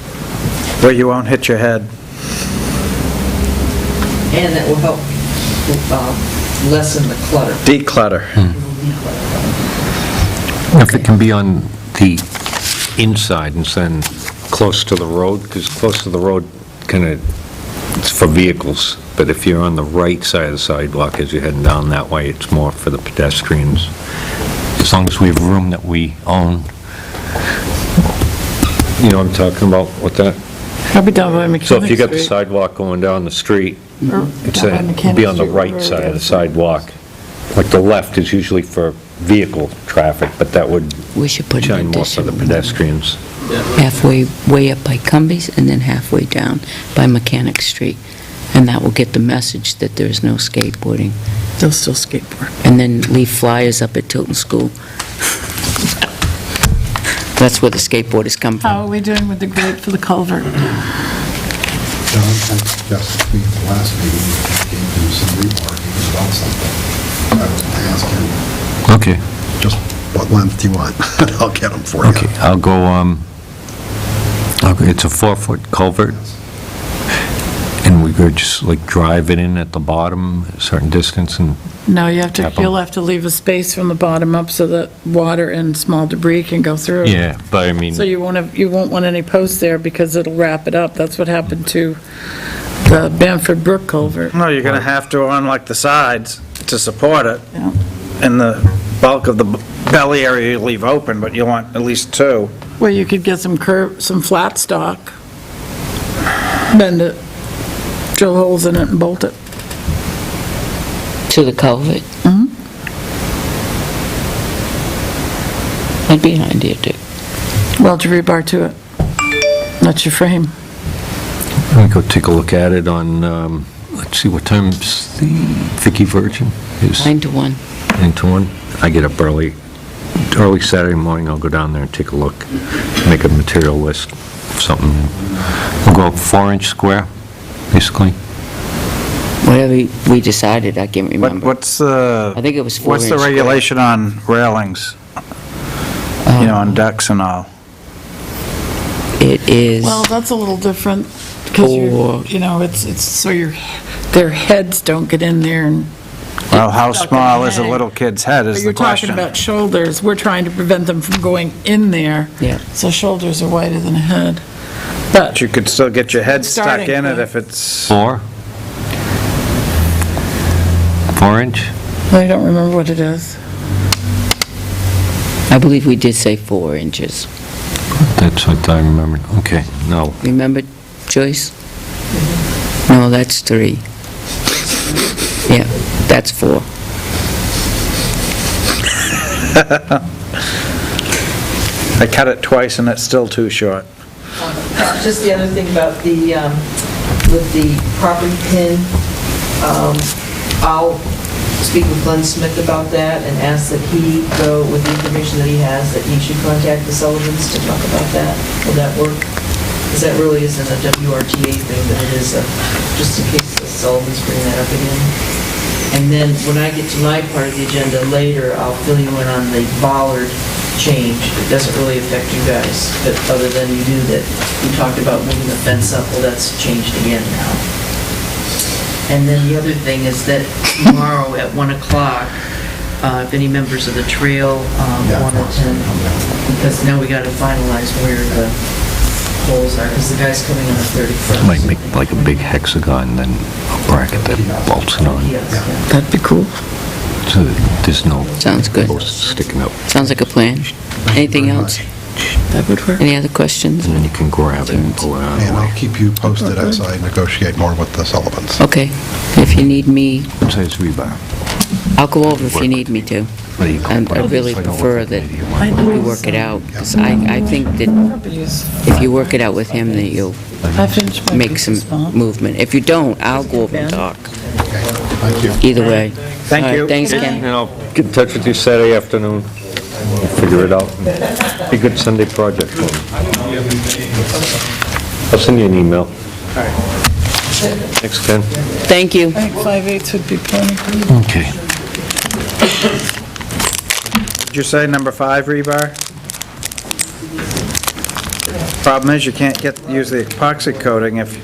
C: Where you won't hit your head.
I: And that will help lessen the clutter.
C: Declutter.
G: If it can be on the inside instead of close to the road, because close to the road, it's for vehicles, but if you're on the right side of the sidewalk as you're heading down that way, it's more for the pedestrians. As long as we have room that we own. You know what I'm talking about with that?
A: I'll be down by Mechanic
G: So if you got the
A: Street.
G: sidewalk going down the street,
A: Or
G: it's
A: down by Mechanic
G: be on the
A: Street,
G: right
A: wherever
G: side
A: it
G: of the
A: is.
G: sidewalk. Like the left is usually for vehicle traffic, but that would
B: We should put an
G: shine more for the
B: additional
G: pedestrians.
B: halfway, way up by Cumbies, and then halfway down by Mechanic Street. And that will get the message that there's no skateboarding.
A: They'll still skateboard.
B: And then leave flyers up at Tilton School. That's where the skateboarders come
A: How
B: from.
A: are we doing with the grade for the culvert?
E: John had suggested to me at the last meeting, he gave him some rebar, he was about something. I was going to ask him,
G: Okay,
E: just what length do you want? I'll get them for you.
G: okay, I'll go, it's a 4-foot culvert, and we could just like drive it in at the bottom a certain distance and,
A: No, you'll
G: Capital.
A: have to leave a space from the bottom up so that water and small debris can go through.
G: yeah, but I mean,
A: So you won't want any posts there because it'll wrap it up. That's what happened to the Bamford Brook culvert.
K: No, you're gonna have to on like the sides to support it.
A: Yeah.
K: And the bulk of the belly area you leave open, but you want at least 2.
A: Well, you could get some flat stock, bend it, drill holes in it and bolt it.
B: To the culvert? That'd be an idea, too.
A: Weld your rebar to it. That's your frame.
G: let me go take a look at it on, let's see, what time's the Vicky Virgin? Is
B: 9 to 1.
G: 9 to 1? I get up early Saturday morning, I'll go down there and take a look, make a material list of something. We'll go 4-inch square, basically.
B: Whatever we decided, I can't remember.
K: What's the...
B: I think it was 4
K: What's the
B: inch square.
K: regulation on railings? On decks and all?
B: It is,
A: Well, that's a little different because
B: Or-
A: it's so their heads don't get in there and.
K: Well, how
A: stuck in
K: small
A: the
K: is a
A: head.
K: little kid's head
A: But
K: is the
A: you're talking
K: question.
A: about shoulders. We're trying to prevent them from going in there.
B: Yeah.
A: So shoulders are wider than a head. But
K: But you could still get your head stuck
A: Starting
K: in it
A: point.
K: if it's...
G: 4-inch?
A: I don't remember what it is.
B: I believe we did say 4 inches.
G: That's what I remembered. Okay, no.
B: Remember, Joyce? No, that's 3. Yeah, that's 4.
K: I cut it twice and it's still too short.
I: Just the other thing about with the property pin, I'll speak with Glenn Smith about that and ask that he go with the information that he has, that he should contact the Sullivans to talk about that. Will that work? Because that really isn't a WRTA thing, but it is just in case the Sullivans bring that up again. And then when I get to my part of the agenda later, I'll fill you in on the bollard change. It doesn't really affect you guys, but other than you do that, we talked about moving the fence up, well, that's changed again now. And then the other thing is that tomorrow at 1 o'clock, if any members of the trail want to attend, because now we got to finalize where the holes are, because the guy's coming on the 31st.
G: Might make like a big hexagon, then a bracket that bolts it on.
I: Yes, yeah.
A: That'd be cool.
G: So there's no
B: Sounds good.
G: posts sticking up.
B: Sounds like a plan. Anything else?
A: That would work.
B: Any other questions?
G: And then you can grab it and pull it out of
E: And
G: the way.
E: I'll keep you posted as I negotiate more with the Sullivans.
B: Okay. If you need me,
G: What size rebar?
B: I'll go over if you need me to.
G: What do you call it?
B: I really
G: So I don't
B: prefer
G: look
B: that
G: at it.
B: you work it out, because I think that if you work it out with him, that you'll
A: I finished my
B: make some
A: pieces, Bob.
B: movement. If you don't, I'll go over and talk.
E: Thank you.
B: Either way.
K: Thank
B: All right,
K: you.
B: Thanks, Ken.
G: And I'll get in touch with you Saturday afternoon. We'll figure it out. Be a good Sunday project for me. I'll send you an email. Thanks, Ken.
B: Thank you.
A: I think 5/8 would be plenty.
G: Okay.
K: Did you say number 5 rebar? Problem is, you can't use the epoxy coating if...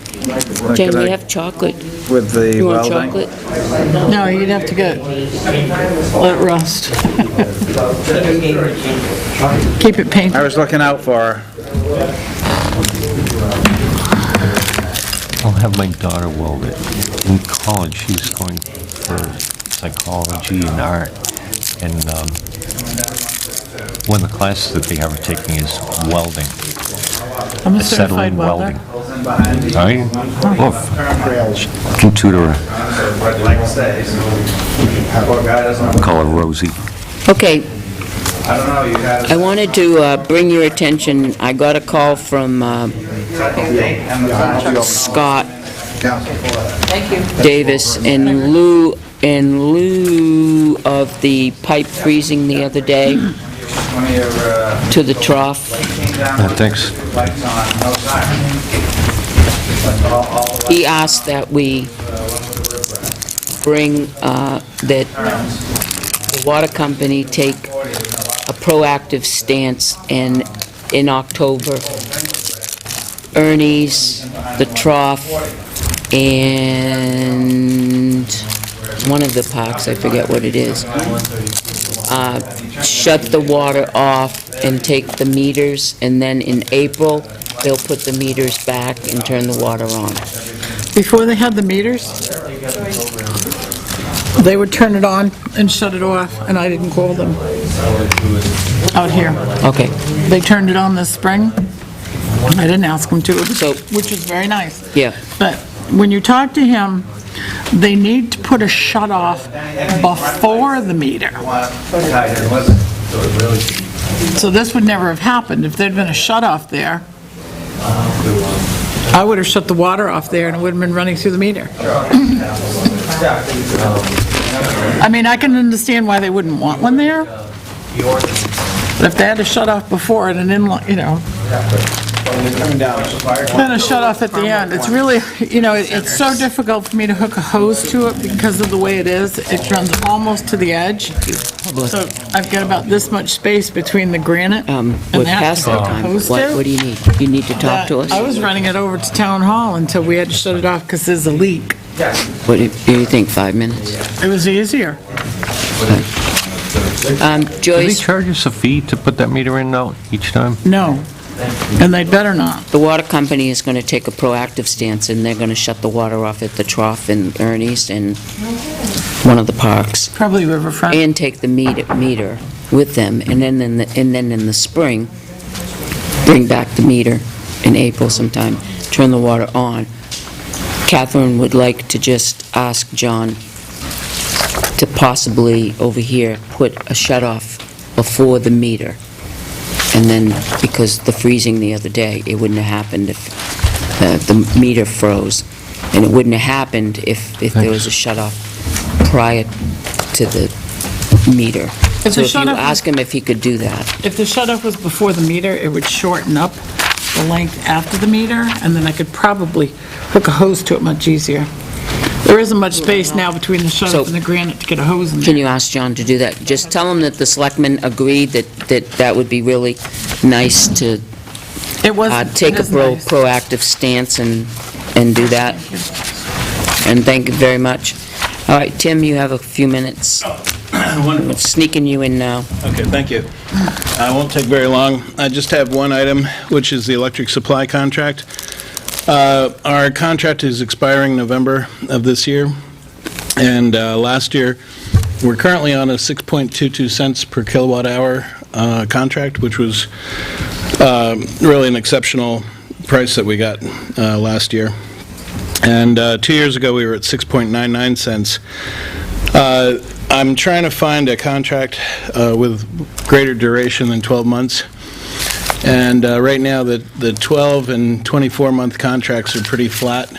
B: Jane, we have chocolate.
K: With the
B: You want
K: welding.
B: chocolate?
A: No, you'd have to let it rust. Keep it painted.
K: I was looking out for her.
G: I'll have my daughter weld it. In college, she's going for psychology and art, and one of the classes that they have her taking is welding,
A: I'm a certified
G: acetylene
A: welder.
G: welding. All right? Well, can tutor her. Call her Rosie.
B: Okay. I wanted to bring your attention, I got a call from Scott Davis in lieu of the pipe freezing the other day to the trough.
G: Thanks.
B: He asked that we bring, that the water company take a proactive stance, and in October, Ernie's, the Trough, and one of the parks, I forget what it is, shut the water off and take the meters, and then in April, they'll put the meters back and turn the water on.
A: Before they had the meters, they would turn it on and shut it off, and I didn't call them out here.
B: Okay.
A: They turned it on this spring. I didn't ask them to,
B: So-
A: which is very nice.
B: Yeah.
A: But when you talk to him, they need to put a shut-off before the meter. So this would never have happened if there'd been a shut-off there. I would have shut the water off there and it would have been running through the meter. I mean, I can understand why they wouldn't want one there, but if they had a shut-off before and an inline, then a shut-off at the end, it's really, it's so difficult for me to hook a hose to it because of the way it is. It runs almost to the edge. So I've got about this much space between the granite and
B: We're
A: that
B: past
A: to
B: that
A: hook a
B: time.
A: hose
B: What
A: to.
B: do you need? You need to talk to us?
A: I was running it over to Town Hall until we had to shut it off because there's a leak.
B: What do you think, 5 minutes?
A: It was easier.
G: Do they
B: Joyce,
G: charge us a fee to put that meter in now, each time?
A: No, and they'd better not.
B: the water company is going to take a proactive stance, and they're going to shut the water off at the Trough and Ernie's and one of the parks,
A: Probably Riverfront.
B: and take the meter with them, and then in the spring, bring back the meter in April sometime, turn the water on. Catherine would like to just ask John to possibly, over here, put a shut-off before the meter. And then, because the freezing the other day, it wouldn't have happened if the meter froze. And it wouldn't have happened if there was a shut-off prior to the meter.
A: If the
B: So if you
A: shut-off was-
B: ask him if he could do that.
A: If the shut-off was before the meter, it would shorten up the length after the meter, and then I could probably hook a hose to it much easier. There isn't much space now between the shut-off and the granite to get a hose in
B: Can
A: there.
B: you ask John to do that? Just tell him that the selectmen agreed that would be really nice to
A: It was,
B: take
A: it
B: a
A: is nice.
B: proactive stance and do that. And thank you very much. All right, Tim, you have a few minutes.
F: Wonderful.
B: Sneaking you in now.
F: Okay, thank you. I won't take very long. I just have one item, which is the electric supply contract. Our contract is expiring November of this year, and last year, we're currently on a 6.22 cents per kilowatt hour contract, which was really an exceptional price that we got last year. And 2 years ago, we were at 6.99 cents. I'm trying to find a contract with greater duration than 12 months. And right now, the 12 and 24-month contracts are pretty flat.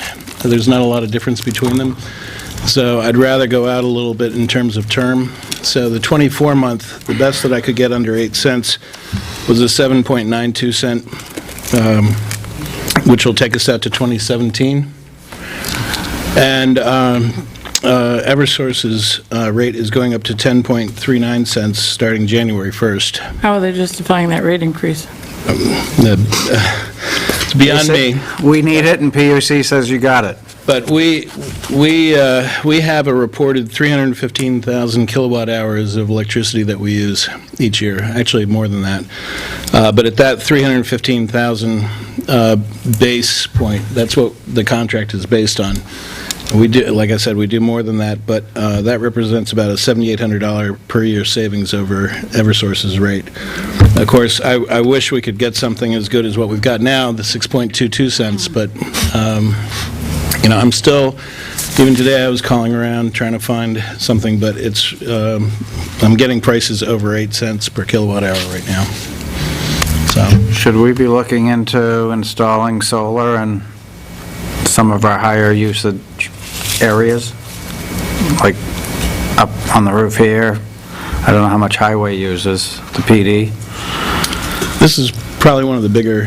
F: There's not a lot of difference between them. So I'd rather go out a little bit in terms of term. So the 24-month, the best that I could get under 8 cents was a 7.92 cent, which will take us out to 2017. And Eversource's rate is going up to 10.39 cents starting January 1st.
A: How are they justifying that rate increase?
F: It's beyond me.
C: We need it, and PUC says you got it.
F: But we have a reported 315,000 kilowatt hours of electricity that we use each year, actually more than that. But at that 315,000 base point, that's what the contract is based on. We do, like I said, we do more than that, but that represents about a $7,800 per year savings over Eversource's rate. Of course, I wish we could get something as good as what we've got now, the 6.22 cents, but I'm still, even today I was calling around trying to find something, but it's, I'm getting prices over 8 cents per kilowatt hour right now. So,
C: Should we be looking into installing solar in some of our higher usage areas? Like up on the roof here? I don't know how much highway uses, the PD.
F: this is probably one of the bigger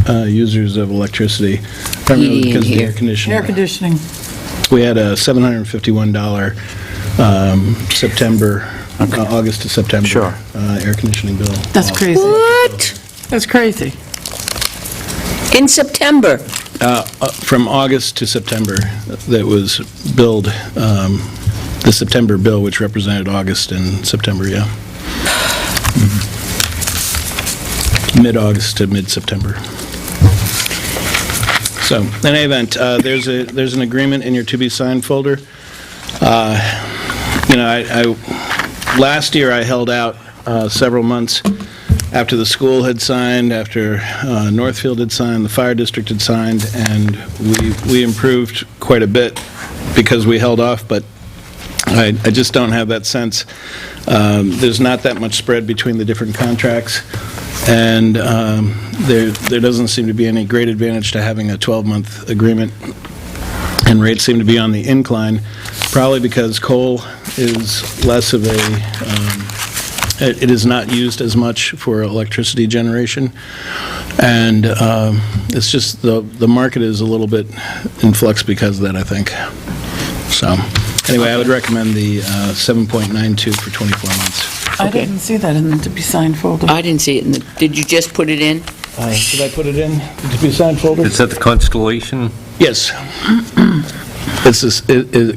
F: users of electricity, primarily
B: Heating
F: because of the
B: here.
F: air conditioning.
A: Air conditioning.
F: We had a $751 September, August to September.
C: Sure.
F: Air conditioning bill.
A: That's crazy.
B: What?
A: That's crazy.
B: In September?
F: From August to September, that was billed, the September bill, which represented August and September, yeah. Mid-August to mid-September. So, in any event, there's an agreement in your to-be-signed folder. Last year I held out several months after the school had signed, after Northfield had signed, the fire district had signed, and we improved quite a bit because we held off, but I just don't have that sense. There's not that much spread between the different contracts, and there doesn't seem to be any great advantage to having a 12-month agreement, and rates seem to be on the incline, probably because coal is less of a, it is not used as much for electricity generation, and it's just the market is a little bit in flux because of that, I think. So, anyway, I would recommend the 7.92 for 24 months.
A: I
B: Okay.
A: didn't see that in the to-be-signed folder.
B: I didn't see it in the, did you just put it in?
F: Did I put it in the to-be-signed folder?
G: Is that the Constellation?
F: Yes. It's this,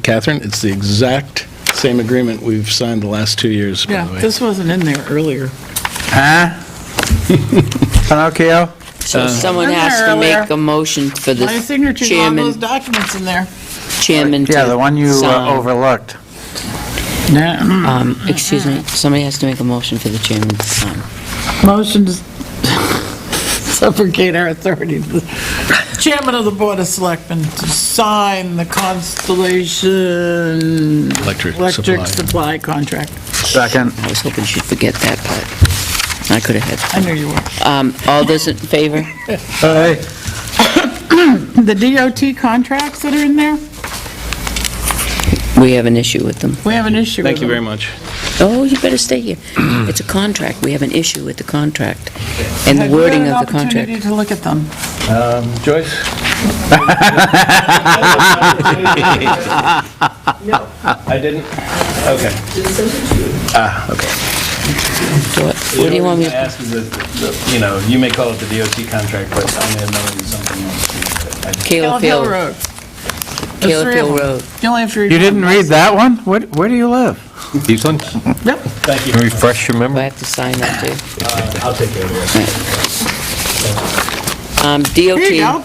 F: Catherine, it's the exact same agreement we've signed the last 2 years, by
A: Yeah,
F: the way.
A: this wasn't in there earlier.
C: Huh? Pinocchio?
B: So someone
A: in
B: has
A: there
B: to make
A: earlier.
B: a motion for the
A: My signature's on those
B: chairman,
A: documents in there.
B: chairman to
C: Yeah, the one you
B: sign.
C: overlooked.
A: Yeah.
B: Excuse me, somebody has to make a motion for the chairman to sign.
A: Motion to subrogate our authority to the chairman of the Board of Selectmen to sign the Constellation
F: Electric
A: supply contract.
C: Second.
B: I was hoping she'd forget that part. I could have
A: I
B: had.
A: knew you were.
B: All those in favor?
C: Aye.
A: The DOT contracts that are in there,
B: We have an issue with them.
A: we have an issue with
F: Thank you very
A: them.
F: much.
B: Oh, you better stay here. It's a contract. We have an issue with the contract and the
A: Have you
B: wording
A: had
B: of
A: an
B: the contract.
A: opportunity to look at them?
F: Joyce?
I: No,
F: I didn't? Okay.
I: didn't send it to you.
F: Okay.
B: What do you want me
F: I
B: to,
F: asked is that, you may call it the DOT contract, but I may have known something else.
B: Caleb
A: Hill
B: Hill,
A: Road. There's
B: Caleb
A: three
B: Hill
A: of them.
B: Road.
A: You only have to read
C: You
A: one.
C: didn't read that one? Where do you live?
G: These ones?
A: Yep.
F: Thank you.
G: Refresh your
B: Do I
G: memory?
B: have to sign that too?
F: I'll take care of it.
A: Here you go.
B: DOT,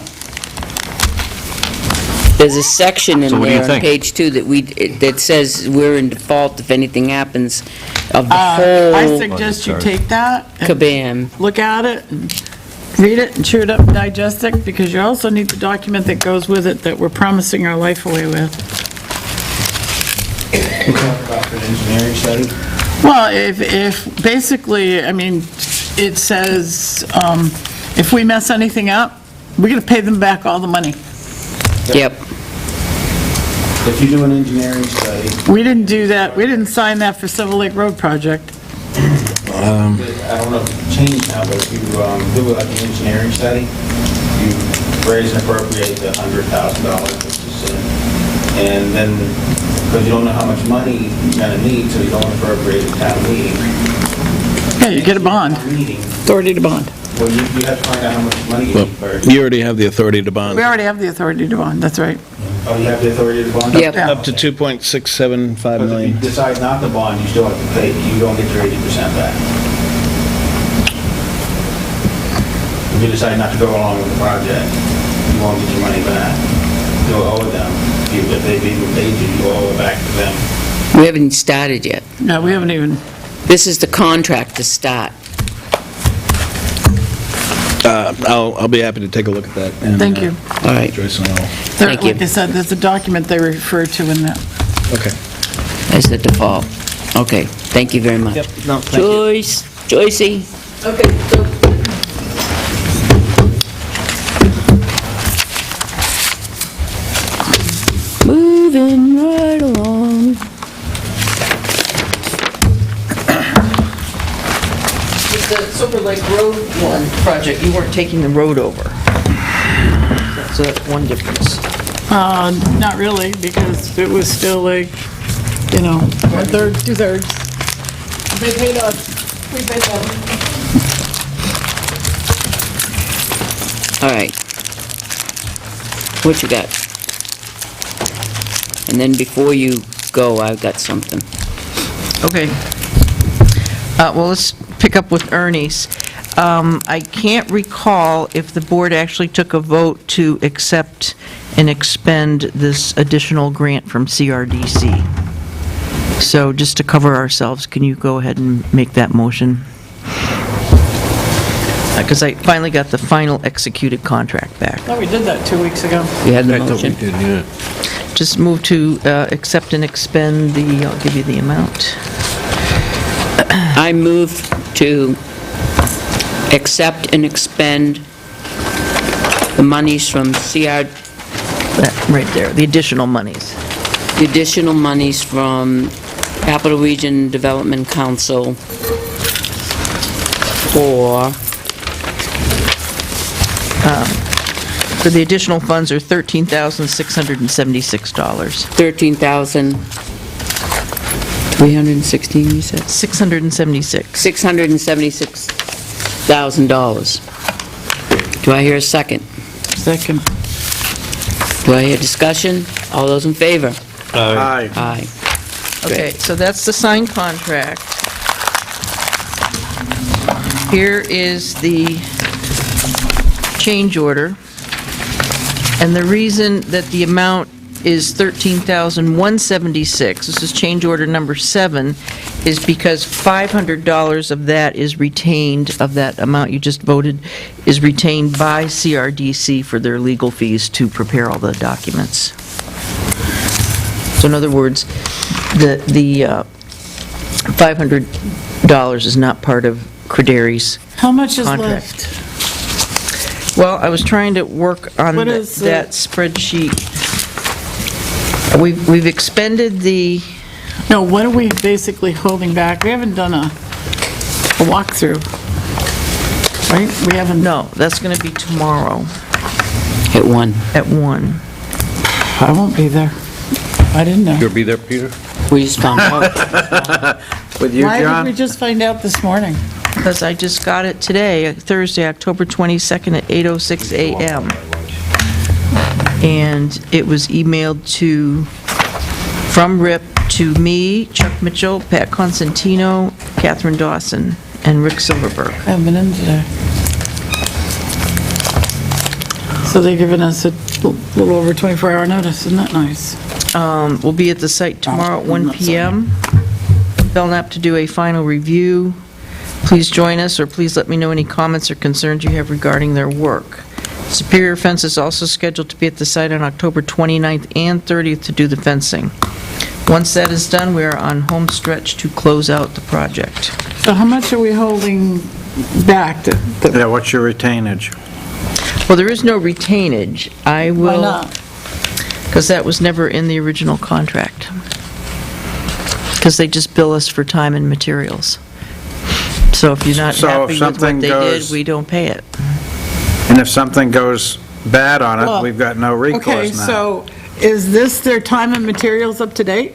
B: there's a section in
G: So what do you
B: there on
G: think?
B: page 2 that says we're in default if anything happens of the
A: I
B: whole
A: suggest you take that and
B: kabam.
A: look at it, and read it, and chew it up and digest it, because you also need the document that goes with it that we're promising our life away with.
F: About an engineering study?
A: Well, if, basically, I mean, it says, if we mess anything up, we're gonna pay them back all the money.
B: Yep.
F: If you do an engineering study,
A: We didn't do that, we didn't sign that for Silver Lake Road project.
F: I don't know if it's changed now, but if you do like an engineering study, you raise and appropriate the $100,000, which is, and then, because you don't know how much money you're gonna need, so you don't appropriate at town meeting.
A: Yeah, you get a bond,
F: Town meeting,
A: authority to bond.
F: well, you have to find out how much money you need first.
J: You already have the authority to bond.
A: We already have the authority to bond, that's right.
F: Oh, you have the authority to bond?
B: Yep.
A: Yeah.
J: Up to 2.675
F: But if you
J: million.
F: decide not to bond, you still have to pay, you don't get your 80% back. If you decide not to go along with the project, you won't get your money back. You'll owe them. If they've even paid you, you owe it back to them.
B: We haven't even started yet.
A: No, we haven't even,
B: This is the contract to start.
J: I'll be happy to take a look at that. and,
A: thank you.
B: All right.
J: Joyce and I will.
B: Thank you.
A: Like I said, there's a document they refer to in that.
J: Okay.
B: As the default. Okay, thank you very much.
J: No, thank you.
B: Joyce, Joycey.
I: Okay, so
B: Moving right along.
I: the Silver Lake Road one project, you weren't taking the road over. So that's one difference.
A: Not really, because it was still like, you know, 1/3, 2/3. They paid us, we paid them.
B: All right. What you got? And then before you go, I've got something.
I: Okay. Well, let's pick up with Ernie's. I can't recall if the board actually took a vote to accept and expend this additional grant from CRDC. So just to cover ourselves, can you go ahead and make that motion? Because I finally got the final executed contract back.
A: Thought we did that 2 weeks ago.
B: You had the motion?
I: Just move to accept and expend the, I'll give you the amount.
B: I move to accept and expend the monies from
I: That, right there, the additional monies.
B: the additional monies from Capital Region Development Council for,
I: The additional funds are $13,676.
B: 13,316, you said?
I: 676.
B: $676,000. Do I hear a second?
A: Second.
B: Do I hear discussion? All those in favor?
C: Aye.
B: Aye.
I: Okay, so that's the signed contract. Here is the change order. And the reason that the amount is $13,176, this is change order number 7, is because $500 of that is retained, of that amount you just voted, is retained by CRDC for their legal fees to prepare all the documents. So in other words, the $500 is not part of Crederi's
A: How much is
I: contract.
A: left?
I: Well, I was trying to work on
A: What is the-
I: that spreadsheet. We've expended the,
A: No, what are we basically holding back? We haven't done a walkthrough, right? We haven't.
I: no, that's going to be tomorrow
B: Hit one.
I: at 1.
A: I won't be there. I didn't know.
G: You'll be there, Peter?
B: We just found out.
C: With you,
A: Why did we
C: John?
A: just find out this morning?
I: Because I just got it today, Thursday, October 22nd at 8:06 a.m. And it was emailed from Rip to me, Chuck Mitchell, Pat Constantino, Catherine Dawson, and Rick Silverberg.
A: I haven't been in today. So they've given us a little over 24-hour notice, isn't that nice?
I: We'll be at the site tomorrow at 1
A: not sorry.
I: p.m. Belknap to do a final review. Please join us, or please let me know any comments or concerns you have regarding their work. Superior Fence is also scheduled to be at the site on October 29th and 30th to do the fencing. Once that is done, we are on home stretch to close out the project.
A: So how much are we holding back?
C: Yeah, what's your retainage?
I: Well, there is no retainage. I
A: Why
I: will...
A: not?
I: Because that was never in the original contract. Because they just bill us for time and materials. So if you're not
C: So if
I: happy with what
C: something
I: they did,
C: goes-
I: we don't pay it.
C: And if something goes bad on
A: Well,
C: it, we've got no
A: Okay,
C: recourse now.
A: so is this their time and materials up to date?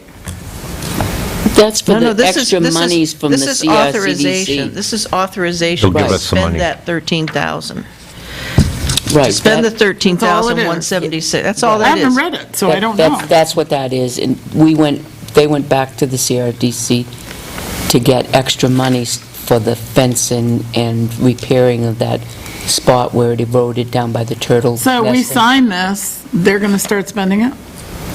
B: That's for
I: No,
B: the
I: this is-
B: extra
I: this is-
B: monies from the
I: This is authorization.
B: CRCDC.
I: This is authorization
G: They'll give
I: to
G: us the money.
I: spend that $13,000.
B: Right.
I: Spend the
B: that-
I: $13,176. That's all
A: I
I: that is.
A: haven't read it, so I don't know.
B: That's what that is, and they went back to the CRDC to get extra monies for the fencing and repairing of that spot where it eroded down by the turtle
A: So we
B: nesting.
A: sign this, they're going to start spending it?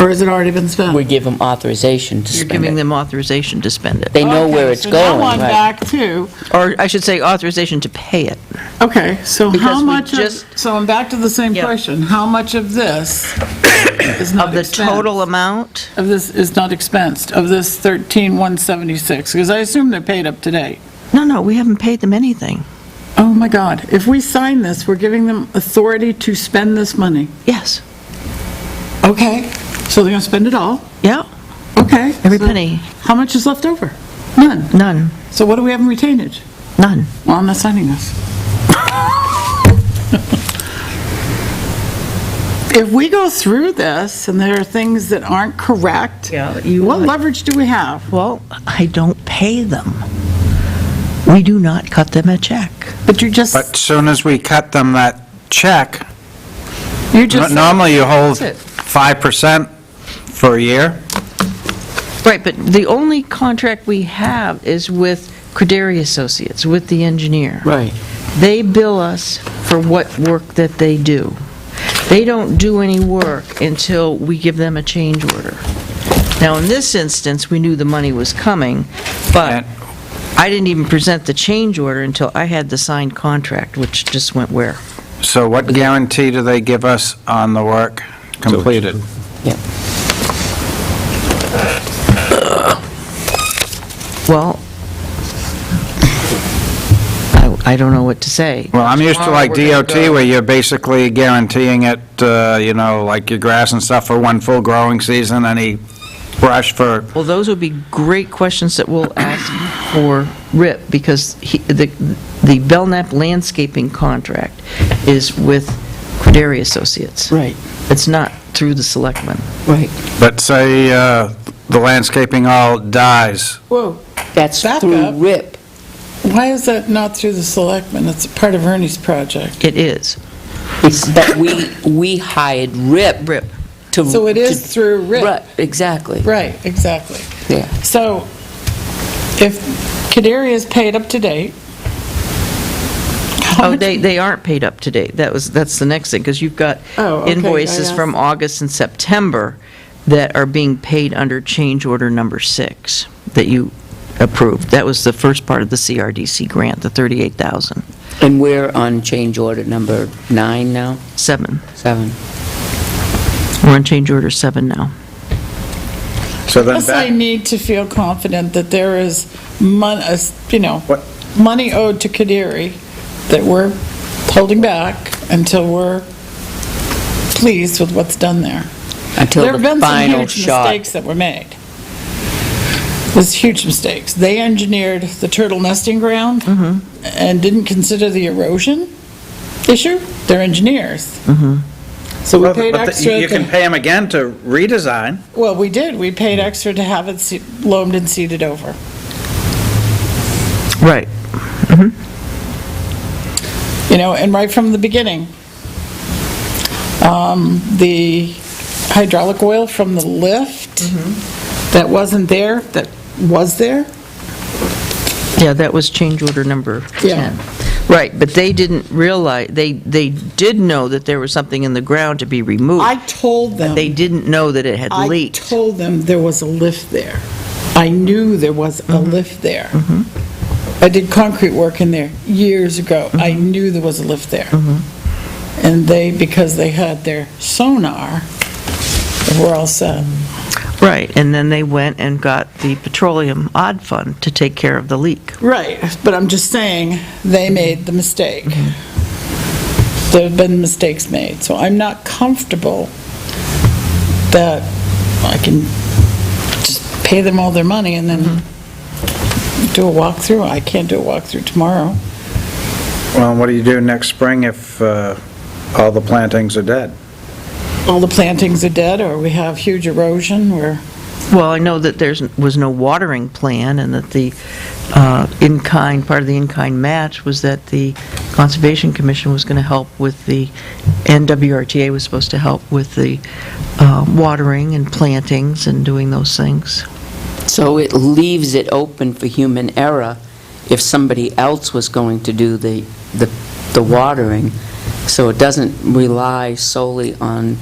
A: Or has it already been spent?
B: We give them authorization to
I: You're
B: spend
I: giving
B: it.
I: them authorization to spend it.
B: They know where it's
A: So
B: going,
A: now I'm
B: right?
A: back to,
I: Or I should say authorization to pay it.
A: okay, so
I: Because
A: how
I: we
A: much of,
I: just-
A: so I'm back to the same
I: Yep.
A: question. How much of this is not
I: Of the
A: expensed?
I: total amount,
A: Of this is not expensed, of this 13,176? Because I assume they're paid up to date.
I: no, we haven't paid them anything.
A: Oh, my God. If we sign this, we're giving them authority to spend this money.
I: Yes,
A: Okay, so they're going to spend it all?
I: yeah,
A: Okay.
I: every
A: so
I: penny,
A: How much is left over? None.
I: none.
A: So what do we have in retainage?
I: None.
A: Well, I'm not signing this. If we go through this and there are things that aren't correct,
I: Yeah,
A: what leverage do we have?
I: Well, I don't pay them. We do not cut them a check.
A: But you just,
K: But soon as we cut them that check,
A: you just.
K: normally you hold
A: That's it.
K: 5% for a year.
I: Right, but the only contract we have is with Crederi Associates, with the engineer.
B: Right.
I: They bill us for what work that they do. They don't do any work until we give them a change order. Now, in this instance, we knew the money was coming, but
K: And-
I: I didn't even present the change order until I had the signed contract, which just went where?
K: So what guarantee do they give us on the work completed?
I: Well, I don't know what to say.
K: Well, I'm used to like DOT where you're basically guaranteeing it, like your grass and stuff for one full growing season, any brush for,
I: Well, those would be great questions that we'll ask for Rip, because the Belknap landscaping contract is with Crederi Associates.
B: Right,
I: It's not through the selectmen.
B: right.
K: but say the landscaping all dies.
A: Whoa,
B: That's
A: Back
B: through
A: up.
B: RIP.
A: why is that not through the selectmen? It's part of Ernie's project.
I: It is.
B: But we hired RIP.
I: Rip.
B: To.
A: So it is through RIP.
B: Right, exactly.
A: Right, exactly.
B: Yeah.
A: So if Crederi is paid up to date, how
I: Oh,
A: much-
I: they aren't paid up to date. That's the next thing, because you've got
A: Oh, okay,
I: invoices
A: I
I: from August and September that are being paid under change order number 6 that you approved. That was the first part of the CRDC grant, the $38,000.
B: And we're on change order number 9 now?
I: 7.
B: 7?
I: We're on change order 7 now.
K: So then
A: Plus, I
K: back,
A: need to feel confident that there is
K: What-
A: money owed to Crederi that we're holding back until we're pleased with what's done there.
B: Until
A: There have
B: the
A: been some
B: final
A: huge
B: shot.
A: mistakes that were made. There's huge mistakes. They engineered the turtle nesting ground and didn't consider the erosion issue. They're engineers. So we
K: Well,
A: paid
K: but
A: extra.
K: you can pay them again to redesign.
A: Well, we did. We paid extra to have it loamed and seeded over.
I: Right.
A: And right from the beginning, the hydraulic oil from the lift that wasn't there, that was there.
I: Yeah, that was change order number 10.
A: Yeah.
I: Right, but they didn't realize, they did know that there was something in the ground to be removed.
A: I told them.
I: They didn't know that it had
A: I
I: leaked.
A: told them there was a lift there. I knew there was a lift there. I did concrete work in there years ago. I knew there was a lift there. And because they had their sonar, we're all set.
I: Right, and then they went and got the petroleum odd fund to take care of the leak.
A: Right, but I'm just saying, they made the mistake. There have been mistakes made, so I'm not comfortable that I can just pay them all their money and then do a walkthrough. I can't do a walkthrough tomorrow.
K: Well, what do you do next spring if all the plantings are dead?
A: All the plantings are dead, or we have huge erosion, or,
I: Well, I know that there was no watering plan, and that the in-kind, part of the in-kind match was that the Conservation Commission was going to help with the, and WRTA was supposed to help with the watering and plantings and doing those things.
B: So it leaves it open for human error if somebody else was going to do the watering, so it doesn't rely solely on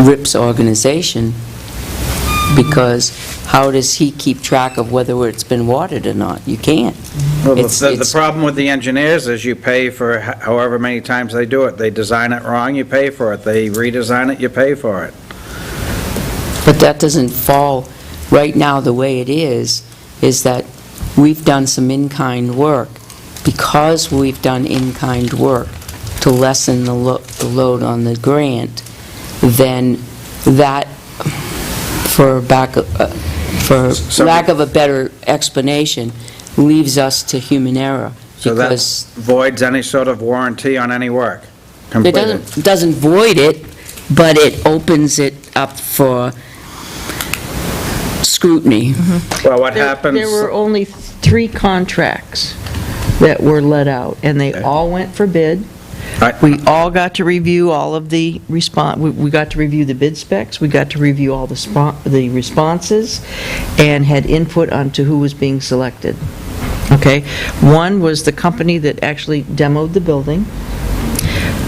B: RIP's organization, because how does he keep track of whether it's been watered or not? You can't.
K: Well,
B: It's-
K: the
B: it's-
K: problem with the engineers is you pay for however many times they do it. They design it wrong, you pay for it. They redesign it, you pay for it.
B: But that doesn't fall, right now, the way it is that we've done some in-kind work. Because we've done in-kind work to lessen the load on the grant, then that, for
K: So-
B: lack of a better explanation, leaves us to human error,
K: So that
B: because
K: voids any sort of warranty on any work
B: it
K: completed.
B: doesn't void it, but it opens it up for scrutiny.
K: Well, what happens?
I: There were only 3 contracts that were let out, and they all went for bid.
K: Right.
I: We all got to review all of the we got to review the bid specs, we got to review all the responses, and had input onto who was being selected. Okay? One was the company that actually demoed the building.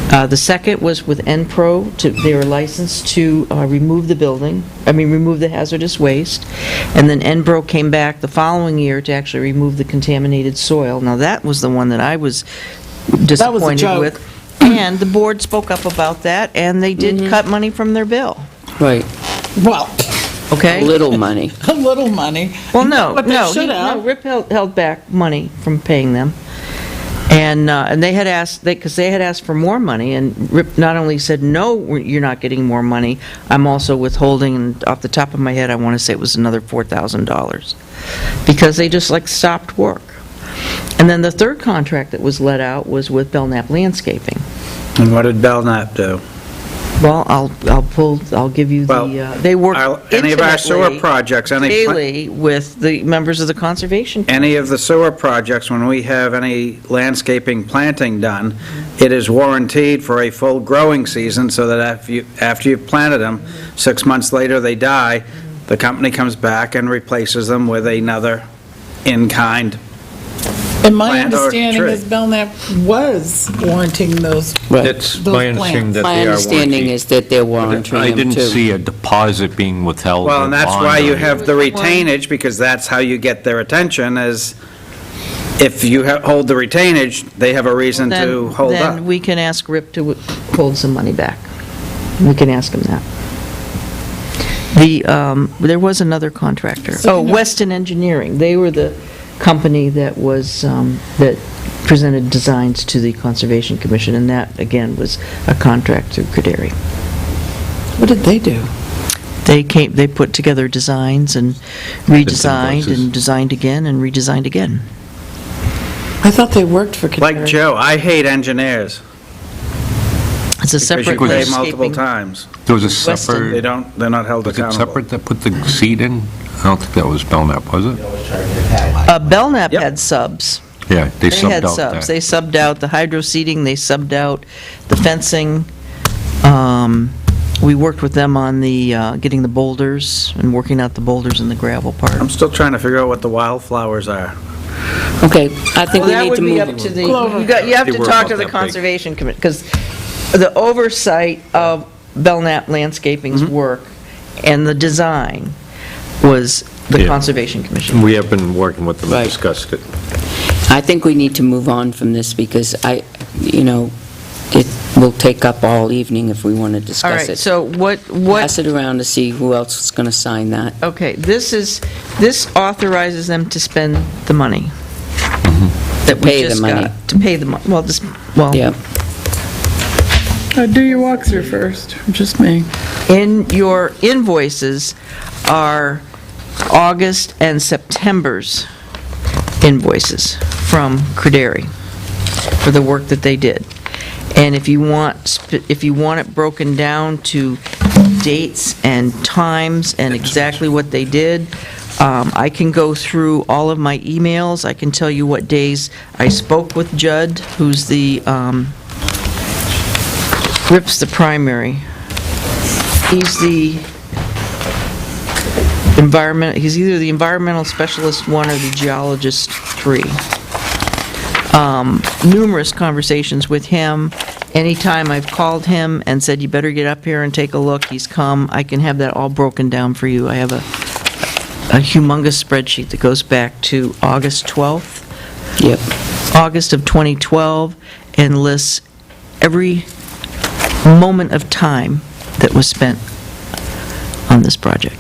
I: The second was with Enpro, they were licensed to remove the hazardous waste. And then Enpro came back the following year to actually remove the contaminated soil. Now, that was the one that I was disappointed
A: joke.
I: with. And the board spoke up about that, and they did cut money from their bill,
B: Right.
A: Well,
I: okay?
B: Little money.
A: a little money.
I: Well, no,
A: But they
I: no,
A: should have.
I: Rip held back money from paying them. And they had asked, because they had asked for more money, and Rip not only said, no, you're not getting more money, I'm also withholding, and off the top of my head, I want to say it was another $4,000. Because they just
A: Mm-hmm.
I: stopped work. And then the third contract that was let out was with Belknap Landscaping.
K: And what did Belknap do?
I: Well, I'll give you
K: Well,
I: they work
K: any of our sewer
I: intimately,
K: projects,
I: daily with the members of the Conservation.
K: any of the sewer projects, when we have any landscaping planting done, it is warranted for a full growing season, so that after you've planted them, 6 months later they die, the company comes back and replaces them with another in-kind.
A: And my
K: Plant or
A: understanding
K: tree.
A: is Belknap was warranting those.
G: It's
A: Those
G: my understanding that
B: My
G: they are
B: understanding
G: warranted.
B: is that they're warranting
G: I
B: them,
G: didn't
B: too.
G: see a deposit being withheld.
K: Well,
G: or
K: and that's
G: bond
K: why
G: or
K: you
G: anything.
K: have the retainage, because that's how you get their attention, is if you hold the retainage, they have a reason to hold up.
I: Then we can ask Rip to hold some money back. We can ask him that. There was another contractor. Oh, Weston Engineering. They were the company that was, that presented designs to the Conservation Commission, and that, again, was a contract through Crederi.
A: What did they do?
I: They put together designs and redesigned
G: invoices.
I: and designed again and redesigned again.
A: I thought they worked for
K: Like
A: Cadere.
K: Joe, I hate engineers.
I: It's a
K: Because you
I: separate
K: pay multiple
I: landscaping.
K: times.
G: There was a
I: Weston.
G: separate,
K: They're not held
G: was it
K: accountable.
G: separate that put the seed in? I don't think that was Belknap, was it?
I: Belknap
K: Yep.
I: had subs.
G: Yeah, they
I: They had
G: subbed out
I: subs.
G: that.
I: They subbed out the hydro seeding, they subbed out the fencing. We worked with them on the, getting the boulders and working out the boulders and the gravel part.
K: I'm still trying to figure out what the wildflowers are.
B: Okay, I think
I: Well,
B: we
I: that
B: need
I: would
B: to
I: be
B: move.
I: up to the,
A: Clover.
I: you have
G: They
I: to
G: were
I: talk
G: about
I: to the
G: that big.
I: Conservation Commission, because the oversight of Belknap Landscaping's work and the design was the
G: Yeah.
I: Conservation Commission.
G: We have been working with them and
B: Right.
G: discussed it.
B: I think we need to move on from this, because it will take up all evening if we want to
I: All
B: discuss
I: right,
B: it.
I: so what,
B: Pass it around to see who else is going to sign that.
I: okay, this authorizes them to spend the money that we
B: pay the
I: just
B: money.
I: got. To pay the money, well,
B: Yeah.
A: Do your walkthrough first, just me.
I: in your invoices are August and September's invoices from Crederi for the work that they did. And if you want it broken down to dates and times and exactly what they did, I can go through all of my emails. I can tell you what days I spoke with Judd, who's the, Rip's the primary. He's the he's either the environmental specialist 1 or the geologist 3. Numerous conversations with him. Anytime I've called him and said, you better get up here and take a look, he's come. I can have that all broken down for you. I have a humongous spreadsheet that goes back to August 12th,
B: Yep.
I: August of 2012, and lists every moment of time that was spent on this project.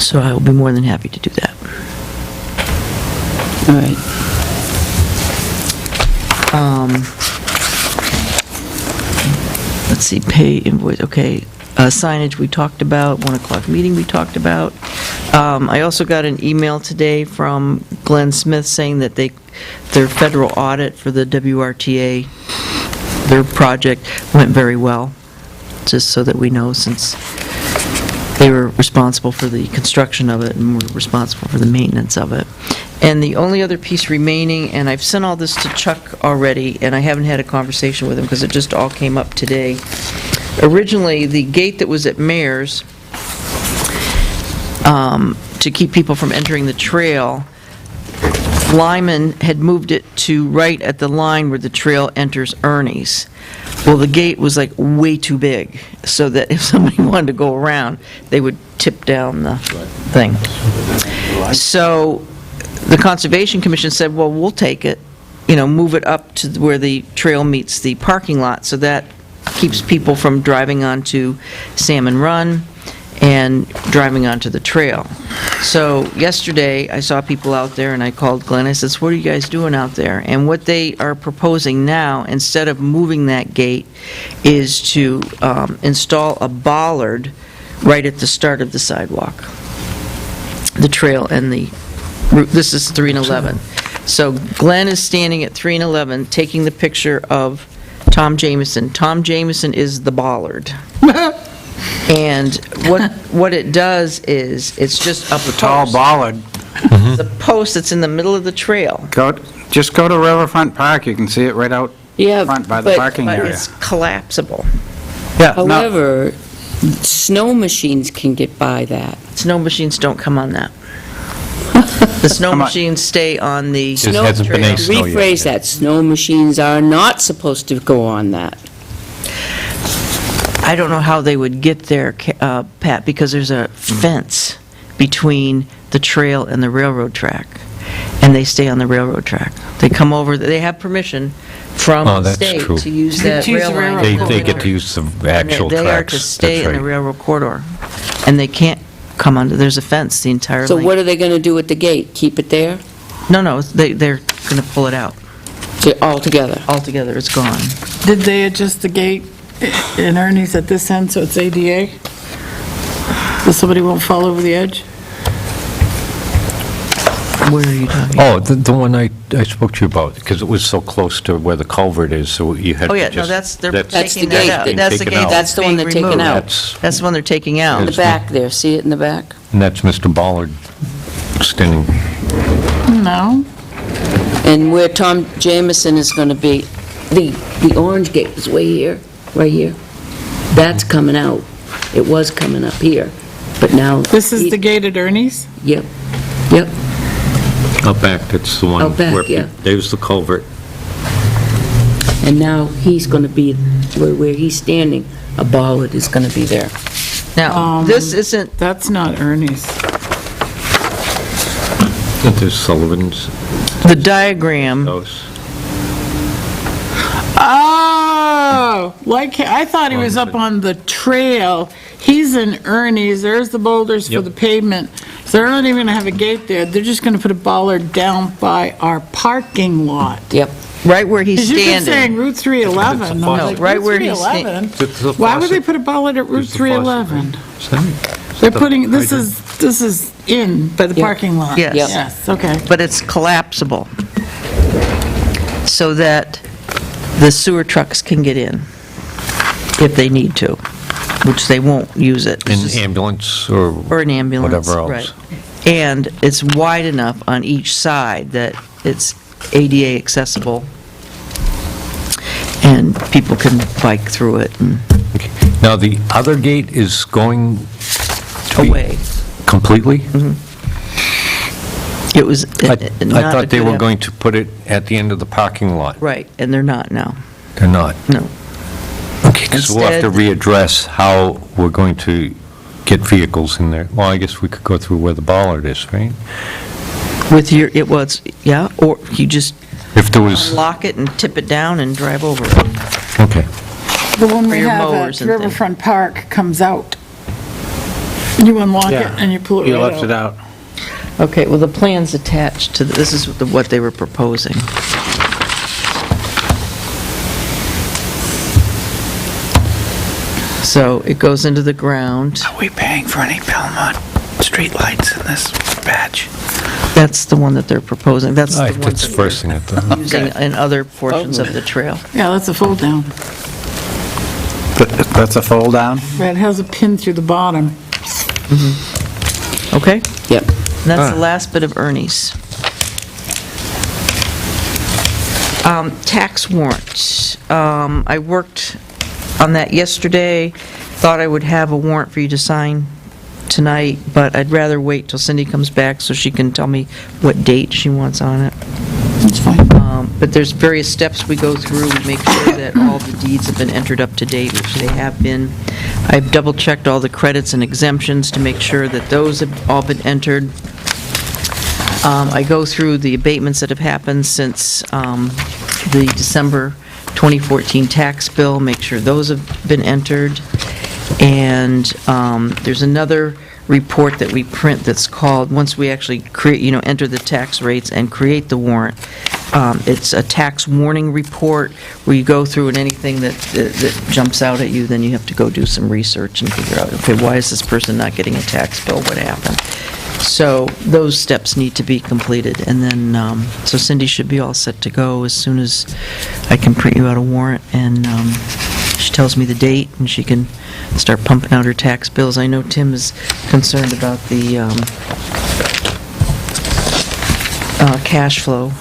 I: So I will be more than happy to do that.
B: All right.
I: Let's see, pay invoice, okay. Signage we talked about, 1 o'clock meeting we talked about. I also got an email today from Glenn Smith saying that their federal audit for the WRTA, their project, went very well, just so that we know, since they were responsible for the construction of it and were responsible for the maintenance of it. And the only other piece remaining, and I've sent all this to Chuck already, and I haven't had a conversation with him because it just all came up today. Originally, the gate that was at Mayor's, to keep people from entering the trail, Lyman had moved it to right at the line where the trail enters Ernie's. Well, the gate was like way too big, so that if somebody wanted to go around, they would tip down the thing. So the Conservation Commission said, well, we'll take it, move it up to where the trail meets the parking lot, so that keeps people from driving onto Salmon Run and driving onto the trail. So yesterday, I saw people out there, and I called Glenn. I says, what are you guys doing out there? And what they are proposing now, instead of moving that gate, is to install a bollard right at the start of the sidewalk, the trail and the route. This is 3 and 11. So Glenn is standing at 3 and 11, taking the picture of Tom Jameson. Tom Jameson is the bollard. And what it does is, it's just a post.
K: Tall bollard.
I: The post that's in the middle of the trail.
K: Just go to Riverfront Park, you can see it right out
B: Yeah,
K: front by the parking
I: But
K: area.
I: it's collapsible.
K: Yeah, no,
B: however, snow machines can get by that.
I: Snow machines don't come on that. The snow
K: Come on.
I: machines stay on the
G: Just
I: snow
G: hasn't been
I: trail.
G: any snow yet.
B: Rephrase that, snow machines are not supposed to go on that.
I: I don't know how they would get there, Pat, because there's a fence between the trail and the railroad track, and they stay on the railroad track. They come over, they have permission from
G: Oh,
I: the
G: that's
I: state
G: true.
I: to use
A: To
I: that
A: use
I: rail
A: the
I: line.
A: railroad
G: They get to use the actual
I: They are
G: tracks.
I: to stay
G: That's
I: in the
G: right.
I: railroad corridor, and they can't come under, there's a fence the entire
B: So
I: length.
B: what are they going to do at the gate? Keep it there?
I: No, they're going to pull it out.
B: So altogether?
I: Altogether, it's gone.
A: Did they adjust the gate in Ernie's at this end, so it's ADA? So somebody won't fall over the edge?
I: Where are you talking?
G: Oh, the one I spoke to you about, because it was so close to where the culvert is, so you had
I: Oh,
G: to
I: yeah,
G: just...
I: no, they're
B: That's
I: taking
B: the
I: that
B: gate
I: out.
B: being
I: That's the
G: taken
I: gate
G: out.
I: that's
B: That's the one
I: being
B: they're taking
I: removed.
B: out.
I: That's the one they're taking out.
B: In the back there, see it in the back?
G: And that's Mr. Ballard standing.
A: No.
B: And where Tom Jameson is going to be, the orange gate is way here, right here. That's coming out. It was coming up here, but now...
A: This is the gate at Ernie's?
B: Yep.
G: Out back, that's the one.
B: Out back,
G: where
B: yeah.
G: There's the culvert.
B: And now he's going to be, where he's standing, a bollard is going to be there.
I: Now, this isn't,
A: That's not Ernie's.
G: There's Sullivan's
I: the diagram,
G: house.
A: Oh, I thought he was up on the trail. He's in Ernie's, there's the boulders for
G: Yep.
A: the pavement. So they're not even gonna have a gate there, they're just gonna put a bollard down by our parking lot.
B: Yep.
I: right where he's
A: Because you kept saying
I: standing.
A: Route 311.
G: It's a
A: I'm
G: faucet.
A: like,
I: No, right
A: Route
I: where he's
A: 311?
G: It's the
A: Why would they
G: faucet.
A: put a bollard at Route
G: It's the faucet,
A: 311?
G: right? Is that-
A: They're
G: the
A: putting, this
G: hydrant?
A: is in by the
B: Yeah.
A: parking lot.
I: Yes.
B: Yep.
A: Yes, okay.
I: But it's collapsible, so that the sewer trucks can get in if they need to, which they won't use it. It's
G: An
I: just-
G: ambulance or
I: Or an ambulance.
G: whatever else.
I: Right. And it's wide enough on each side that it's ADA accessible, and people can bike through it and
G: Okay. Now, the other gate is going to be
I: away.
G: completely?
I: It was
G: I
I: not a
G: thought they
I: good
G: were
I: idea.
G: going to put it at the end of the parking lot.
I: Right, and they're not now.
G: They're not.
I: No.
G: Okay, because we'll have to
I: Instead-
G: readdress how we're going to get vehicles in there. Well, I guess we could go through where the bollard is, right?
I: With your, it was, yeah, or you just
G: If there was,
I: lock it and tip it down and drive over it.
G: okay.
A: The one
I: For
A: we
I: your
A: have
I: mowers
A: at
I: and things.
A: Riverfront Park comes out. You unlock it
K: Yeah.
A: and you pull it
K: You
A: right
K: left it
A: out.
K: out.
I: Okay, well, the plan's attached to, this is what they were proposing. So it goes into the ground.
K: Are we paying for any Belmont streetlights in this batch?
I: That's the one that they're proposing. That's the one
G: That's the first thing I thought.
I: using in other portions of the trail.
A: Yeah, that's a fold down.
K: That's a fold-down?
A: It has a pin through the bottom.
I: Okay?
B: Yep.
I: And that's the last bit of Ernie's. Tax warrant. I worked on that yesterday, thought I would have a warrant for you to sign tonight, but I'd rather wait till Cindy comes back so she can tell me what date she wants on it.
A: That's fine.
I: But there's various steps we go through. We make sure that all the deeds have been entered up to date, which they have been. I've double-checked all the credits and exemptions to make sure that those have all been entered. I go through the abatements that have happened since the December 2014 tax bill, make sure those have been entered. And there's another report that we print that's called, once we actually create, enter the tax rates and create the warrant, it's a tax warning report where you go through and anything that jumps out at you, then you have to go do some research and figure out, okay, why is this person not getting a tax bill? What happened? So those steps need to be completed. And then, so Cindy should be all set to go as soon as I can print you out a warrant. And she tells me the date, and she can start pumping out her tax bills. I know Tim is concerned about the cash flow.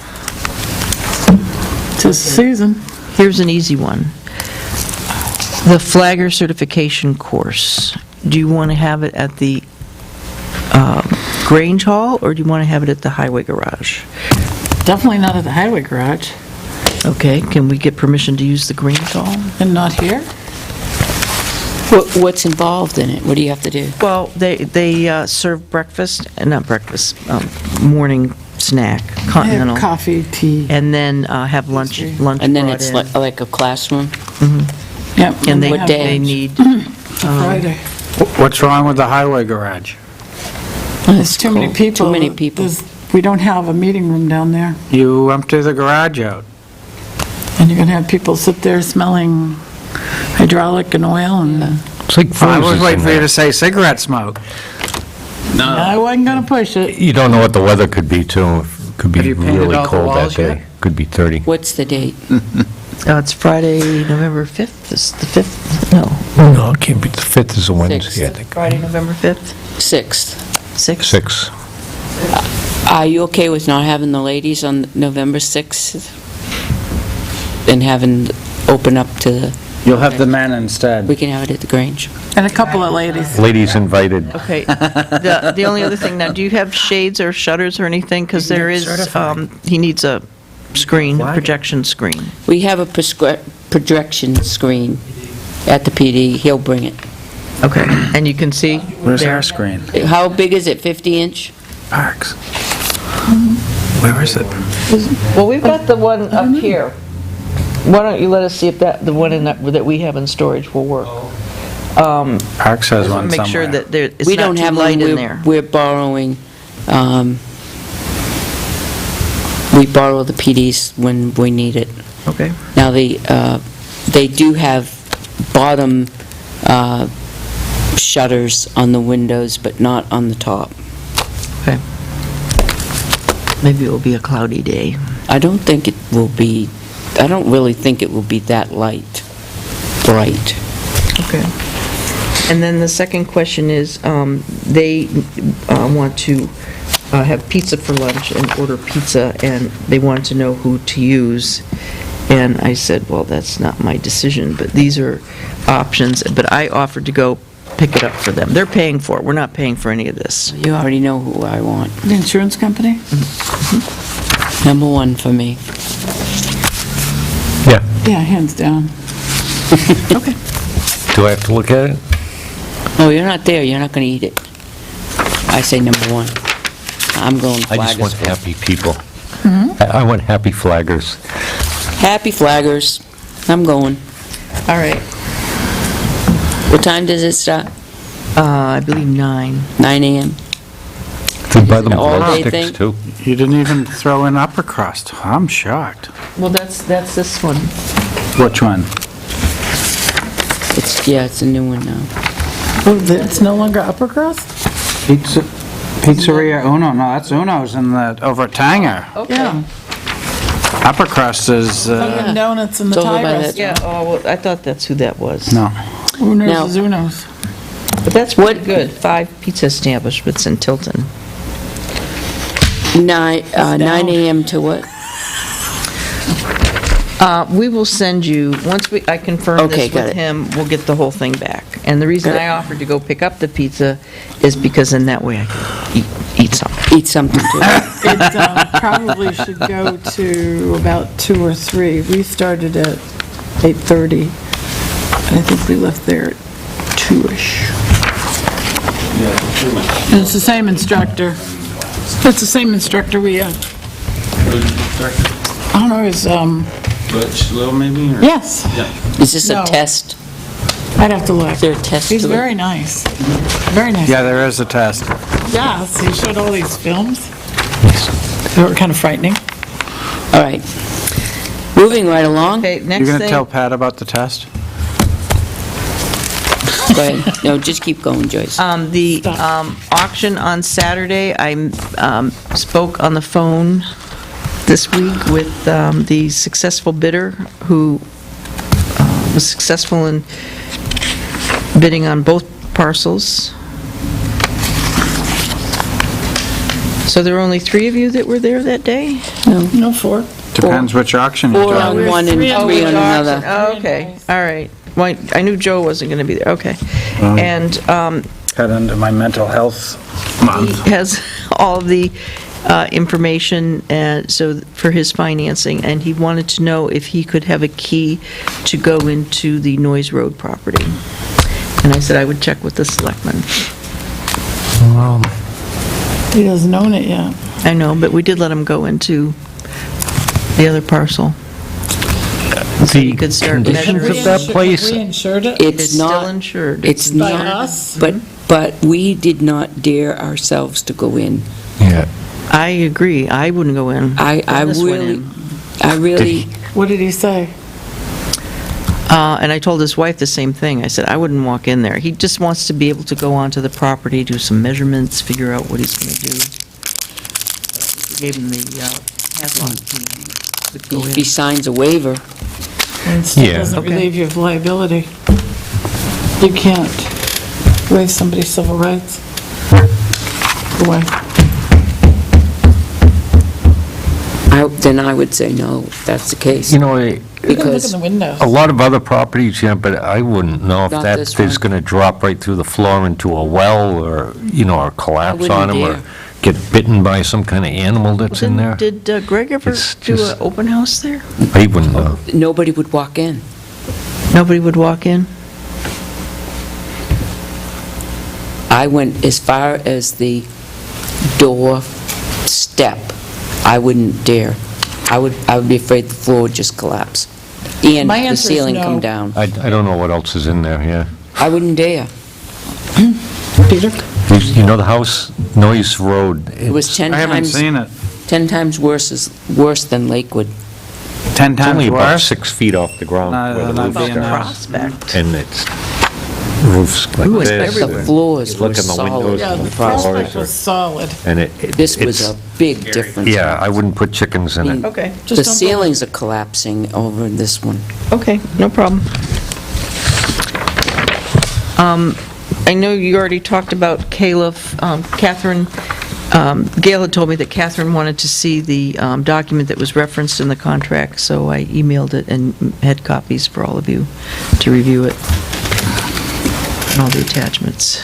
A: It's this season.
I: Here's an easy one. The Flagger certification course. Do you want to have it at the Grange Hall, or do you want to have it at the Highway Garage?
A: Definitely not at the highway garage,
I: Okay, can we get permission to use the Grange Hall?
A: and not here.
B: What's involved in it? What do you have to do?
I: Well, they serve breakfast, not breakfast, morning snack,
A: I have
I: continental,
A: coffee, tea.
I: and then have lunch
B: And then
I: brought
B: it's
I: in.
B: like a classroom?
A: Yep.
I: And they
B: what day?
I: they need,
A: Friday.
K: What's wrong with the highway garage?
A: There's too many
B: cold.
A: people.
B: Too many people.
A: We don't have a meeting room down there,
K: You empty the garage out.
A: and you're gonna have people sit there smelling hydraulic and oil, and
G: It's like
K: I was
G: Bruce's
K: waiting
G: in
K: for you
G: there.
K: to say cigarette smoke.
A: I wasn't gonna push it.
G: You don't know what the weather could be, too. Could be
K: Have you painted
G: really
K: all the
G: cold that
K: walls yet?
G: day. Could be 30.
B: What's the date?
I: it's Friday, November 5th, is the 5th? No,
G: No, it can't be, the 5th is a Wednesday, I think.
I: Friday, November 5th?
B: 6th.
I: 6th?
G: 6.
B: Are you okay with not having the ladies on November 6th? And having, open up to, the
K: You'll have the men instead.
B: we can have it at the Grange?
A: And a couple of ladies.
G: Ladies invited.
I: Okay, the only other thing, now, do you have shades or shutters or anything? Because there is, he needs a screen, a projection screen.
B: We have a projection screen at the PD. He'll bring it.
I: Okay, and you can see
K: Where's
I: there.
K: our screen?
B: How big is it, 50-inch?
K: Parks. Where is it?
I: Well, we've got the one up here. Why don't you let us see if the one that we have in storage will work?
K: Parks has one
I: Make sure
K: somewhere.
I: that it's
B: We
I: not
B: don't
I: too
B: have
I: light
B: one.
I: in there.
B: We're borrowing, we borrow the PDs when we need it.
I: Okay.
B: Now, they do have bottom shutters on the windows, but not on the top.
I: Okay. Maybe it will be a cloudy day.
B: I don't think it will be, I don't really think it will be that bright.
I: Okay. And then the second question is, they want to have pizza for lunch and order pizza, and they wanted to know who to use. And I said, well, that's not my decision, but these are options. But I offered to go pick it up for them. They're paying for it. We're not paying for any of this.
B: You already know who I want.
A: The insurance company?
B: Number one for me.
G: Yeah.
A: Yeah, hands down.
I: Okay.
G: Do I have to look at it?
B: Oh, you're not there, you're not gonna eat it. I say number one. I'm going
G: I just want
B: Flaggers.
G: happy people. I want happy flaggers.
B: Happy Flaggers. I'm going.
I: All right.
B: What time does it start?
I: I believe 9.
B: 9 a.m.?
G: They buy them
B: All day
G: breadsticks,
B: thing?
G: too.
K: You didn't even throw in upper crust. I'm shocked.
I: Well, that's this one.
K: Which one?
B: Yeah, it's a new one now.
A: Oh, it's no longer upper crust?
K: Pizza?
C: Pizzeria Uno, no, that's Uno's over at Tanger.
A: Yeah,
C: Upper Crust is,
A: Dunkin' Donuts and the
B: It's over
A: Thai
B: by that-
A: restaurant.
I: Yeah, oh, well, I thought that's who that was.
C: no.
B: Now-
A: Uno's is Uno's.
I: But that's pretty good, 5 pizza establishments in Tilton.
B: 9 AM to what?
I: We will send you, once I confirm
B: Okay,
I: this
B: got
I: with
B: it.
I: him, we'll get the whole thing back. And the reason
B: Got it.
I: I offered to go pick up the pizza is because in that way I can eat something.
B: Eat something too.
A: It probably should go to about 2 or 3. We started at 8:30, and I think we left there at 2-ish. And it's the same instructor. It's the same instructor we had. I don't know, his,
F: Butch Little, maybe, or?
A: yes,
B: Is this a
A: No.
B: test?
A: I'd have to look.
B: Is there a test
A: He's
B: to it?
A: very nice. Very nice.
C: Yeah, there is a test.
A: Yes, he showed all these films. They were kind of frightening.
B: All right. Moving right along.
I: Okay,
C: You're
I: next
C: going to tell
I: thing,
C: Pat about the test?
B: Go ahead. No, just keep going, Joyce.
I: the auction on Saturday, I spoke on the phone this week with the successful bidder who was successful in bidding on both parcels. So there were only 3 of you that were there that day?
A: No, 4.
C: Depends which auction you're
B: 4
C: talking.
B: on one and 3 on another.
I: Oh, okay, all right. Well, I knew Joe wasn't going to be there, okay. And
C: Got into my mental health month.
I: he has all of the information so for his financing, and he wanted to know if he could have a key to go into the Noyes Road property. And I said I would check with the selectmen.
A: He doesn't own it yet.
I: I know, but we did let him go into the other parcel. So he could start
G: conditions
I: measuring.
G: of that place?
A: We insured it?
I: It's
B: It's
I: still
B: not,
I: insured.
B: it's
A: By
B: not,
A: us?
B: but we did not dare ourselves to go in.
G: Yeah.
I: I agree, I wouldn't go in.
B: I
I: Dennis went
B: really,
I: in.
A: What did he say?
I: And I told his wife the same thing. I said, I wouldn't walk in there. He just wants to be able to go onto the property, do some measurements, figure out what he's going to do. We gave him the padlock key. He could go
B: if
I: in.
B: he signs a waiver,
A: And it still
G: Yeah.
A: doesn't
I: Okay.
A: relieve you of liability. You can't waive somebody's civil rights. Away.
B: then I would say no, if that's the case.
G: You know,
A: You can look in
B: Because
A: the windows.
G: a lot of other properties, yeah, but I wouldn't know if
B: Not
G: that
B: this
G: is
B: one.
G: going to drop right through the floor into a well, or, or collapse
B: wouldn't
G: on them, or
B: dare.
G: get bitten by some kind of animal that's in there.
I: Did Greg ever
G: It's
I: do an
G: just-
I: open house there?
G: I wouldn't know.
B: nobody would walk in.
I: Nobody would walk in?
B: I went as far as the door step. I wouldn't dare. I would be afraid the floor would just collapse. And
A: My
B: the
A: answer is
B: ceiling
A: no.
B: come down.
G: I don't know what else is in there, yeah.
B: I wouldn't dare.
A: Peter?
G: You know the house, Noyes Road?
B: It was 10
C: I haven't
B: times,
C: seen it.
B: 10 times worse than Lakewood.
C: 10
G: It's
C: times
G: only about
C: worse?
G: 6 feet off the ground
C: No,
G: where the
C: not
G: roof
C: being
G: starts.
I: Prospect.
G: And it's roofs like
I: Ooh, it's
G: this.
B: The floors
G: You
B: were
G: look in the
B: solid.
G: windows
A: Yeah,
G: and
A: the
G: the floors
A: prospect
G: are-
A: was solid.
G: And
B: This was
G: it's-
B: a big difference.
G: Yeah, I wouldn't put chickens in
B: I
G: it.
B: mean,
I: Okay,
A: Just
B: The
A: don't go-
B: ceilings are collapsing over this one.
I: okay, no problem. I know you already talked about Caleb, Catherine, Gail had told me that Catherine wanted to see the document that was referenced in the contract, so I emailed it and had copies for all of you to review it, and all the attachments.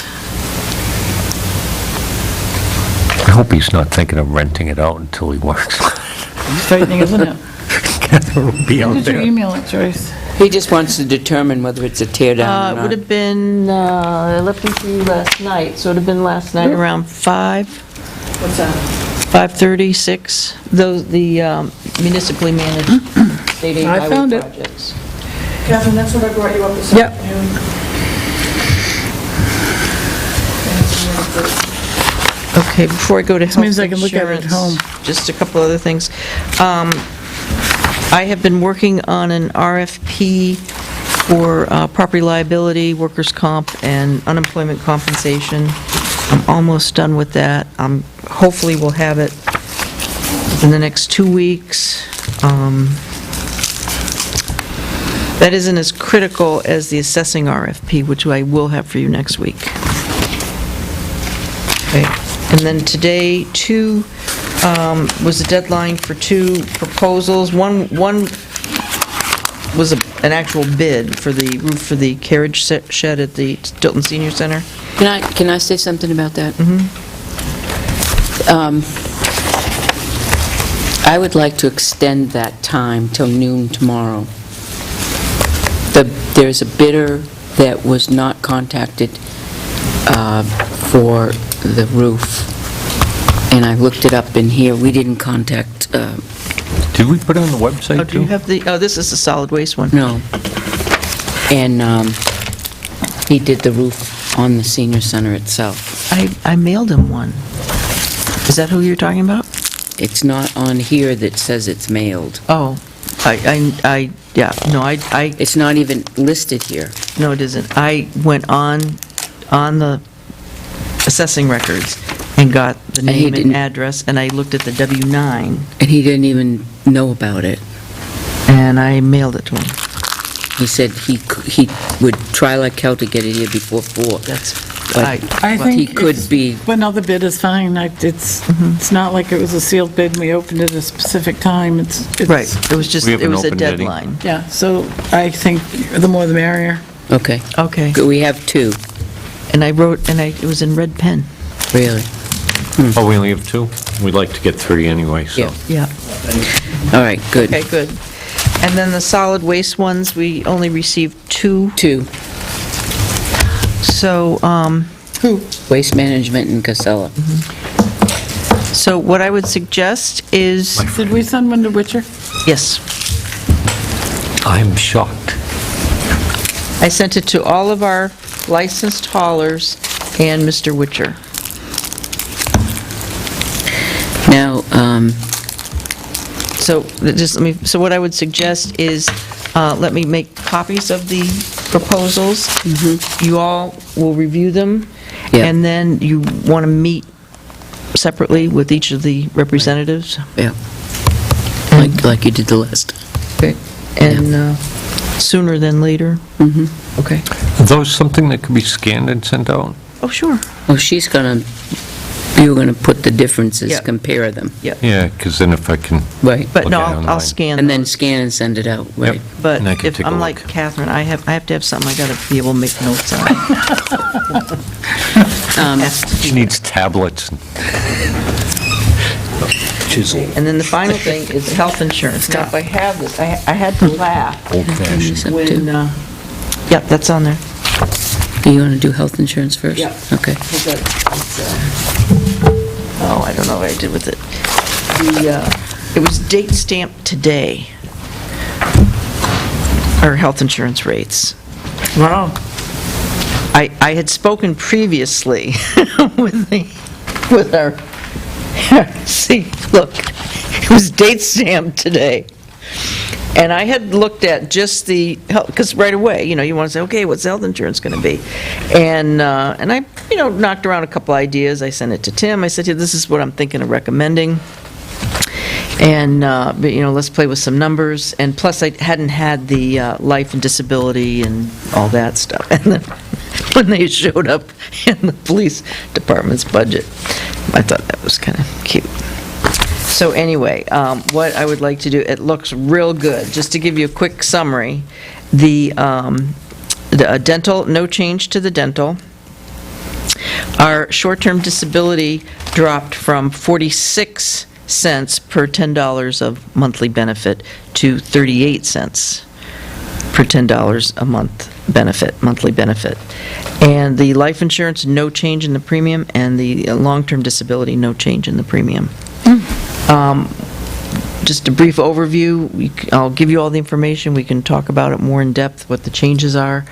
G: I hope he's not thinking of renting it out until he works.
A: It's frightening, isn't it?
G: Catherine will be out
A: Did you
G: there.
A: email it, Joyce?
B: He just wants to determine whether it's a tear down
I: It
B: or
I: would
B: not.
I: have been, I left it for you last night, so it would have been last night around 5,
D: What's that?
I: 5:30, 6, those, the municipally managed state aid
A: I
I: highway
A: found it.
I: projects.
D: Catherine, that's what I brought you up this
I: Yep.
D: afternoon.
I: Okay, before I go to health
A: means I can look at it at
I: insurance,
A: home.
I: just a couple other things. I have been working on an RFP for property liability, workers' comp, and unemployment compensation. I'm almost done with that. Hopefully we'll have it in the next 2 weeks. That isn't as critical as the assessing RFP, which I will have for you next week. Okay. And then today, was the deadline for 2 proposals. One was an actual bid for the roof for the carriage shed at the Tilton Senior Center.
B: Can I say something about that? I would like to extend that time till noon tomorrow. There's a bidder that was not contacted for the roof, and I looked it up in here. We didn't contact,
G: Did we put it on the website,
I: Oh, do you
G: too?
I: have this is the solid waste one.
B: no. And he did the roof on the senior center itself.
I: I mailed him one. Is that who you're talking about?
B: It's not on here that says it's mailed.
I: Oh,
B: It's not even listed here.
I: no, it isn't. I went on the assessing records and got the
B: And he
I: name and
B: didn't-
I: address, and I looked at the W-9,
B: And he didn't even know about it.
I: and I mailed it to him.
B: He said he would try like hell to get it here before 4.
I: That's,
B: But
A: I
B: he
A: think
B: could
A: it's-
B: be,
A: Another bid is fine. It's not like it was a sealed bid and we opened it at a specific time. It's
I: right, it was just,
G: We
I: it
G: haven't
I: was a
G: opened any.
I: deadline.
A: Yeah, so I think the more the merrier.
B: okay.
I: Okay,
B: Good, we have 2,
I: and I wrote, it was in red pen.
B: really.
G: Oh, we only have 2? We'd like to get 3 anyway, so.
B: Yeah.
I: Yeah.
B: All right, good.
I: Okay, good. And then the solid waste ones, we only received 2.
B: 2,
I: So,
B: Waste Management in Casella.
I: so what I would suggest is,
A: Did we send one to Witcher?
I: yes,
G: I'm shocked.
I: I sent it to all of our licensed haulers and Mr. Witcher.
B: Now,
I: So, so what I would suggest is, let me make copies of the proposals. You all will review them,
B: Yeah.
I: and then you want to meet separately with each of the representatives.
B: yeah, like you did the last.
I: Okay. And sooner than later? Okay.
G: Are those something that could be scanned and sent out?
I: Oh, sure.
B: Well, you're gonna put the differences,
I: Yeah.
B: compare them.
G: Yeah, because then if I can,
B: Right.
I: But no,
G: Look at it
I: I'll
G: online.
I: scan
B: And then
I: those.
B: scan and send it out, right?
I: But
G: and I can
I: if,
G: take a
I: I'm
G: look.
I: like Catherine, I have to have something I gotta be able to make notes on.
G: she needs tablets and chisel,
I: And then the final thing is health insurance. Now, if I have this, I had to laugh
G: old-fashioned.
B: Except
I: when,
B: to-
I: yep, that's on there.
B: You wanna do health insurance first?
I: Yeah.
B: Okay.
I: Oh, I don't know what I did with it. It was date stamped today, our health insurance rates.
A: Wow.
I: I had spoken previously with our, see, look, it was date stamped today. And I had looked at just the, because right away, you want to say, okay, what's the health insurance going to be? And I, knocked around a couple ideas. I sent it to Tim. I said, "Hey, this is what I'm thinking of recommending. And, but, let's play with some numbers. And plus, I hadn't had the life and disability and all that stuff. And then when they showed up in the police department's budget, I thought that was kind of cute. So anyway, what I would like to do, it looks real good. Just to give you a quick summary, the dental, no change to the dental. Our short-term disability dropped from 46 cents per $10 of monthly benefit to 38 cents per $10 a month benefit, monthly benefit. And the life insurance, no change in the premium, and the long-term disability, no change in the premium. Just a brief overview, I'll give you all the information, we can talk about it more in depth, what the changes are.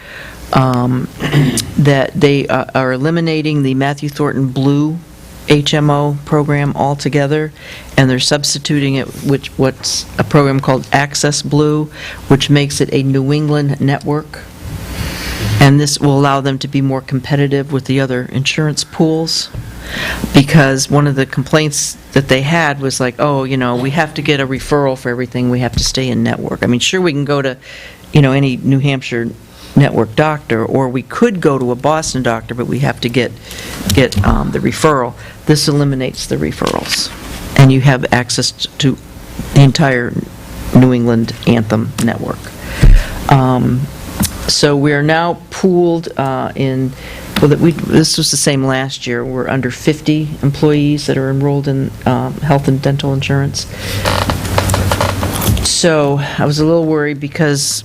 I: That they are eliminating the Matthew Thornton Blue HMO program altogether, and they're substituting it with what's a program called Access Blue, which makes it a New England network. And this will allow them to be more competitive with the other insurance pools, because one of the complaints that they had was like, oh, we have to get a referral for everything, we have to stay in network. I mean, sure, we can go to, any New Hampshire network doctor, or we could go to a Boston doctor, but we have to get the referral. This eliminates the referrals, and you have access to the entire New England Anthem network. So we are now pooled this was the same last year. We're under 50 employees that are enrolled in health and dental insurance. So I was a little worried because,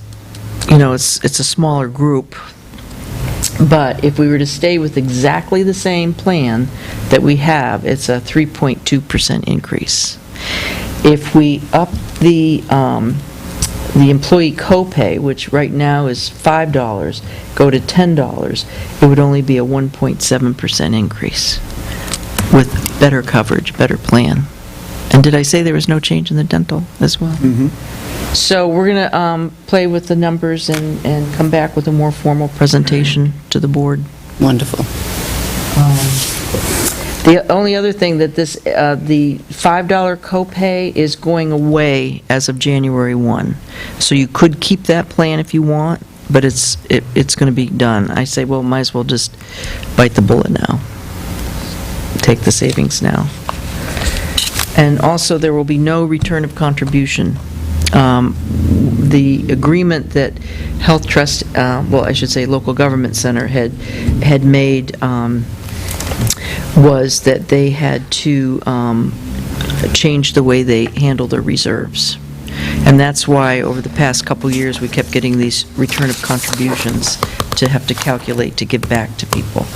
I: it's a smaller group. But if we were to stay with exactly the same plan that we have, it's a 3.2% increase. If we up the employee copay, which right now is $5, go to $10, it would only be a 1.7% increase with better coverage, better plan. And did I say there was no change in the dental as well? Mm-hmm. So we're going to play with the numbers and come back with a more formal presentation to the board.
B: Wonderful.
I: The only other thing that the $5 copay is going away as of January 1. So you could keep that plan if you want, but it's going to be done. I say, well, might as well just bite the bullet now. Take the savings now. And also, there will be no return of contribution. The agreement that Health Trust, I should say Local Government Center had made was that they had to change the way they handle their reserves. And that's why over the past couple years we kept getting these return of contributions to have to calculate to give back to people.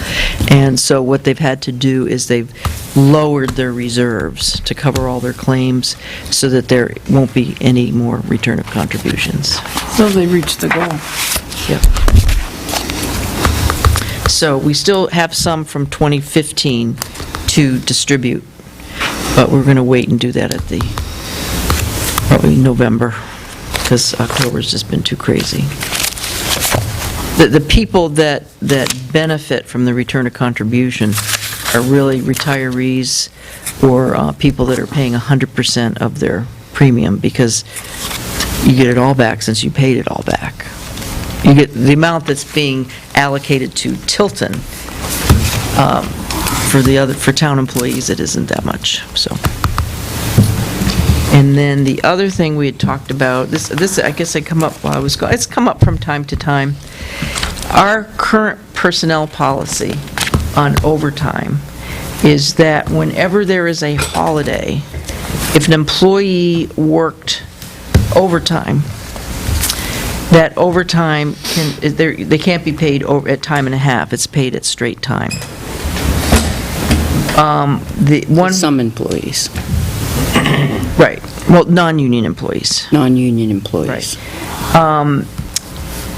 I: And so what they've had to do is they've lowered their reserves to cover all their claims so that there won't be any more return of contributions.
A: So they reached the goal.
I: Yep. So we still have some from 2015 to distribute, but we're going to wait and do that at probably November, because October's just been too crazy. The people that benefit from the return of contribution are really retirees or people that are paying 100% of their premium, because you get it all back since you paid it all back. You get the amount that's being allocated to Tilton. For town employees, it isn't that much, so. And then the other thing we had talked about, this I guess had come up while I was going, it's come up from time to time. Our current personnel policy on overtime is that whenever there is a holiday, if an employee worked overtime, that overtime they can't be paid at time and a half. It's paid at straight time.
B: Some employees,
I: right? Well, non-union employees.
B: non-union employees.
I: Right.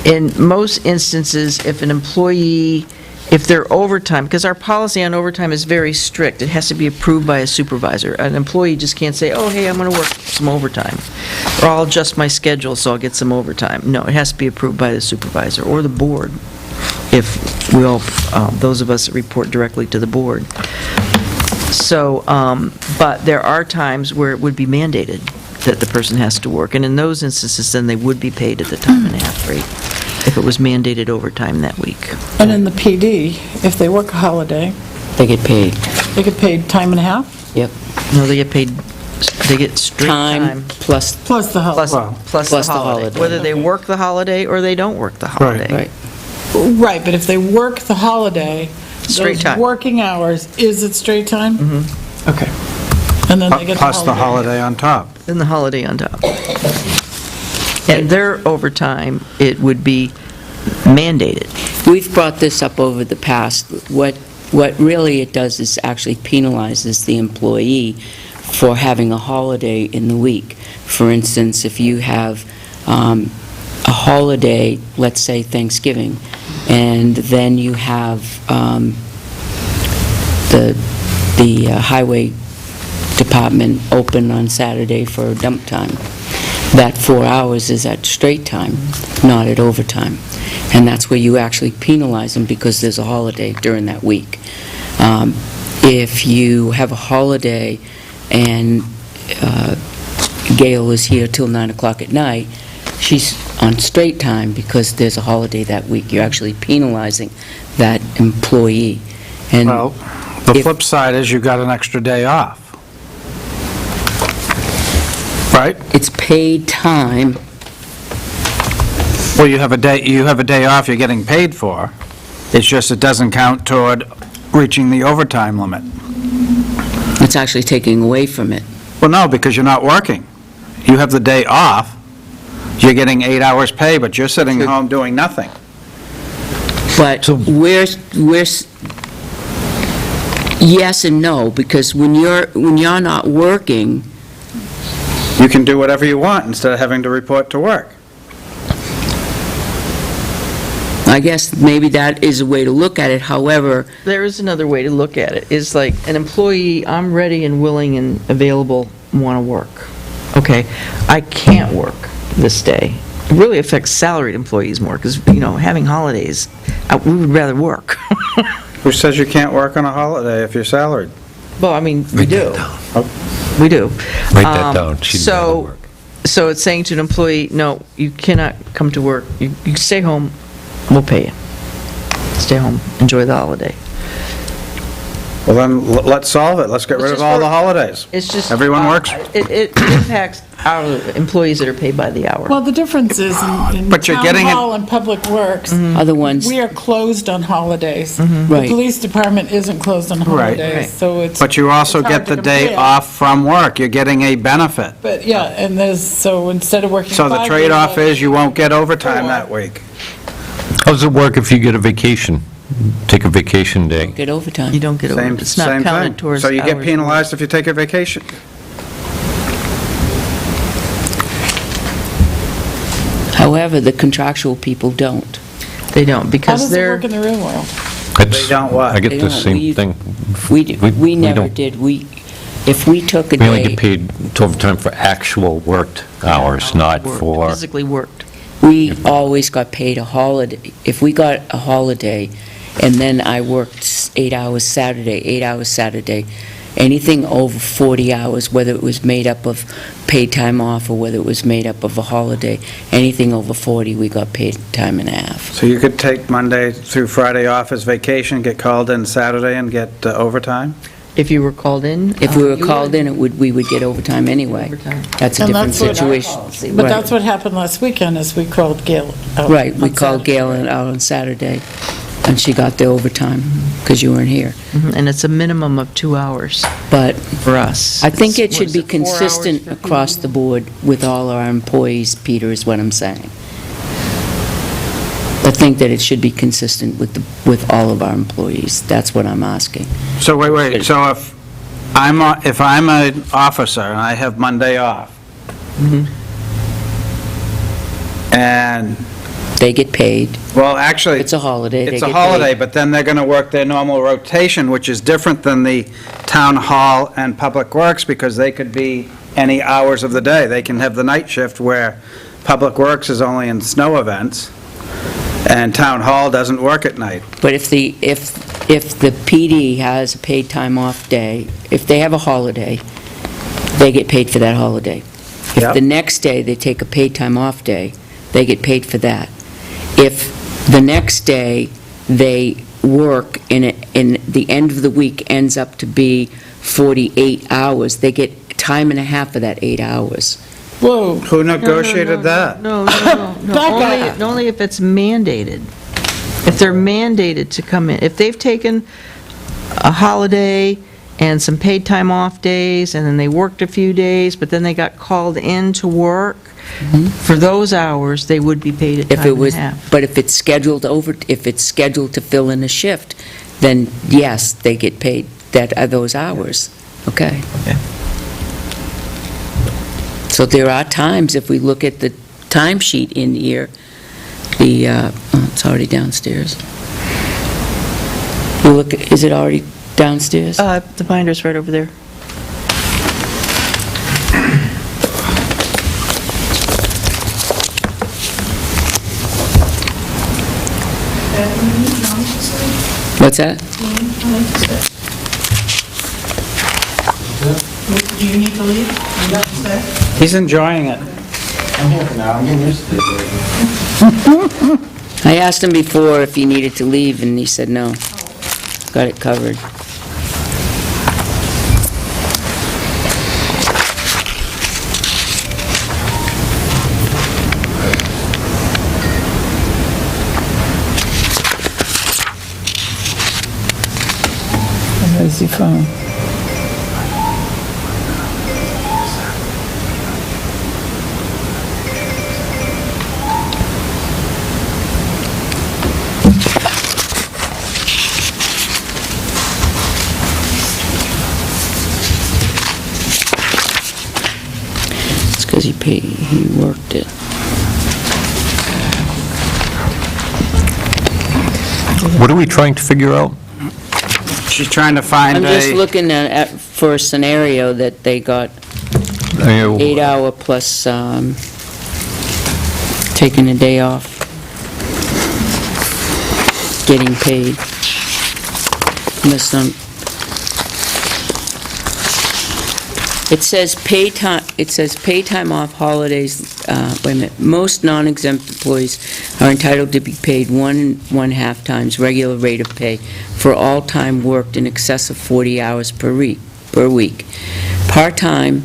I: In most instances, if an employee, if they're overtime, because our policy on overtime is very strict, it has to be approved by a supervisor. An employee just can't say, oh, hey, I'm going to work some overtime, or I'll adjust my schedule so I'll get some overtime. No, it has to be approved by the supervisor or the board, if those of us that report directly to the board. So, but there are times where it would be mandated that the person has to work, and in those instances, then they would be paid at the time and a half rate if it was mandated overtime that week.
A: And in the PD, if they work a holiday,
B: They get paid.
A: they get paid time and a half?
B: Yep.
I: No, they get straight time.
B: Plus,
A: Plus the holiday.
I: Plus the holiday. Whether they work the holiday or they don't work the holiday.
B: right.
A: Right, but if they work the holiday,
I: Straight
A: those
I: time.
A: working hours, is it straight time? Mm-hmm. Okay. And then they get
C: Plus the holiday on top.
I: Then the holiday on top. And their overtime, it would be mandated.
B: We've brought this up over the past. What really it does is actually penalizes the employee for having a holiday in the week. For instance, if you have a holiday, let's say Thanksgiving, and then you have the highway department open on Saturday for dump time, that 4 hours is at straight time, not at overtime. And that's where you actually penalize them because there's a holiday during that week. If you have a holiday and Gail is here till 9 o'clock at night, she's on straight time because there's a holiday that week. You're actually penalizing that employee. And
K: Well, the
B: if-
K: flip side is you got an extra day off. Right?
B: it's paid time.
K: Well, you have a day off you're getting paid for. It's just it doesn't count toward reaching the overtime limit.
B: It's actually taking away from it.
K: Well, no, because you're not working. You have the day off, you're getting 8 hours pay, but you're sitting home doing nothing.
B: But yes and no, because when you're not working,
K: You can do whatever you want instead of having to report to work.
B: I guess maybe that is a way to look at it. However,
I: There is another way to look at it, is like an employee, I'm ready and willing and available, want to work. Okay, I can't work this day. It really affects salaried employees more, because, having holidays, we would rather work.
K: Who says you can't work on a holiday if you're salaried?
I: Well, I mean, we do. We do.
G: Write that down. She'd rather
I: So,
G: work.
I: so it's saying to an employee, no, you cannot come to work. You stay home, we'll pay you. Stay home, enjoy the holiday.
K: Well, then, let's solve it. Let's get rid of all the holidays.
I: It's just...
K: Everyone works.
I: It impacts our employees that are paid by the hour.
A: Well, the difference is in
K: But you're
A: town
K: getting it-
A: hall and public works,
B: other ones,
A: we are closed on holidays. The
B: Right.
A: police department isn't closed on
K: Right.
A: holidays, so it's...
K: But you also
A: it's hard
K: get the
A: to
K: day
A: compare.
K: off from work. You're getting a benefit.
A: But, yeah, and so instead of working
K: So the
A: 5
K: trade-off
A: days,
K: is you won't get overtime
A: 4.
K: that week.
G: How does it work if you get a vacation? Take a vacation day?
B: get overtime.
I: You don't get over,
K: Same
I: it's not
K: same
I: counted
K: thing.
I: towards
K: So you get
I: hours.
K: penalized if you take a vacation.
B: However, the contractual people don't.
I: They don't,
A: How
I: because
A: does it
I: they're...
A: work in the real world?
G: They
K: don't what?
G: I get
B: They
G: the
B: don't.
G: same thing.
B: We never
G: don't-
B: did. If we took a
G: We only
B: day,
G: get paid overtime for actual worked hours, not
I: worked,
G: for...
I: Physically worked.
B: we always got paid a holiday. If we got a holiday, and then I worked 8 hours Saturday, anything over 40 hours, whether it was made up of paid time off or whether it was made up of a holiday, anything over 40, we got paid time and a half.
K: So you could take Monday through Friday off as vacation, get called in Saturday and get overtime?
I: If you were called in...
B: If we were
I: you
B: called
I: would.
B: in, we would get overtime anyway.
I: Overtime.
B: That's a
A: And
B: different
A: that's what our
B: situation.
I: policy-
A: But
B: Right.
A: that's what happened last weekend, is we called Gail out.
B: Right, we
A: on
B: called
A: Saturday.
B: Gail out on Saturday, and she got the overtime, because you weren't here.
I: Mhm, And it's a minimum of 2 hours
B: But
I: for us.
B: I think it
I: What
B: should
I: is
B: be
I: 4 hours
B: consistent
I: for
B: across the
I: people?
B: board with all our employees, Peter, is what I'm saying. I think that it should be consistent with all of our employees. That's what I'm asking.
K: So wait, so if I'm an officer and I have Monday off, and,
B: They get paid.
K: well, actually...
B: It's a holiday. They
K: It's a
B: get
K: holiday,
B: paid.
K: but then they're going to work their normal rotation, which is different than the town hall and public works, because they could be any hours of the day. They can have the night shift where public works is only in snow events, and town hall doesn't work at night.
B: But if the PD has a paid time off day, if they have a holiday, they get paid for that holiday. If
K: Yep.
B: the next day they take a paid time off day, they get paid for that. If the next day they work and the end of the week ends up to be 48 hours, they get time and a half for that 8 hours.
A: Whoa.
K: Who negotiated that?
I: No.
A: Back up.
I: Only if it's mandated. If they're mandated to come in. If they've taken a holiday and some paid time off days, and then they worked a few days, but then they got called in to work, for those hours, they would be paid at
B: If
I: time
B: it
I: and a
B: was,
I: half.
B: but if it's scheduled to fill in a shift, then yes, they get paid those hours. Okay.
I: Okay.
B: So there are times, if we look at the timesheet in here, it's already downstairs. You look, is it already downstairs?
I: The binder's right over there.
B: What's that?
D: Do you need to leave? You got to stay?
C: He's enjoying it.
F: I'm here for now, I'm getting used to this.
B: I asked him before if he needed to leave, and he said no. Got it covered.
A: Where's your phone?
B: It's because he worked it.
G: What are we trying to figure out?
C: She's trying to find
B: I'm just
C: a,
B: looking for a scenario that they got 8-hour plus taking a day off, getting paid. Unless it says pay time off holidays, wait a minute, most non-exempt employees are entitled to be paid 1.5 times regular rate of pay for all time worked in excess of 40 hours per week. Part-time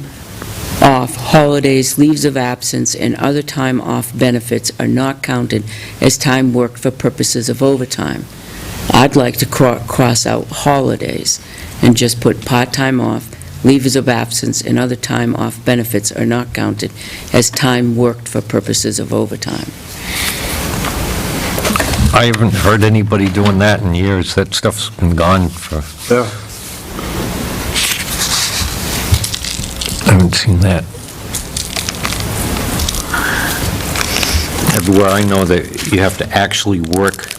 B: off, holidays, leaves of absence, and other time off benefits are not counted as time worked for purposes of overtime. I'd like to cross out holidays and just put part-time off, leaves of absence, and other time off benefits are not counted as time worked for purposes of overtime.
G: I haven't heard anybody doing that in years. That stuff's been gone for, I haven't seen that. Everywhere I know that you have to actually work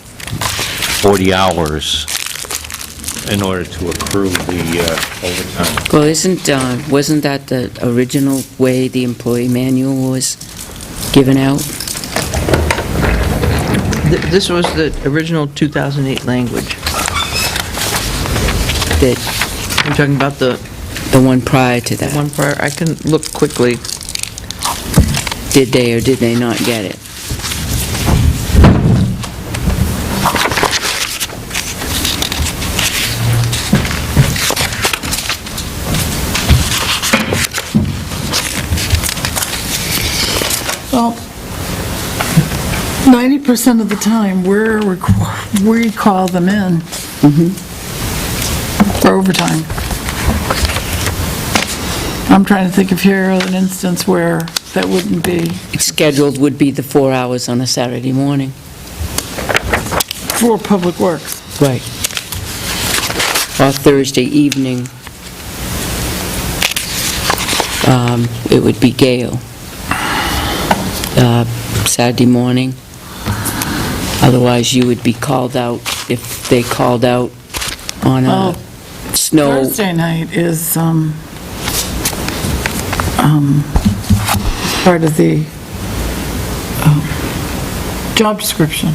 G: 40 hours in order to accrue the overtime.
B: Well, wasn't that the original way the employee manual was given out?
I: This was the original 2008 language.
B: That,
I: I'm talking about the
B: the one prior to that?
I: one prior, I can look quickly.
B: Did they or did they not get it?
A: Well, 90% of the time, we call them in for overtime. I'm trying to think of here an instance where that wouldn't be
B: Scheduled would be the 4 hours on a Saturday morning.
A: for public works.
B: Right. Or Thursday evening, it would be Gale. Saturday morning. Otherwise, you would be called out if they called out on
A: Oh,
B: a snow.
A: Thursday night is part of the job description.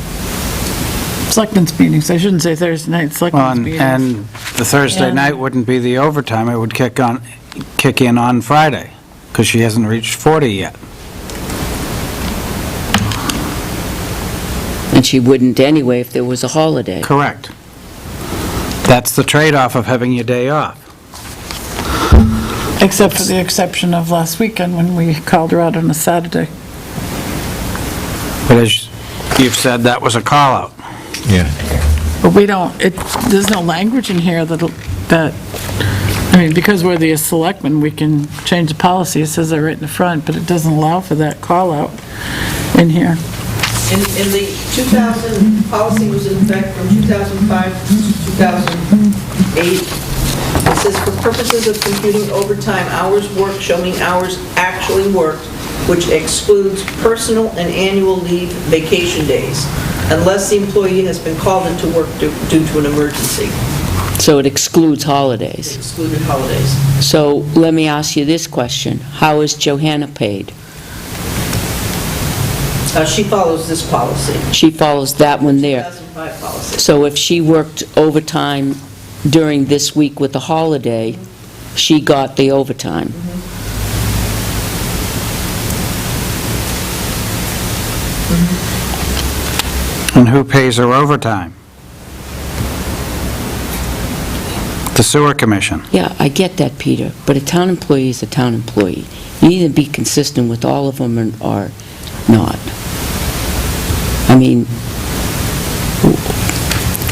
A: Selectmen's meetings, I shouldn't say Thursday night,
C: well,
A: selectmen's meetings.
C: and the Thursday
A: And-
C: night wouldn't be the overtime, it would kick in on Friday, because she hasn't reached 40 yet.
B: And she wouldn't anyway if there was a holiday.
C: Correct. That's the trade-off of having your day off.
A: Except for the exception of last weekend when we called her out on a Saturday.
C: But as you've said, that was a call-out.
G: Yeah.
A: But we don't, there's no language in here that, I mean, because we're the selectmen, we can change the policy, it says that right in the front, but it doesn't allow for that call-out in here.
D: In the 2000, policy was in effect from 2005 to 2008. It says, for purposes of computing overtime, hours worked showing hours actually worked, which excludes personal and annual leave vacation days, unless the employee has been called into work due to an emergency.
B: So it excludes holidays.
D: Excluded holidays.
B: So let me ask you this question. How is Johanna paid?
C: Well, and the Thursday night wouldn't be the overtime, it would kick in on Friday, because she hasn't reached 40 yet.
B: So let me ask you this question. How is Johanna paid?
C: 'Cause she hasn't reached 40 yet.
B: Johanna paid.
D: She follows this policy,
B: She follows that one there.
D: 2005 policy.
B: So if she worked overtime during this week with the holiday, she got the overtime.
C: And who pays her overtime? The sewer commission.
B: Yeah, I get that, Peter, but a town employee is a town employee. You need to be consistent with all of them or not. I mean,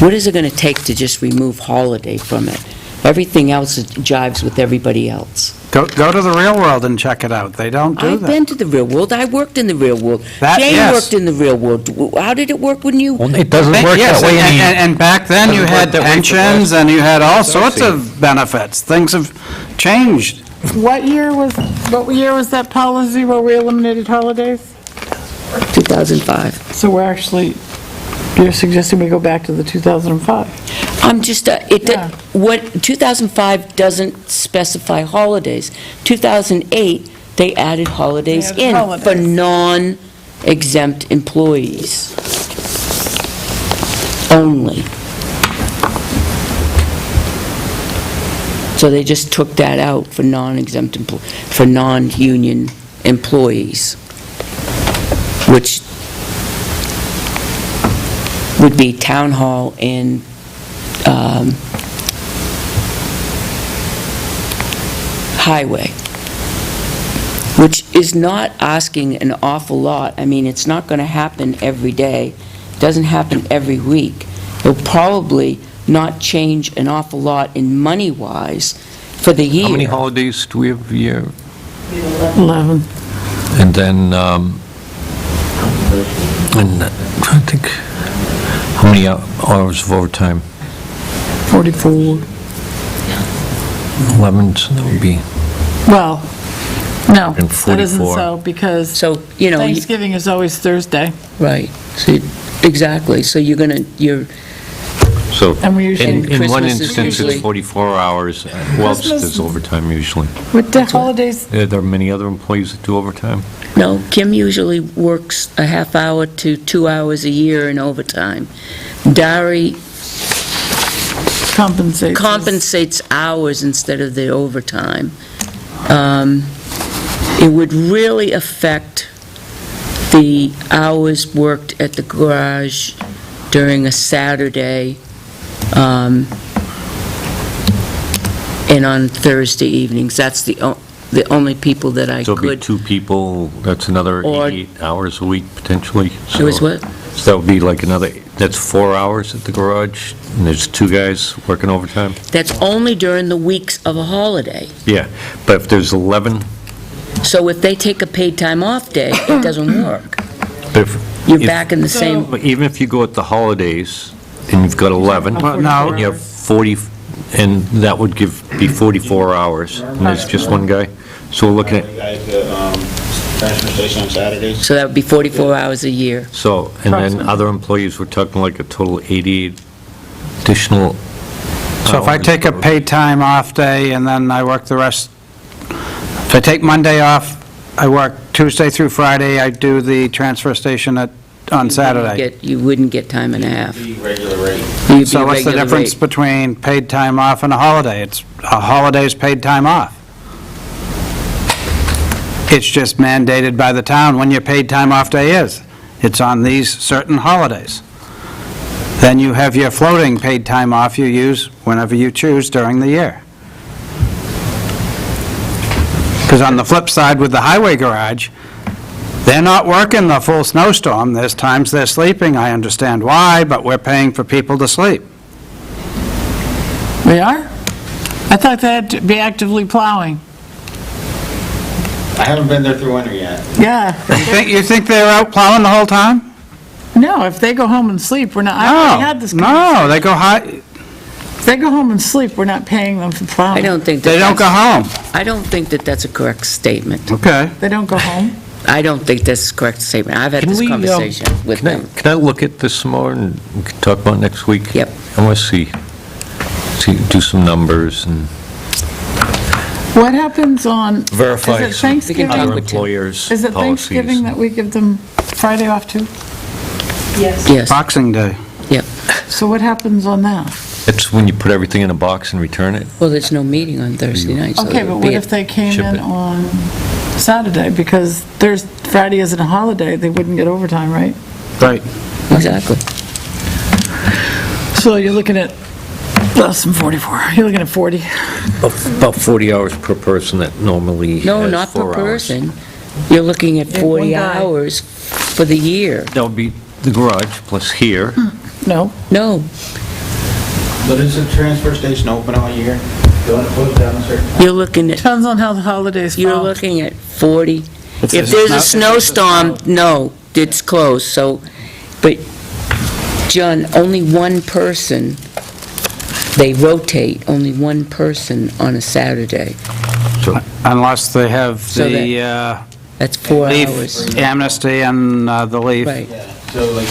B: what is it going to take to just remove holiday from it? Everything else jives with everybody else.
C: Go to the real world and check it out. They don't do
B: I've
C: that.
B: been to the real world. I worked in the real world.
C: That-
B: Jane
C: yes.
B: worked in the real world. How did it work when you...
G: Well, it doesn't work
C: Yes,
G: that way
C: and back then you
G: Doesn't work
C: had
G: that way for
C: pensions
G: us.
C: and you had all
G: So
C: sorts
G: see.
C: of benefits. Things have changed.
A: What year was that policy where we eliminated holidays?
B: 2005.
A: So we're actually, you're suggesting we go back to the 2005?
B: I'm just,
A: Yeah.
B: 2005 doesn't specify holidays. 2008, they added holidays
A: They added
B: in for
A: holidays.
B: non-exempt employees only. So they just took that out for non-exempt, for non-union employees, which would be town hall and highway, which is not asking an awful lot. I mean, it's not going to happen every day, doesn't happen every week. It'll probably not change an awful lot in money-wise for the year.
G: How many holidays do we have a year?
A: 11.
G: And then, and I think, how many hours of overtime?
A: 44.
G: 11, so that would be,
A: Well, no,
G: And
A: that isn't
G: 44.
A: so, because
B: So, you know,
A: Thanksgiving is always Thursday,
B: right, so, exactly, so you're,
G: so,
A: and we usually,
G: in one
B: Christmas is
G: instance,
B: usually-
G: it's 44 hours. Who else
A: Christmas-
G: does overtime usually?
A: with the holidays,
G: Are there many other employees that do overtime?
B: no, Kim usually works a half hour to 2 hours a year in overtime. Dari
A: compensates. us.
B: compensates hours instead of the overtime. It would really affect the hours worked at the garage during a Saturday, and on Thursday evenings. That's the only people that I
G: So it'd be
B: could...
G: two people, that's another
B: Or-
G: 88 hours a week potentially.
B: It was
G: So-
B: what?
G: So that would be like another, that's 4 hours at the garage, and there's two guys working overtime?
B: That's only during the weeks of a holiday.
G: Yeah, but if there's 11,
B: So if they take a paid time off day, it doesn't work.
G: but if...
B: You're
G: if-
B: back in the same...
G: But even if you go at the holidays, and you've got 11,
C: Well, no.
G: and you have 40, and that would be 44 hours, and there's just one guy. So we're looking at,
F: Transfer station on Saturdays.
B: So that would be 44 hours a year.
G: so, and then other employees, we're talking like a total 88 additional
C: So if I
G: hours.
C: take a paid time off day and then I work the rest, if I take Monday off, I work Tuesday through Friday, I do the transfer station on Saturday.
B: You wouldn't get time and a half.
F: The regular rate.
B: You'd be
C: So what's the
B: regular
C: difference
B: rate.
C: between paid time off and a holiday? It's, a holiday's paid time off. It's just mandated by the town when your paid time off day is. It's on these certain holidays. Then you have your floating paid time off you use whenever you choose during the year. Because on the flip side with the highway garage, they're not working the full snowstorm. There's times they're sleeping. I understand why, but we're paying for people to sleep.
A: We are? I thought they had to be actively plowing.
F: I haven't been there through winter yet.
A: Yeah.
C: You think they're out plowing the whole time?
A: No, if they go home and sleep, we're not, I already had this.
C: No, they go high,
A: If they go home and sleep, we're not paying them for plowing.
B: I don't think
C: they don't go
B: that's...
C: home.
B: I don't think that that's a correct statement.
C: Okay.
A: They don't go home?
B: I don't think that's a correct statement. I've had
G: Can
B: this
G: we,
B: conversation with them.
G: Can I look at this some more and we can talk about it next week?
B: Yep.
G: I want to see, do some numbers and
A: What happens on,
G: verify
A: is it
G: some
A: Thanksgiving?
B: talk
G: other
B: with Tim.
G: employers'
A: Is it
G: policies.
A: Thanksgiving that we give them Friday off too?
D: Yes.
B: Yes,
C: Boxing Day.
B: yep.
A: So what happens on that?
G: It's when you put everything in a box and return it.
B: Well, there's no meeting on Thursday night, so
A: Okay,
B: it
A: but
B: would
A: what
B: be
A: if they came
G: ship
A: in
G: it.
A: on Saturday? Because Friday isn't a holiday, they wouldn't get overtime, right?
C: Right.
B: Exactly.
A: So you're looking at less than 44, you're looking at 40.
G: About 40 hours per person that normally
B: No,
G: has
B: not
G: 4
B: per
G: hours.
B: person. You're looking at
A: Yeah,
B: 40
A: one guy.
B: hours for the year.
G: That would be the garage plus here.
A: No,
B: No,
F: But is the transfer station open all year? Don't close down a certain...
B: you're looking at,
A: depends on how the holidays
B: you're
A: fall.
B: looking at 40. If
C: there's
B: there's
C: snow-
B: a snowstorm, no, it's closed, so, but, John, only one person, they rotate, only one person on a Saturday.
C: Unless they have
B: So
C: the
B: That's 4 hours.
C: leave amnesty and the leave.
B: Right.
F: Yeah, so like,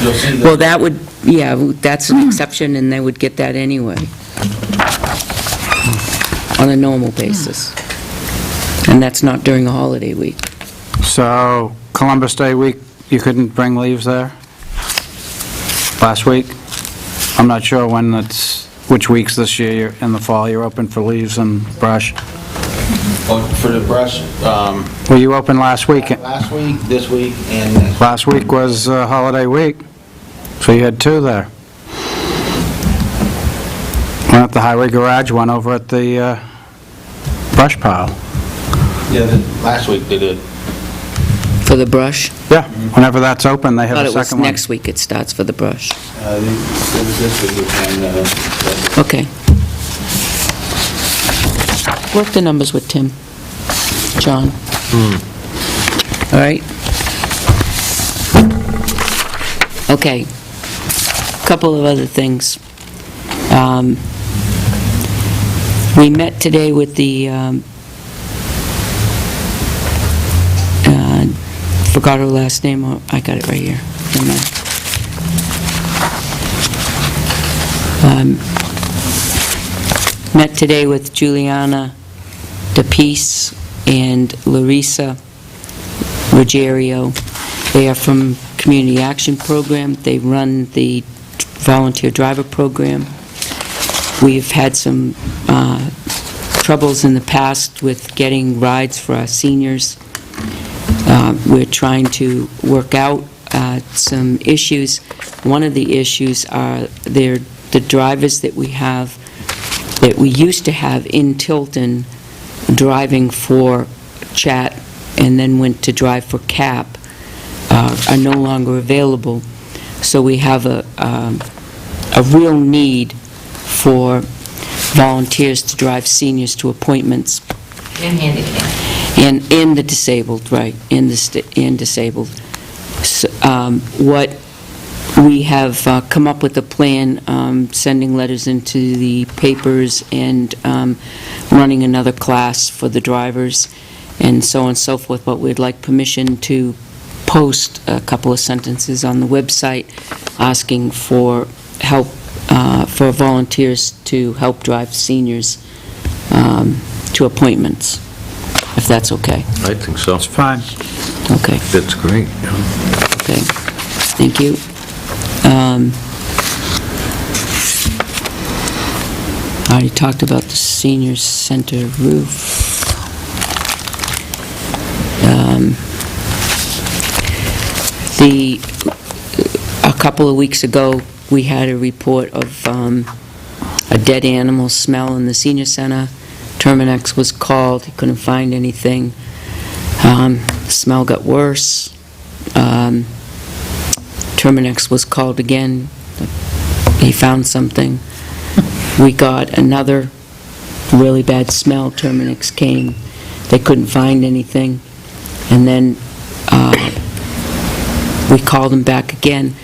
F: you'll see
B: Well, that would, yeah, that's an exception, and they would get that anyway, on a normal basis. And that's not during a holiday week.
C: So Columbus Day week, you couldn't bring leaves there? Last week? I'm not sure which weeks this year in the fall you're open for leaves and brush.
F: Oh, for the brush,
C: Were you open last week?
F: last week, this week, and next.
C: Last week was holiday week, so you had 2 there. One at the highway garage, one over at the brush pile.
F: Yeah, last week they did.
B: For the brush?
C: Yeah, whenever that's open, they have
B: Thought
C: a
B: it was
C: second one.
B: next week it starts for the brush.
F: It was this week, and,
B: Okay. Work the numbers with Tim. John. All right? Okay. Couple of other things. We met today with the, forgot her last name, oh, I got it right here. Never mind. Met today with Juliana DePiece and Larissa Ruggiero. They are from Community Action Program. They run the volunteer driver program. We've had some troubles in the past with getting rides for our seniors. We're trying to work out some issues. One of the issues are the drivers that we have, that we used to have in Tilton, driving for Chat and then went to drive for CAP, are no longer available. So we have a real need for volunteers to drive seniors to appointments.
L: And handicap.
B: And the disabled, right, and disabled. What we have come up with a plan, sending letters into the papers and running another class for the drivers and so on and so forth, but we'd like permission to post a couple of sentences on the website asking for help, for volunteers to help drive seniors to appointments, if that's okay.
G: I think so.
C: It's fine.
B: Okay.
G: That's great.
B: Okay, thank you. I already talked about the senior center roof. A couple of weeks ago, we had a report of a dead animal smell in the senior center. Terminex was called, he couldn't find anything. The smell got worse. Terminex was called again. He found something. We got another really bad smell. Terminex came. They couldn't find anything. And then we called him back again.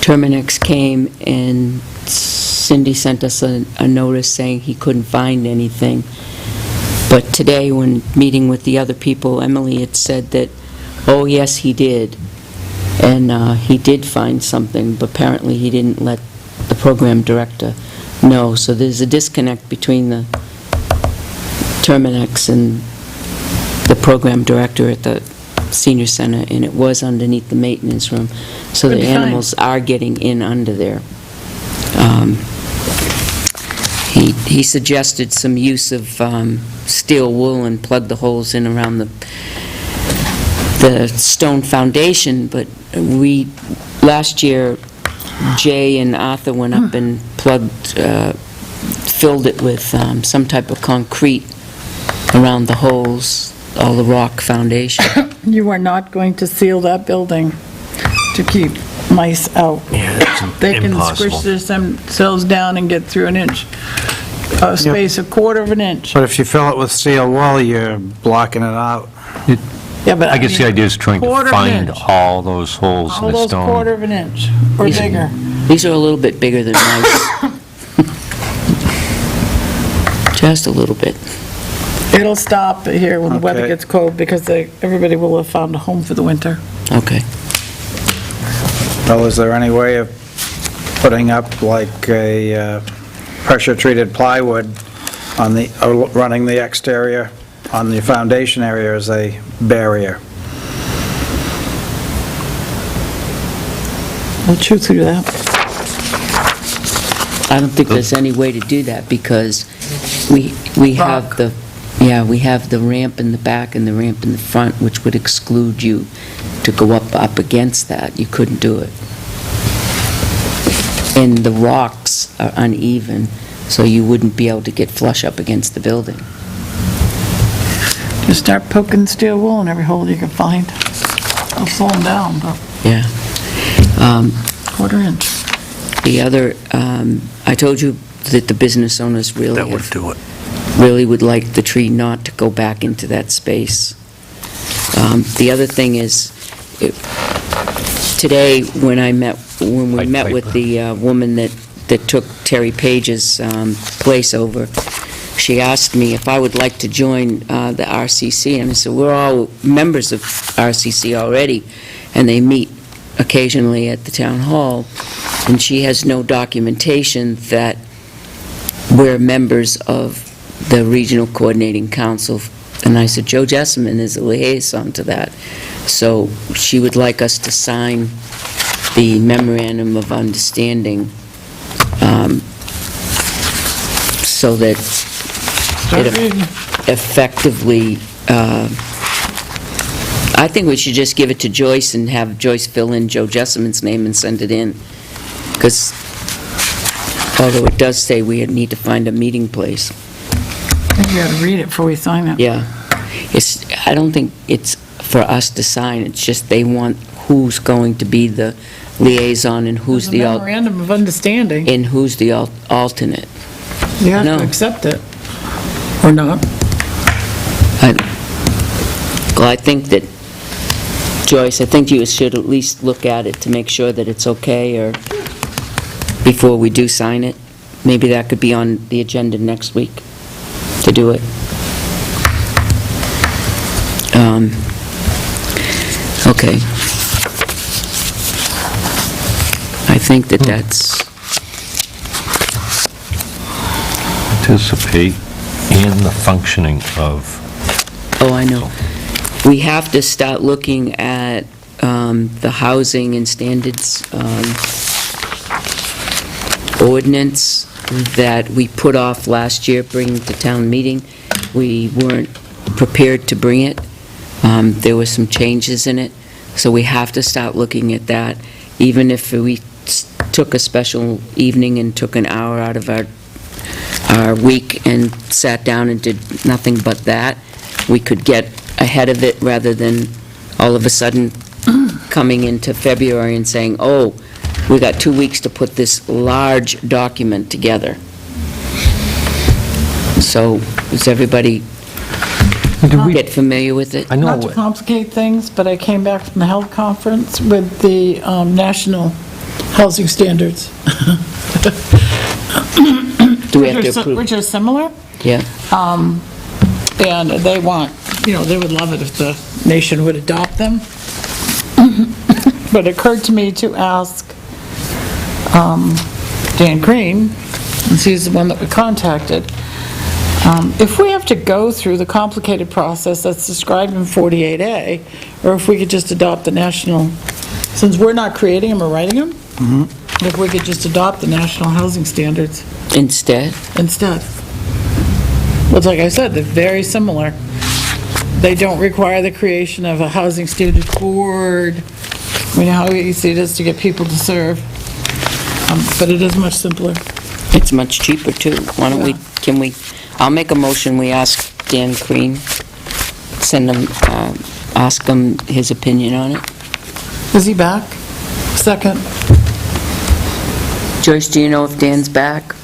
B: Terminex came, and Cindy sent us a notice saying he couldn't find anything. But today, when meeting with the other people, Emily had said that, oh, yes, he did. And he did find something, but apparently he didn't let the program director know. So there's a disconnect between the Terminex and the program director at the senior center, and it was underneath the maintenance room, so
A: Would
B: the
A: be fine.
B: animals are getting in under there. He suggested some use of steel wool and plug the holes in around the stone foundation, but last year, Jay and Arthur went up and filled it with some type of concrete around the holes, all the rock foundation.
A: You are not going to seal that building to keep mice out. They can squish themselves down and get through an inch, a space a quarter of an inch.
K: But if you fill it with steel wool, you're blocking it out.
A: Yeah, but
G: I guess the
A: mean,
G: idea is trying to
A: quarter of an
G: find
A: inch.
G: all those holes in
A: All
G: the
A: those
G: stone.
A: quarter of an inch or
B: These-
A: bigger.
B: These are a little bit bigger than mice. Just a little bit.
A: It'll stop here when the weather
K: Okay.
A: gets cold because everybody will have found a home for the winter.
B: Okay.
K: Well, is there any way of putting up like a pressure-treated plywood on running the exterior on the foundation area as a barrier?
A: We'll chew through that.
B: I don't think there's any way to do that because we have
A: Rock.
B: we have the ramp in the back and the ramp in the front, which would exclude you to go up against that. You couldn't do it. And the rocks are uneven, so you wouldn't be able to get flush up against the building.
A: Just start poking steel wool in every hole you can find. It'll slow them down, but
B: Yeah.
A: quarter inch.
B: The other, I told you that the business owners really
G: do it.
B: really would like the tree not to go back into that space. The other thing is, today, when we
G: White
B: met with
G: paper.
B: the woman that took Terry Page's place over, she asked me if I would like to join the RCC, and I said, we're all members of RCC already, and they meet occasionally at the town hall, and she has no documentation that we're members of the Regional Coordinating Council. And I said, Joe Jessamine is a liaison to that. So she would like us to sign the memorandum of understanding so that
A: Start
B: it
A: reading.
B: effectively, I think we should just give it to Joyce and have Joyce fill in Joe Jessamine's name and send it in. Because although it does say we need to find a meeting place.
A: I think we ought to read it before we sign it.
B: Yeah. I don't think it's for us to sign, it's just they want who's going to be the liaison and who's
A: There's a
B: the,
A: memorandum of understanding.
B: and who's the alternate.
A: You have
B: No.
A: to accept it. Or not.
B: Well, I think that, Joyce, I think you should at least look at it to make sure that it's okay, or before we do sign it. Maybe that could be on the agenda next week to do it. Okay. I think that's,
G: Participate in the functioning of,
B: oh, I know. We have to start looking at the housing and standards ordinance that we put off last year, bringing to town meeting. We weren't prepared to bring it. There were some changes in it, so we have to start looking at that. Even if we took a special evening and took an hour out of our week and sat down and did nothing but that, we could get ahead of it rather than all of a sudden coming into February and saying, oh, we got 2 weeks to put this large document together. So, does everybody get familiar with it?
G: I know,
A: Not to complicate things, but I came back from the health conference with the national housing standards.
B: Do we have to approve?
A: Which are similar,
B: Yeah,
A: and they want, they would love it if the nation would adopt them. But it occurred to me to ask Dan Green, since he's the one that we contacted, If we have to go through the complicated process that's described in 48A, or if we could just adopt the national, since we're not creating them or writing them, if we could just adopt the national housing standards
B: Instead,
A: instead. Well, like I said, they're very similar. They don't require the creation of a housing standards board. We know how easy it is to get people to serve, but it is much simpler.
B: it's much cheaper, too. Why don't we, I'll make a motion, we ask Dan Crean, send him, ask him his opinion on it.
A: Is he back? Second.
B: Joyce, do you know if Dan's back?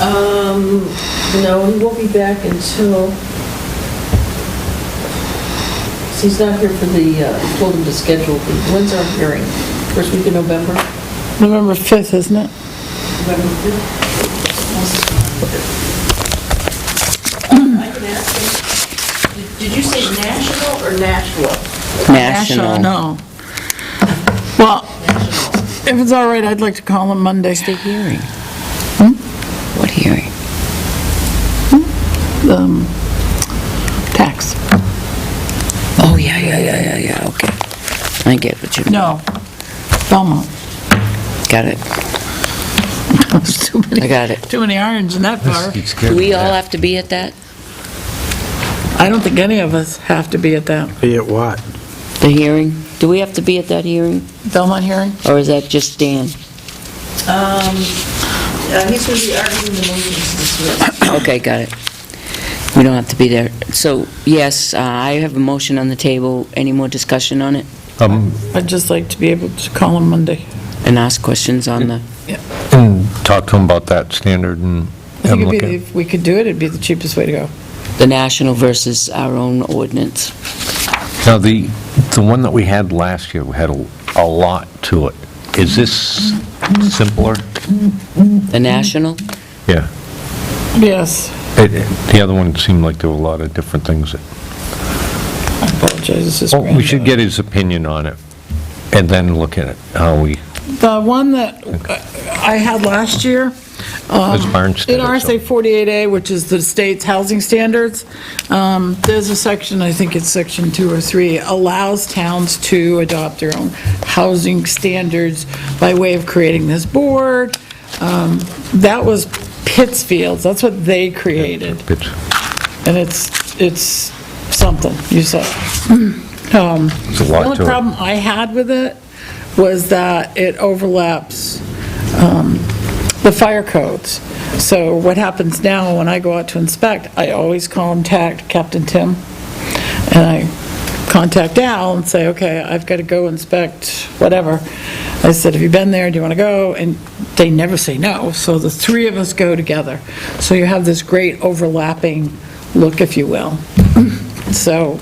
D: No, he won't be back until, he's not here for the, I told him to schedule, when's our hearing? First week of November?
A: November 5th, isn't it?
D: November 5th? I can ask him. Did you say national or Nashua?
B: National.
A: No. Well, if it's all right, I'd like to call him Monday.
B: The hearing. What hearing?
A: Tax.
B: Oh, yeah, okay. I get what you mean.
A: No, Belmont.
B: Got it.
A: There's too many-
B: I got it.
A: Too many irons in that fire.
B: Do we all have to be at that?
A: I don't think any of us have to be at that
C: Be it what?
B: The hearing? Do we have to be at that hearing?
A: Belmont hearing.
B: Or is that just Dan?
D: He's going to be arguing the motions this week.
B: Okay, got it. We don't have to be there. So, yes, I have a motion on the table. Any more discussion on it?
A: I'd just like to be able to call him Monday.
B: And ask questions on the,
G: And talk to him about that standard and
A: I
G: have
A: think
G: him look at it.
A: if we could do it, it'd be the cheapest way to go.
B: the national versus our own ordinance.
G: Now, the one that we had last year had a lot to it. Is this simpler?
B: The national?
G: Yeah.
A: Yes.
G: The other one seemed like there were a lot of different things that...
A: I apologize, this is
G: Well, we should get his opinion on it, and then look at it, how we...
A: The one that I had last year,
G: It's Barnstead
A: in
G: or
A: RSA 48A, which is the state's housing standards, there's a section, I think it's section 2 or 3, allows towns to adopt their own housing standards by way of creating this board. That was Pittsfield's, that's what they created. And it's something, you said.
G: There's a lot
A: The only
G: to it.
A: problem I had with it was that it overlaps the fire codes. So what happens now, when I go out to inspect, I always contact Captain Tim, and I contact Al and say, okay, I've got to go inspect whatever. I said, have you been there, do you want to go? And they never say no, so the three of us go together. So you have this great overlapping look, if you will. So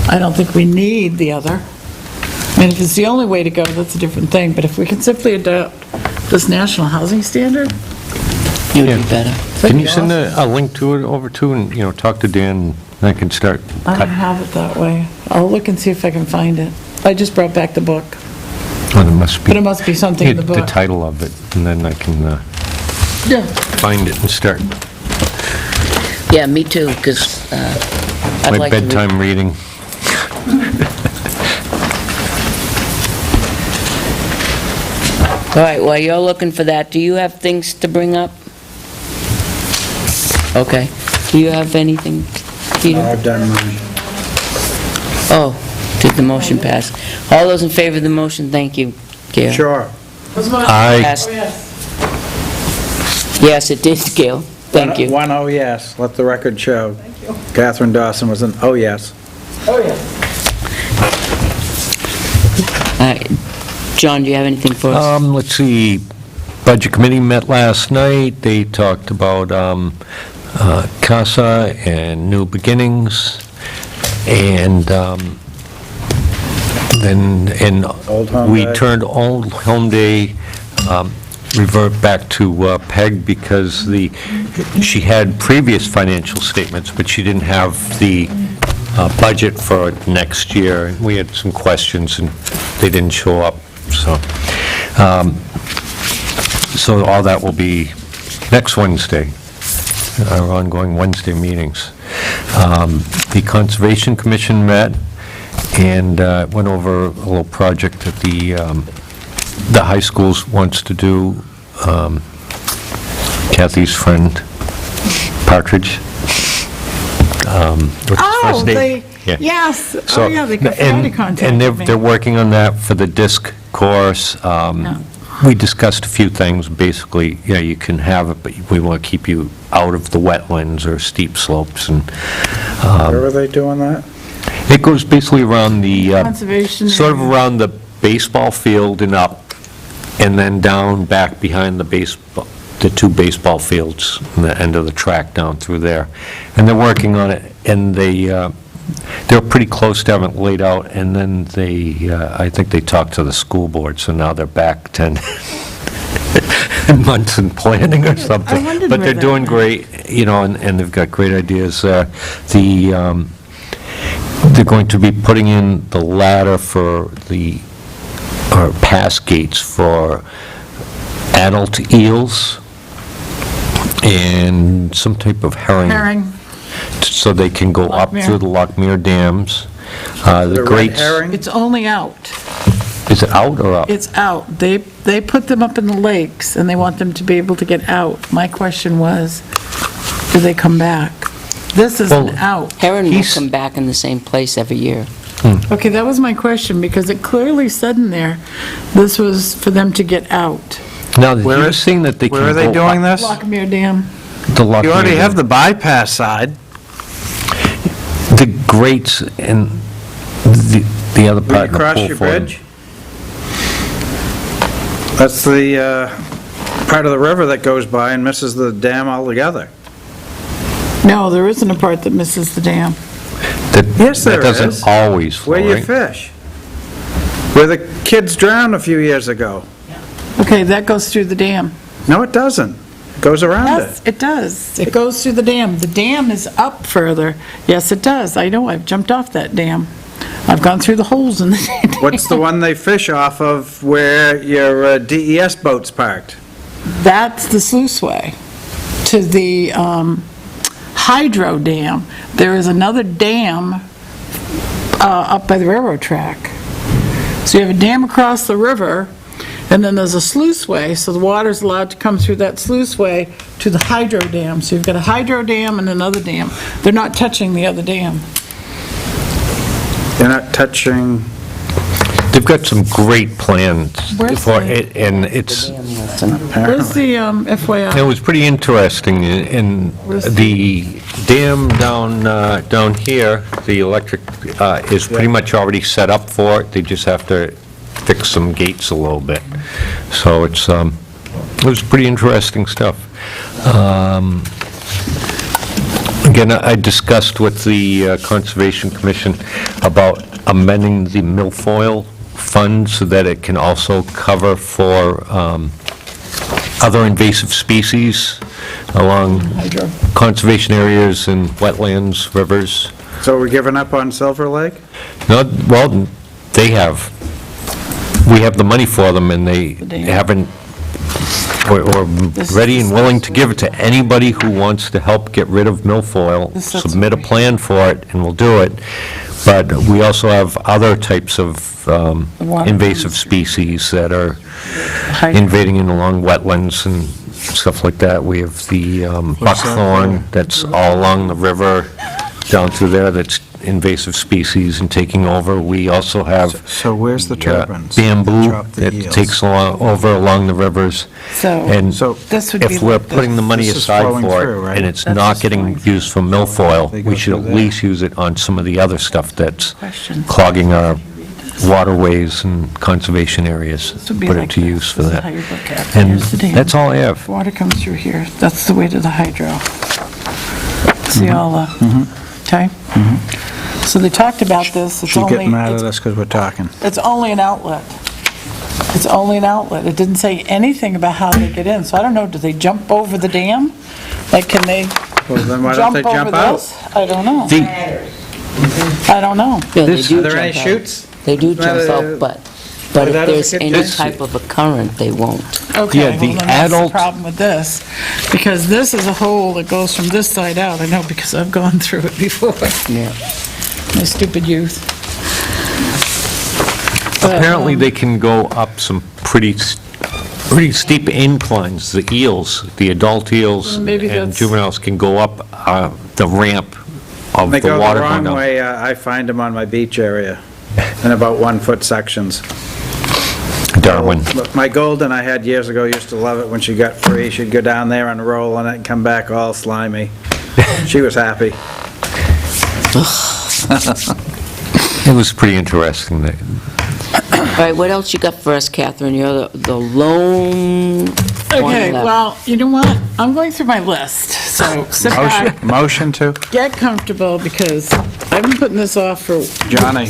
A: I don't think we need the other. I mean, if it's the only way to go, that's a different thing, but if we can simply adopt this national housing standard,
B: It would be better.
G: Can you send a link to it over to, and, talk to Dan, and I can start
A: I don't
G: cutting?
A: have it that way. I'll look and see if I can find it. I just brought back the book,
G: Well, it must be...
A: but it must be something in the book.
G: The title of it, and then I can
A: Yeah.
G: find it and start
B: Yeah, me too, because I'd
G: my
B: like to...
G: bedtime reading.
B: All right, while you're looking for that, do you have things to bring up? Okay. Do you have anything, Peter?
C: I've done mine.
B: Oh, did the motion pass? All those in favor of the motion, thank you, Gail.
C: Sure.
G: Aye.
B: Passed. Yes, it did, Gail. Thank you.
C: One oh yes, let the record show. Thank you. Catherine Dawson was an oh yes.
A: Oh, yeah.
B: All right. John, do you have anything for us?
G: Let's see, Budget Committee met last night, they talked about CASA and New Beginnings, and then,
C: Old Home
G: we
C: Day.
G: turned Old Home Day, revert back to Peg, because she had previous financial statements, but she didn't have the budget for next year. We had some questions, and they didn't show up, so all that will be next Wednesday. our ongoing Wednesday meetings. The Conservation Commission met and went over a little project that the high schools wants to do. Kathy's friend, Partridge. What's his first name? Yeah.
A: Yes,
G: So,
A: oh, yeah, they tried to contact
G: and
A: me.
G: they're working on that for the disc course. We discussed a few things, basically, yeah, you can have it, but we want to keep you out of the wetlands or steep slopes, and
C: Where are they doing that?
G: it goes basically around the,
A: Conservation
G: sort of
A: area.
G: around the baseball field and up, and then down back behind the two baseball fields, and the end of the track down through there. And they're working on it, and they're pretty close to having it laid out, and then I think they talked to the school board, so now they're back 10 months in planning or something.
A: wondered
G: But
A: where
G: they're
A: that
G: doing
A: went.
G: great, and they've got great ideas. They're going to be putting in the ladder for or pass gates for adult eels and some type of
A: Herring,
G: so they can go up
A: Lochmere.
G: through the Lochmere dams. The
C: The red
G: grates,
C: herring?
A: it's only out.
G: is it out or up?
A: It's out. They put them up in the lakes, and they want them to be able to get out. My question was, do they come back? This isn't
G: Well-
A: out.
B: Heron will
G: He's-
B: come back in the same place every year.
A: Okay, that was my question, because it clearly said in there, this was for them to get out.
G: Now, he
C: Where
G: was
C: is-
G: saying that they can
C: Where are they
G: go
C: doing
G: up
C: this?
A: Lochmere Dam.
G: the Lochmere
C: You already
G: Dam.
C: have the bypass side.
G: The grates and the other
C: Will
G: part
C: you
G: in the
C: cross
G: pool
C: your
G: for them.
C: bridge? That's the part of the river that goes by and misses the dam altogether.
A: No, there isn't a part that misses the dam.
C: Yes, there
G: That
C: is.
G: doesn't always flow,
C: Where you
G: right?
C: fish. Where the kids drowned a few years ago.
A: Okay, that goes through the dam.
C: No, it doesn't. It goes around
A: Yes,
C: it.
A: it does. It goes through the dam. The dam is up further. Yes, it does. I know, I've jumped off that dam. I've gone through the holes in the dam.
C: What's the one they fish off of where your DES boat's parked?
A: That's the sluiceway to the hydro dam. There is another dam up by the railroad track. So you have a dam across the river, and then there's a sluiceway, so the water's allowed to come through that sluiceway to the hydro dam. So you've got a hydro dam and another dam. They're not touching the other dam.
C: They're not touching,
G: They've got some great plans
A: Where's
G: for
A: the-
G: it, and it's,
A: Where's the
G: it
A: FYI?
G: was pretty interesting, in the dam down here, the electric is pretty much already set up for it, they just have to fix some gates a little bit. So it was pretty interesting stuff. Again, I discussed with the Conservation Commission about amending the milfoil fund so that it can also cover for other invasive species along conservation areas and wetlands, rivers.
C: so we're giving up on Silver Lake?
G: No, well, we have the money for them, and they haven't, or ready and willing to give it to anybody who wants to help get rid of milfoil.
A: This is-
G: Submit a plan for it, and we'll do it. But we also have other types of
A: water
G: invasive
A: ones.
G: species that are
A: Hydro.
G: invading in along wetlands and stuff like that. We have the buckthorn that's all along the river down through there, that's invasive species and taking over. We also have
C: So where's the turbines?
G: bamboo
C: Drop the
G: that
C: eels.
G: takes over along the rivers. And
C: So
A: This would be
G: if we're
A: like this.
G: putting the money
C: This is
G: aside
C: flowing
G: for
C: through,
G: it,
C: right?
G: and it's
A: That's
G: not
A: just
G: getting
A: flowing
G: used for
C: They
G: milfoil,
C: go
G: we should at
C: through there.
G: least use it on some of the other stuff that's
A: Questions.
G: clogging our waterways and conservation areas.
A: This would be
G: Put it
A: like
G: to
A: this.
G: use for
A: This is
G: that.
A: how you look at it.
G: And
A: Here's the dam.
G: that's all I have.
A: Water comes through here. That's the way to the hydro. See all the, okay? So they talked about this. It's
C: she's
A: only,
C: getting mad at
A: it's
C: us because we're talking.
A: it's only an outlet. It's only an outlet. It didn't say anything about how they get in. So I don't know, do they jump over the dam? Like, can they
C: Well, then why don't
A: jump
C: they
A: over
C: jump out?
A: this? I don't know.
G: The-
A: I don't know.
B: Yeah, they
C: This-
B: do
C: Are there
B: jump
C: any
B: out.
C: chutes?
B: They do jump
C: Uh,
B: out, but But if
C: that is
B: there's
C: a good-
B: any
G: This-
B: type of a current, they won't.
A: Okay,
G: Yeah,
A: well,
G: the
A: then that's the
G: adult-
A: problem with this, because this is a hole that goes from this side out. I know because I've gone through it before,
B: Yeah.
A: my stupid youth. But,
G: Apparently, they can go up some pretty steep inclines, the eels, the adult eels
A: Maybe
G: and
A: that's-
G: juveniles can go up the ramp of
C: They
G: the
C: go the
G: water going
C: wrong
G: down.
C: way, I find them on my beach area, in about 1-foot sections.
G: Darwin.
C: But my Golden I had years ago used to love it when she got free. She'd go down there and roll on it and come back all slimy. She was happy.
G: It was pretty interesting.
B: All right, what else you got for us, Catherine? You're the lone one
A: Okay,
B: left.
A: well, you know what? I'm going through my list, so sit back,
C: Motion to?
A: get comfortable, because I've been putting this off for...
C: Johnny,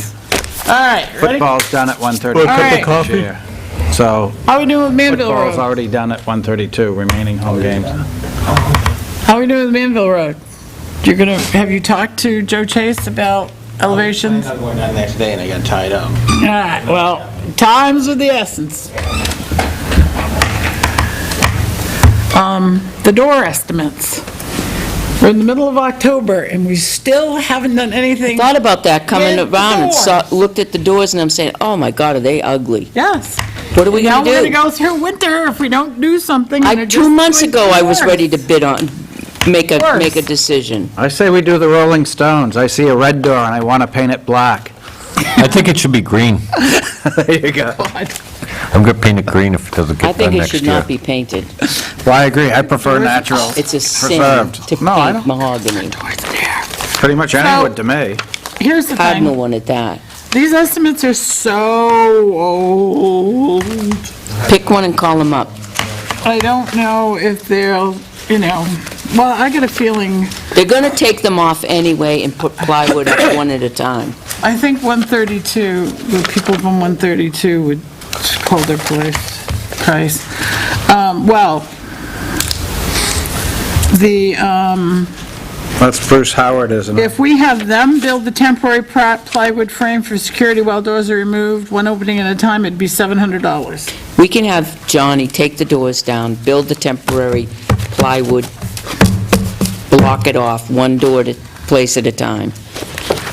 A: All right, ready?
C: football's done at 1:30.
A: All right.
C: this year. So,
A: How we doing with Manville
C: football's
A: Road?
C: already done at 1:32, remaining home games.
A: How we doing with Manville Road? Have you talked to Joe Chase about elevations?
F: I'm going down next day and I got tied up.
A: All right, well, time's of the essence. The door estimates. We're in the middle of October, and we still haven't done anything.
B: Thought about that coming
A: With the
B: around and saw,
A: doors.
B: looked at the doors and I'm saying, oh my God, are they ugly?
A: Yes.
B: What are we
A: Now
B: gonna
A: we're
B: do?
A: gonna go through winter if we don't do something. and it
B: 2
A: just
B: months
A: going
B: ago,
A: to
B: I was
A: worse.
B: ready to bid on, make a
A: Worse.
B: decision.
C: I say we do the Rolling Stones. I see a red door and I want to paint it black.
G: I think it should be green.
C: There you go.
G: I'm going to paint it green if it doesn't
B: I
G: get
B: think
G: done
B: it
G: next
B: should
G: year.
B: not be painted.
C: Well, I agree. I prefer natural.
B: It's a sin
C: Preserved.
B: to
C: No, I
B: paint
C: don't.
B: mahogany.
C: Pretty much any wood to me.
A: Here's the
B: Cardinal
A: thing,
B: one at that.
A: these estimates are so old.
B: Pick one and call them up.
A: I don't know if they'll, well, I get a feeling,
B: They're gonna take them off anyway and put plywood up one at a time.
A: I think 132, the people from 132 would call their price. Well,
C: That's Bruce Howard, isn't it?
A: if we have them build the temporary plywood frame for security while doors are removed, one opening at a time, it'd be $700.
B: We can have Johnny take the doors down, build the temporary plywood, block it off, one door to place at a time.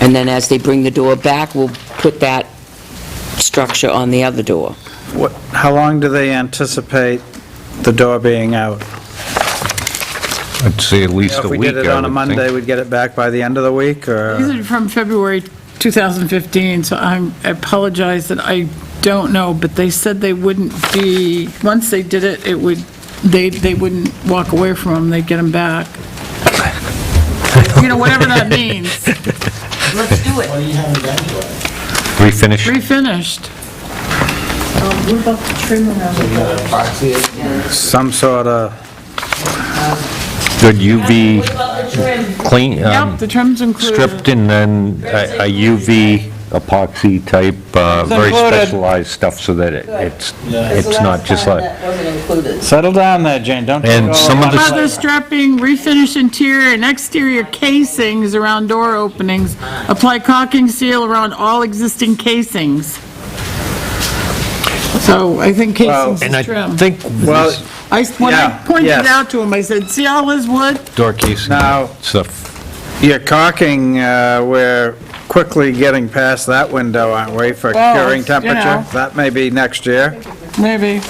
B: And then as they bring the door back, we'll put that structure on the other door.
C: How long do they anticipate the door being out?
G: I'd say at least a
C: If
G: week,
C: we did it
G: I
C: on a
G: would
C: Monday,
G: think.
C: we'd get it back by the end of the week,
A: These
C: or?
A: are from February 2015, so I apologize that I don't know, but they said they wouldn't be, once they did it, they wouldn't walk away from them, they'd get them back. Whatever that means.
I: Let's do it.
F: What do you have done to it?
G: Refinish?
A: Refinished.
I: What about the trim around the door?
F: Epoxy it?
C: Some sort of,
G: Good UV
I: What about the trim?
G: clean,
A: Yep, the trim's included.
G: stripped and then a UV epoxy type, very
A: included.
G: specialized stuff so that it's
I: Because the
G: not
I: last
G: just
I: time
G: like,
I: that wasn't included.
C: settle down there, Jane, don't.
G: And
C: go
G: some of
C: all
G: the-
C: over.
A: Leather strapping, refinish interior and exterior casings around door openings. Apply caulking seal around all existing casings. So I think casings
G: and
A: is
G: I
A: trim.
G: think
C: Well,
G: this
A: When I
C: yeah,
A: pointed it
C: yes.
A: out to him, I said, see all this wood?
G: door casing
C: Now-
G: stuff.
C: You're caulking, we're quickly getting past that window, aren't we, for
A: Well,
C: curing
A: you
C: temperature?
A: know.
C: That may be next year.
A: Maybe.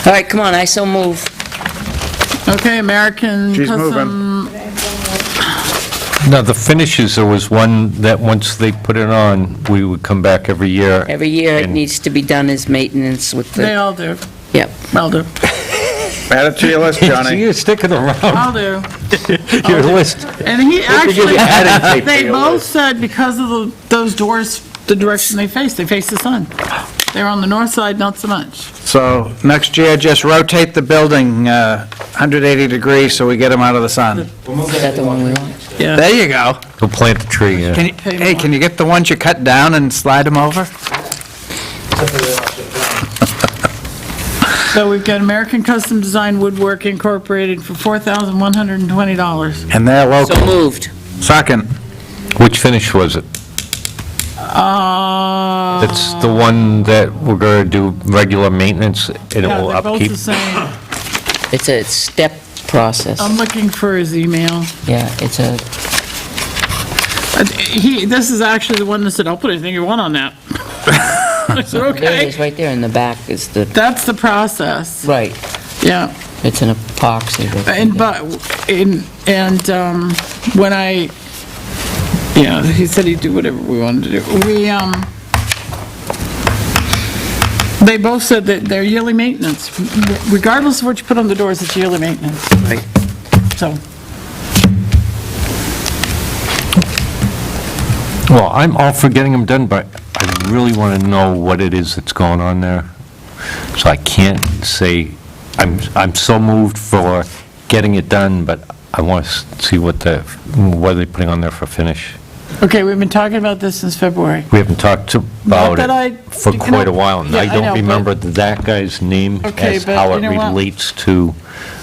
B: All right, come on, I so move.
A: Okay, American
C: She's
A: Custom.
G: Now, the finishes, there was one that once they put it on, we would come back every year.
B: Every year it
G: And-
B: needs to be done as maintenance with
A: They
B: the,
A: all do.
B: yep.
A: I'll do.
C: Add it to your list, Johnny.
G: You're sticking around,
A: I'll do.
G: your list.
A: And he actually,
G: added tape to
A: they
G: your
A: both
G: list.
A: said because of those doors, the direction they face the sun. They're on the north side, not so much.
C: So next year, just rotate the building 180 degrees so we get them out of the sun.
B: Is that the one we want?
A: Yeah.
C: There you go.
G: We'll plant the tree, yeah.
C: Hey, can you get the ones you cut down and slide them over?
A: So we've got American Custom Design Woodwork Incorporated for $4,120.
C: And they're
B: So
C: local.
B: moved.
C: Second.
G: Which finish was it? It's the one that we're going to do regular maintenance, and it
A: Yeah,
G: will
A: they're both
G: upkeep.
A: the same.
B: It's a step process.
A: I'm looking for his email.
B: Yeah, it's a,
A: This is actually the one that said, I'll put anything you want on that. I said,
B: there it
A: okay.
B: is, right there in the back is the,
A: That's the process,
B: right,
A: yeah.
B: it's an epoxy.
A: When I, yeah, he said he'd do whatever we wanted to do. They both said that they're yearly maintenance. Regardless of what you put on the doors, it's yearly maintenance.
B: Right.
A: So,
G: Well, I'm all for getting them done, but I really want to know what it is that's going on there. So I can't say, I'm so moved for getting it done, but I want to see what they're putting on there for finish.
A: okay, we've been talking about this since February.
G: We haven't talked about
A: that I-
G: it for
A: you
G: quite
A: know,
G: a while, and
A: yeah,
G: I
A: I know,
G: don't
A: but-
G: remember that guy's name
A: Okay,
G: as
A: but
G: how it
A: you know what?
G: relates to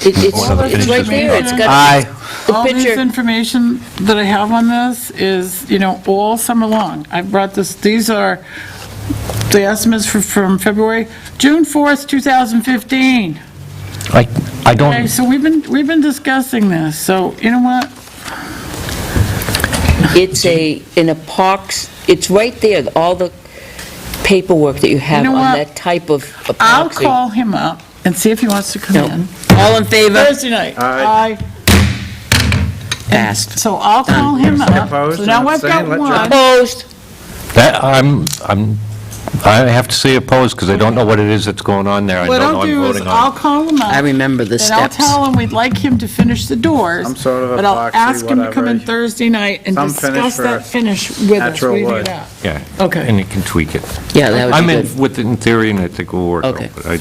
B: It's
G: one of the
B: it's right
G: finishes.
B: there, it's got
C: Aye.
B: the
A: All this
B: picture.
A: information that I have on this is, all summer long. I brought these are the estimates from February, June 4th, 2015.
G: I
A: Okay,
G: don't,
A: so we've been discussing this, so you know what?
B: It's an epox, it's right there, all the paperwork that you have
A: You know
B: on
A: what?
B: that type of epoxy.
A: I'll call him up and see if he wants to come
B: No.
A: in.
B: All in favor?
A: Thursday night. Aye.
B: Passed.
A: So I'll call him up.
K: Opposed
A: So now
K: and
A: I've got
K: abstained, let
A: one.
B: Opposed?
G: that, I have to say opposed, because I don't know what it is that's going on there. I
A: What
G: don't know
A: I'll
G: I'm
A: do is
G: voting
A: I'll
G: on.
A: call him up.
B: I remember the
A: And I'll
B: steps.
A: tell him we'd like him to finish the doors.
K: Some sort of
A: But I'll
K: epoxy,
A: ask him to come in
K: whatever.
A: Thursday night and
K: Some finish
A: discuss
K: for
A: that finish with us.
K: natural
A: What do you
K: wood.
A: think of
G: Yeah.
A: Okay.
G: And you can tweak it.
B: Yeah, that would
G: I'm
B: be
G: in
B: good.
G: with it in theory, and I think it will work out.
B: Okay.
G: But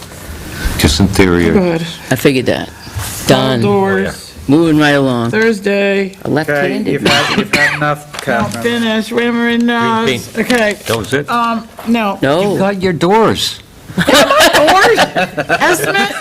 G: just in theory.
A: Good.
B: I figured that.
A: All
B: Done.
A: doors,
B: Moving right along.
A: Thursday,
B: A
K: Okay,
B: left-handed.
K: you've had enough,
A: not
K: Catherine.
A: finished, Ramery knows.
G: Green
A: Okay,
G: That was it?
A: no.
G: You
B: No,
G: got your doors.
A: Doors, estimate,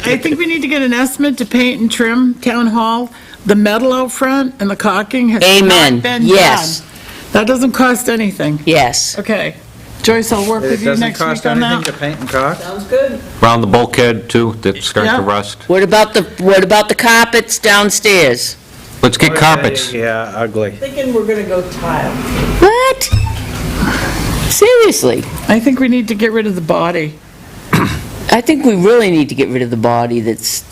A: I think we need to get an estimate to paint and trim Town Hall. The metal out front and the caulking has
B: Amen.
A: not been
B: Yes.
A: done. That doesn't cost anything.
B: yes.
A: Okay. Joyce, I'll work
K: It
A: with you
K: doesn't
A: next
K: cost
A: week on
K: anything
A: that.
K: to paint and caulk?
D: Sounds good.
G: Around the bulkhead, too, that's starting to
A: Yeah.
G: rust.
B: What about the carpets downstairs?
G: Let's get carpets.
K: Yeah, ugly.
D: Thinking we're gonna go tile.
B: What? Seriously?
A: I think we need to get rid of the body.
B: I think we really need to get rid of the body that's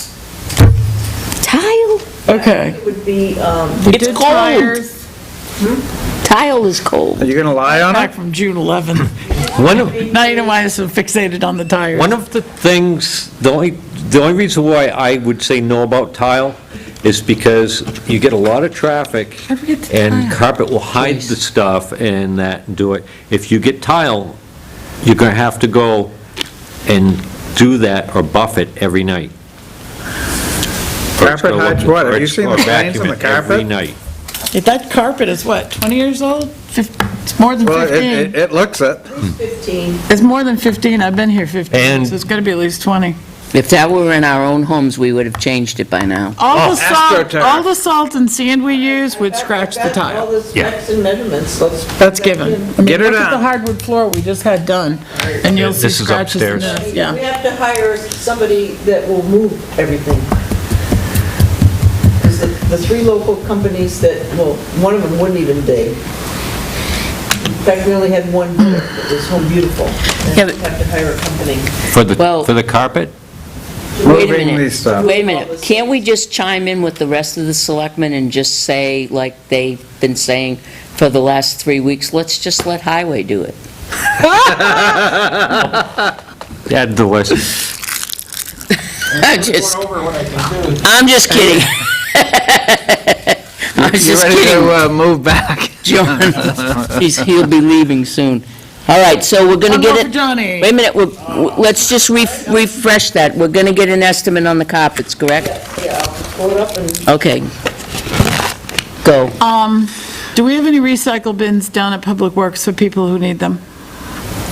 B: tile.
A: Okay.
D: It would be,
A: We
B: It's
A: did
B: cold.
A: tires
B: Tile is cold.
K: Are you gonna lie on
A: back
K: it?
A: from June 11th.
G: One of,
A: Now you know why I'm so fixated on the tires.
G: one of the things, the only reason why I would say no about tile is because you get a lot of traffic,
A: How'd we get to
G: and
A: tile?
G: carpet will hide the stuff and that, and do it. If you get tile, you're gonna have to go and do that or buff it every night. Or it's
K: Carpet
G: gonna
K: hides
G: look-
K: what? Have
G: or
K: you
G: it's-
K: seen
G: or
K: the stains on
G: vacuum
K: the
G: it Every
K: carpet?
G: night.
A: If that carpet is what, 20 years old? It's more than
K: Well,
A: 15.
K: it looks it.
D: 15.
A: It's more than 15. I've been here 15,
G: And-
A: so it's got to be at least 20.
B: If that were in our own homes, we would have changed it by now.
A: All the salt,
K: AstroTurf.
A: all the salt and sand we use would scratch the
D: I've got All
A: tile.
D: the specs and measurements, let's.
A: That's given. I mean,
K: Get her
A: look at the
K: done.
A: hardwood floor we just had done, and you'll see
G: This is
A: scratches in
G: upstairs.
A: this,
D: We
A: yeah.
D: have to hire somebody that will move everything. 'Cause the three local companies that, well, one of them wouldn't even dig. In fact, we only had one bidder, it was Home Beautiful. And
B: Yeah,
D: we
B: but-
D: have to hire a company.
B: Well-
G: For the carpet?
B: Wait a
K: Moving
B: minute.
K: these stuff.
B: Wait a minute. Can't we just chime in with the rest of the selectmen and just say, like they've been saying for the last 3 weeks, let's just let Highway do it?
G: Add the list.
B: I'm just kidding. I was
K: You
B: just
K: ready
B: kidding,
K: to move back?
B: John. He'll be leaving soon. All right, so we're gonna
A: One
B: get
A: more for
B: it.
A: Johnny.
B: Wait a minute, let's just refresh that. We're gonna get an estimate on the carpets, correct?
D: Yeah, I'll pull it up and
B: Okay. Go.
A: Do we have any recycle bins down at Public Works for people who need them?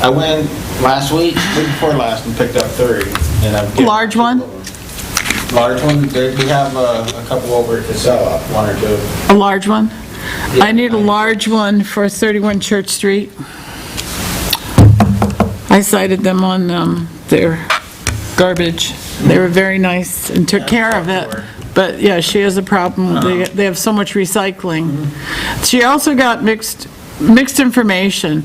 F: I went last week before last, and picked up 30, and I've given...
A: Large one?
F: Large one, we have a couple over at Casella, one or two.
A: A large one? I need a large one for 31 Church Street. I cited them on their garbage. They were very nice and took care of it. But yeah, she has a problem. They have so much recycling. She also got mixed information.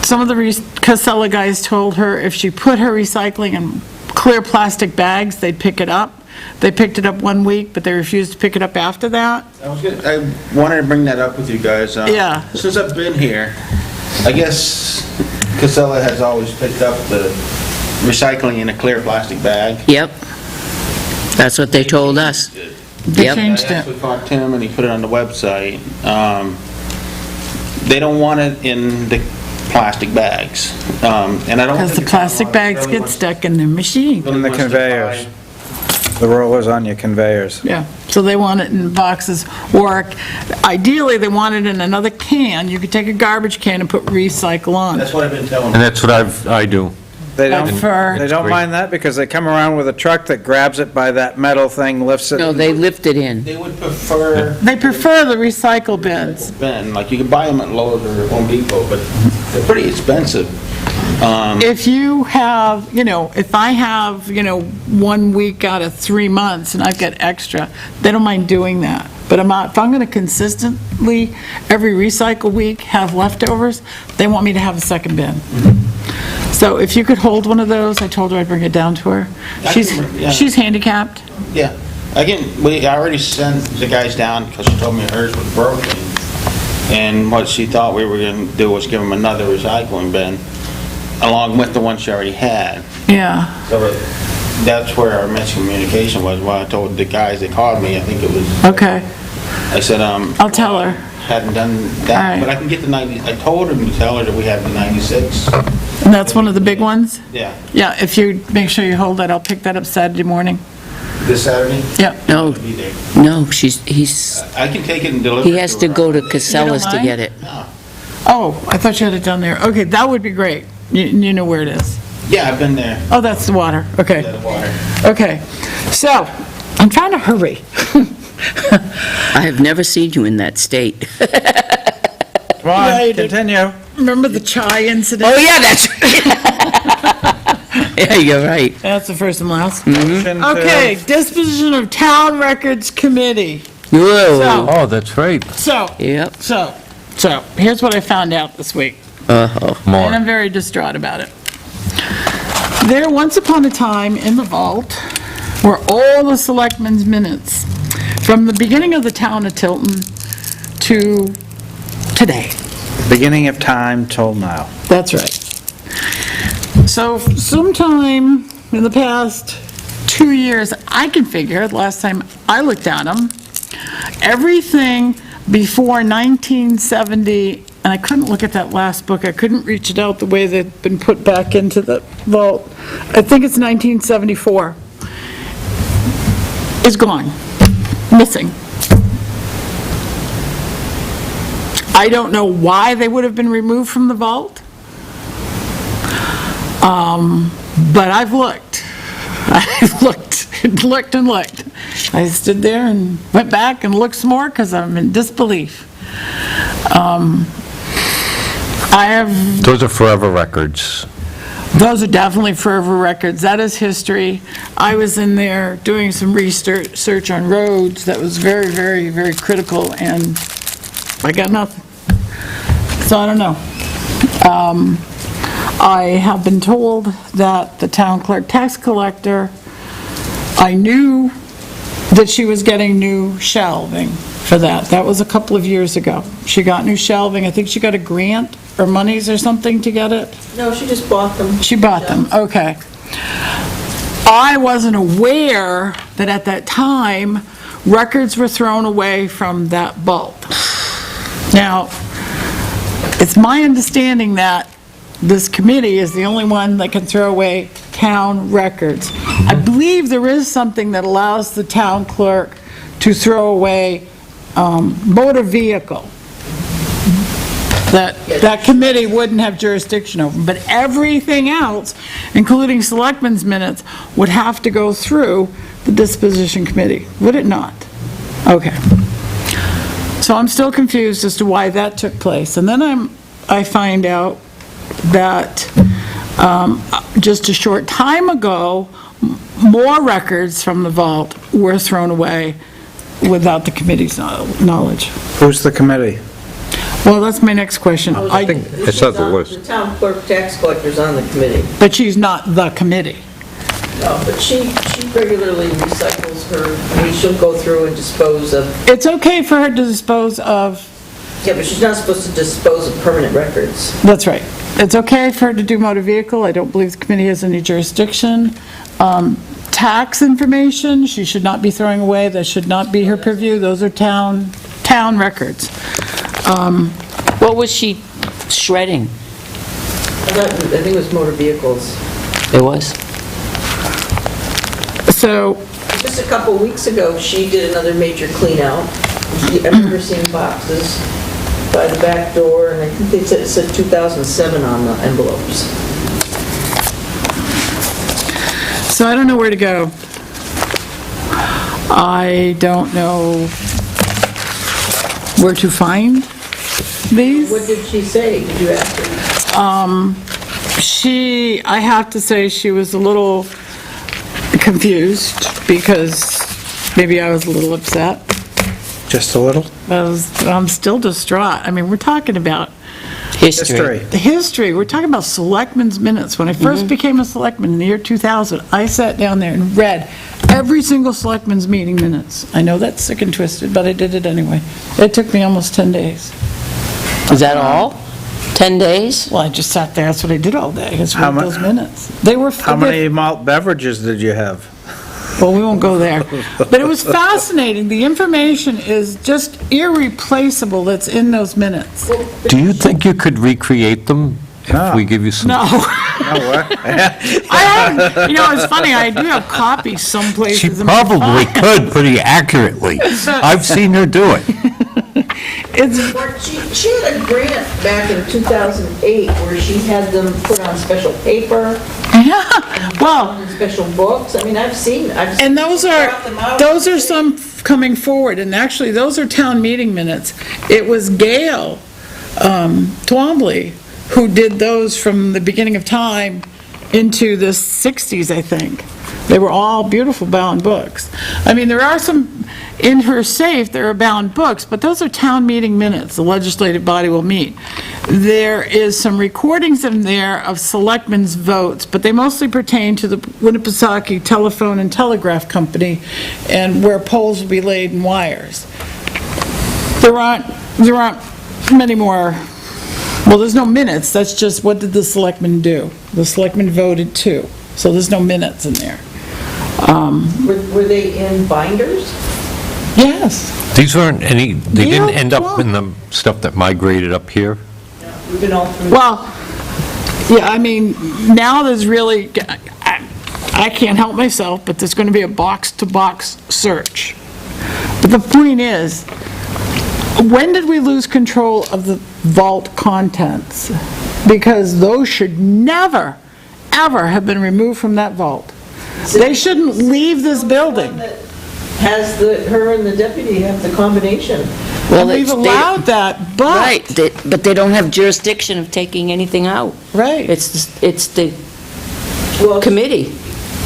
A: Some of the Casella guys told her if she put her recycling in clear plastic bags, they'd pick it up. They picked it up 1 week, but they refused to pick it up after that.
F: I wanted to bring that up with you guys.
A: Yeah.
F: Since I've been here, I guess Casella has always picked up the recycling in a clear plastic bag.
B: Yep. That's what they told us.
A: They
B: Yep.
A: changed
F: I
A: it.
F: actually called Tim and he put it on the website. They don't want it in the plastic bags. And I don't
A: Because the
F: think
A: plastic bags get stuck in the machine.
C: In the conveyors. The rollers on your conveyors.
A: Yeah, so they want it in boxes, or ideally, they want it in another can. You could take a garbage can and put recycle on.
F: That's what I've been telling
G: And
F: them.
G: that's what I do.
C: They don't,
A: For-
C: they don't mind that because they come around with a truck that grabs it by that metal thing, lifts it.
B: No, they lift it in.
F: They would prefer
A: They prefer the recycle bins.
F: bin, like you can buy them at Lowe's or Home Depot, but they're pretty expensive.
A: If you have, if I have, 1 week out of 3 months and I've got extra, they don't mind doing that. But if I'm going to consistently, every recycle week, have leftovers, they want me to have a second bin. So if you could hold one of those, I told her I'd bring it down to her.
F: Yeah.
A: She's handicapped.
F: Yeah, I already sent the guys down because she told me hers was broken. And what she thought we were going to do was give them another recycling bin along with the one she already had.
A: Yeah.
F: So that's where our miscommunication was, when I told the guys that called me, I think it was,
A: Okay.
F: I said,
A: I'll tell her.
F: hadn't done
A: All right.
F: that, but I can get the 90, I told him to tell her that we have the 96.
A: And that's one of the big ones?
F: Yeah,
A: Yeah, if you make sure you hold that, I'll pick that up Saturday morning.
F: this Saturday.
A: Yep.
B: No,
F: I'll be there.
B: no, he's,
F: I can take it and deliver it
B: he has to
F: her.
B: go to Casella's to
A: mind?
B: get it.
F: No.
A: Oh, I thought you had it down there. Okay, that would be great. You know where it is.
F: Yeah, I've been there,
A: Oh, that's the water. Okay.
F: at the water.
A: Okay. So, I'm trying to hurry.
B: I have never seen you in that state.
C: Come on,
A: Right.
C: continue.
A: Remember the chai incident?
B: Oh, yeah, that's right. Yeah, you're right.
A: That's the first and last.
C: Motion to-
A: Okay, disposition of town records committee.
B: Whoa.
G: Oh, that's right.
A: So,
B: Yep.
A: here's what I found out this week.
B: Uh-oh.
G: More.
A: And I'm very distraught about it. There, once upon a time, in the vault, were all the selectmen's minutes from the beginning of the town of Tilton to today.
C: Beginning of time till now.
A: That's right. So sometime in the past 2 years, I can figure, the last time I looked at them, everything before 1970, and I couldn't look at that last book, I couldn't reach it out the way they'd been put back into the vault. I think it's 1974. Is gone, missing. I don't know why they would have been removed from the vault. But I've looked. I've looked and looked. I stood there and went back and looked some more because I'm in disbelief. I have,
G: Those are forever records.
A: those are definitely forever records. That is history. I was in there doing some research on roads that was very, very, very critical, and I got nothing. So I don't know. I have been told that the town clerk tax collector, I knew that she was getting new shelving for that. That was a couple of years ago. She got new shelving. I think she got a grant or monies or something to get it.
D: No, she just bought them.
A: She bought them, okay. I wasn't aware that at that time, records were thrown away from that vault. Now, it's my understanding that this committee is the only one that can throw away town records. I believe there is something that allows the town clerk to throw away motor vehicle. That committee wouldn't have jurisdiction over, but everything else, including selectmen's minutes, would have to go through the disposition committee, would it not? Okay. So I'm still confused as to why that took place. And then I find out that just a short time ago, more records from the vault were thrown away without the committee's knowledge.
C: Who's the committee?
A: Well, that's my next question.
G: I saw the list.
D: The town clerk tax collector's on the committee.
A: But she's not the committee.
D: No, but she regularly recycles her, I mean, she'll go through and dispose of,
A: It's okay for her to dispose of,
D: yeah, but she's not supposed to dispose of permanent records.
A: that's right. It's okay for her to do motor vehicle. I don't believe the committee has any jurisdiction. Tax information, she should not be throwing away. That should not be her purview. Those are town records.
B: What was she shredding?
D: I think it was motor vehicles.
B: It was?
A: So,
D: Just a couple of weeks ago, she did another major clean out. I remember seeing boxes by the back door, and I think it said 2007 on the envelopes.
A: so I don't know where to go. I don't know where to find these.
D: What did she say? Did you ask her?
A: I have to say, she was a little confused because maybe I was a little upset.
C: Just a little?
A: I'm still distraught. I mean, we're talking about
B: History.
A: the history. We're talking about selectmen's minutes. When I first became a selectman in the year 2000, I sat down there and read every single selectmen's meeting minutes. I know that's sick and twisted, but I did it anyway. It took me almost 10 days.
B: Is that all? 10 days?
A: Well, I just sat there, that's what I did all day, is
C: How
A: read
C: mu-
A: those minutes. They were...
C: How many malt beverages did you have?
A: Well, we won't go there. But it was fascinating. The information is just irreplaceable that's in those minutes.
G: Do you think you could recreate them if we give you some?
A: No.
C: No, what?
A: I have, it's funny, I do have copies someplace.
G: She probably could pretty accurately. I've seen her do it.
A: It's,
D: She had a grant back in 2008 where she had them put on special paper,
A: well,
D: on special books. I mean, I've seen
A: and those
D: brought them out.
A: are some coming forward, and actually, those are town meeting minutes. It was Gail Twombly who did those from the beginning of time into the 60s, I think. They were all beautiful bound books. I mean, there are some, in her safe, there are bound books, but those are town meeting minutes. The legislative body will meet. There is some recordings in there of selectmen's votes, but they mostly pertain to the Winnipesaukee Telephone and Telegraph Company and where poles will be laid and wires. There aren't many more, well, there's no minutes. That's just what did the selectmen do? The selectmen voted too, so there's no minutes in there.
D: Were they in binders?
A: Yes.
G: These aren't any, they
A: Yeah,
G: didn't end up
A: well-
G: in the stuff that migrated up here?
D: We've been all through.
A: Well, yeah, I mean, now there's really, I can't help myself, but there's going to be a box-to-box search. But the point is, when did we lose control of the vault contents? Because those should never, ever have been removed from that vault. They shouldn't leave this building.
D: Has her and the deputy have the combination.
B: Well,
A: We've
B: it's- they-
A: allowed that, but...
B: Right, but they don't have jurisdiction of taking anything out.
A: Right.
B: It's the
D: Well,
B: committee.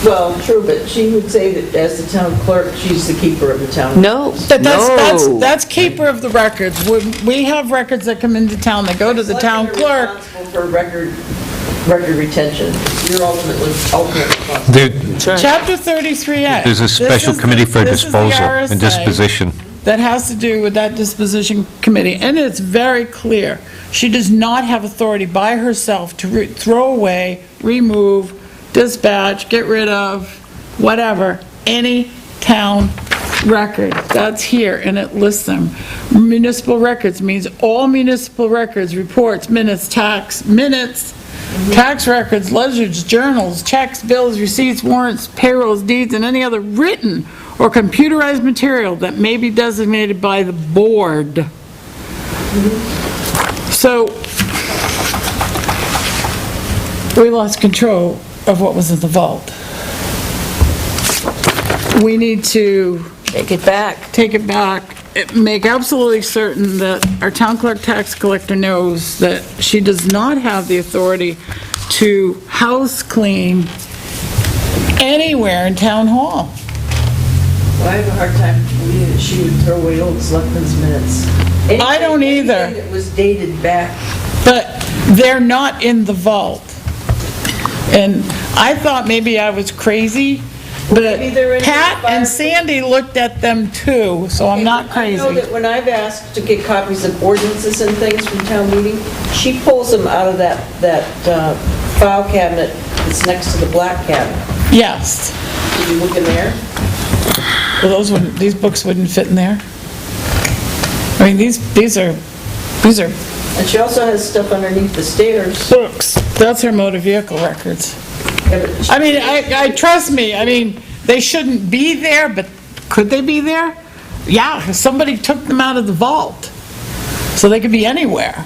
D: Well, true, but she would say that as the town clerk, she's the keeper of the town.
B: No, no.
A: That's keeper of the records. When we have records that come into town, that go to the town
D: Selectmen are
A: clerk.
D: responsible for record retention. You're ultimately responsible.
B: That's right.
A: Chapter 33A.
G: There's a special committee for
A: This is the
G: disposal and
A: RSA
G: disposition.
A: that has to do with that disposition committee, and it's very clear. She does not have authority by herself to throw away, remove, dispatch, get rid of, whatever, any town record. That's here, and it lists them. Municipal records means all municipal records, reports, minutes, tax records, ledgers, journals, checks, bills, receipts, warrants, payrolls, deeds, and any other written or computerized material that may be designated by the board. So, we lost control of what was in the vault. We need to
B: Take it back.
A: take it back make absolutely certain that our town clerk tax collector knows that she does not have the authority to house clean anywhere in town hall.
D: Well, I have a hard time believing that she would throw away old selectmen's minutes.
A: I don't either.
D: Anything that was dated back.
A: But they're not in the vault. And I thought maybe I was crazy, but
D: Maybe they're in the
A: Pat and
D: file.
A: Sandy looked at them too, so I'm not
D: I know
A: crazy.
D: that when I've asked to get copies of ordinances and things from town meeting, she pulls them out of that file cabinet that's next to the black cabinet.
A: Yes.
D: Did you look in there?
A: Well, these books wouldn't fit in there. I mean, these are
D: And she also has stuff underneath the stairs.
A: books. That's her motor vehicle records.
D: Yeah, but
A: I mean, I trust me, I mean, they shouldn't be there, but could they be there? Yeah, somebody took them out of the vault, so they could be anywhere.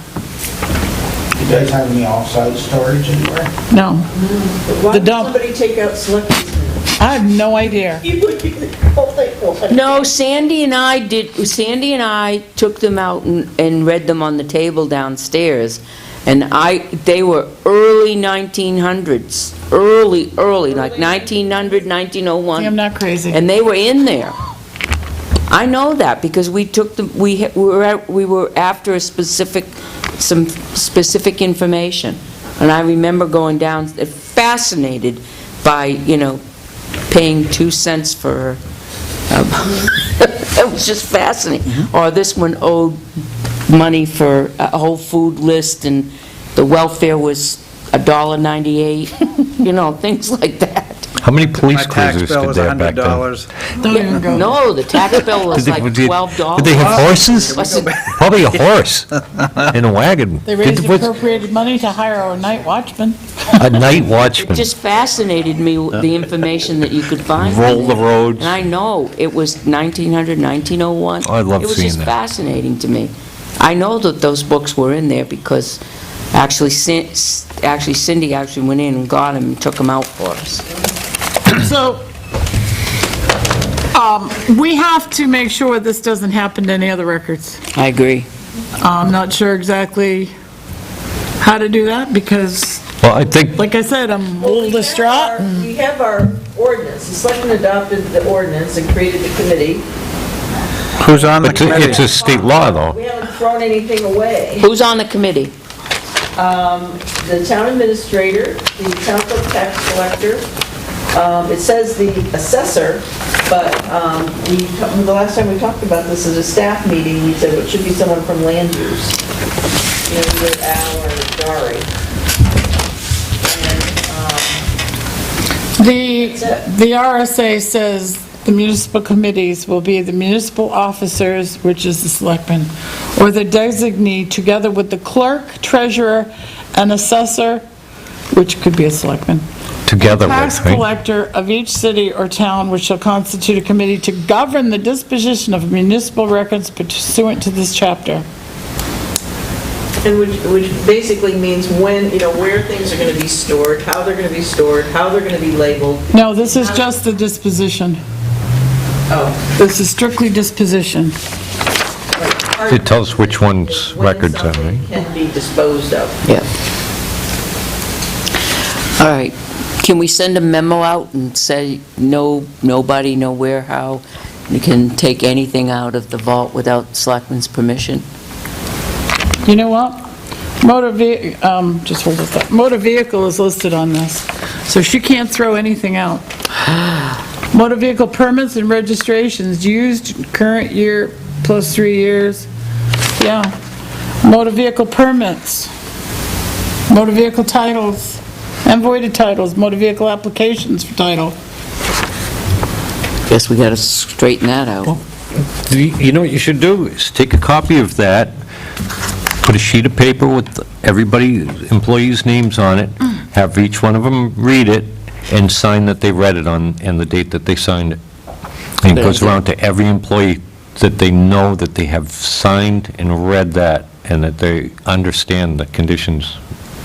L: You guys have any off-site storage anywhere?
A: No,
D: Why
A: the
D: would
A: dump.
D: somebody take out selectmen's minutes?
A: I have no idea.
D: You look at the whole thing.
B: No, Sandy and I took them out and read them on the table downstairs, and they were early 1900s, early, like 1900, 1901.
A: I'm not crazy.
B: And they were in there. I know that, because we took them, we were after some specific information. And I remember going down, fascinated by, paying 2 cents for, it was just fascinating. Or this one owed money for a whole food list, and the welfare was $1.98, things like that.
G: How many police
K: My tax
G: cruisers
K: bill
G: did
K: was
G: they have back then?
K: $100.
A: Don't even go.
B: No, the tax bill was like $12.
G: Did they have horses?
B: Was it-
G: Probably a horse and a wagon.
A: They raised
G: What's-
A: appropriated money to hire a night watchman.
G: A night
B: It
G: watchman,
B: just fascinated me, the information that you could find. in
G: roll the
B: there.
G: roads.
B: And I know, it was 1900, 1901.
G: Oh, I love
B: It was
G: seeing
B: just
G: that.
B: fascinating to me. I know that those books were in there because actually Cindy actually went in and got them and took them out for us.
A: So, we have to make sure this doesn't happen to any other records.
B: I agree.
A: I'm not sure exactly how to do that, because,
G: Well, I think,
A: like I said, I'm a little distraught.
D: We have our ordinance. The selectmen adopted the ordinance and created the committee.
K: Who's on the
G: but it's
K: committee?
G: a state law, though.
D: We haven't thrown anything away.
B: Who's on the committee?
D: The town administrator, the town clerk tax collector, it says the assessor, but the last time we talked about this at a staff meeting, we said it should be someone from land use, either Al or Dari. And,
A: The RSA says the municipal committees will be the municipal officers, which is the selectmen, or the designee, together with the clerk, treasurer, and assessor, which could be a selectman,
G: Together
A: tax
G: with, right?
A: collector of each city or town, which shall constitute a committee to govern the disposition of municipal records pursuant to this chapter.
D: And which basically means when, where things are going to be stored, how they're going to be stored, how they're going to be labeled.
A: No, this is just the disposition.
D: Oh.
A: This is strictly disposition.
G: It tells which one's records are,
D: When something
G: right?
D: can be disposed of.
B: Yeah. All right. Can we send a memo out and say, nobody, nowhere, how you can take anything out of the vault without selectmen's permission?
A: You know what? Just hold this up. Motor vehicle is listed on this, so she can't throw anything out. Motor vehicle permits and registrations used current year plus 3 years. Yeah. Motor vehicle permits, motor vehicle titles, and voided titles, motor vehicle applications for title.
B: Guess we gotta straighten that out.
G: You know what you should do, is take a copy of that, put a sheet of paper with employees' names on it, have each one of them read it, and sign that they read it and the date that they signed it. And it goes around to every employee that they know that they have signed and read that, and that they understand the conditions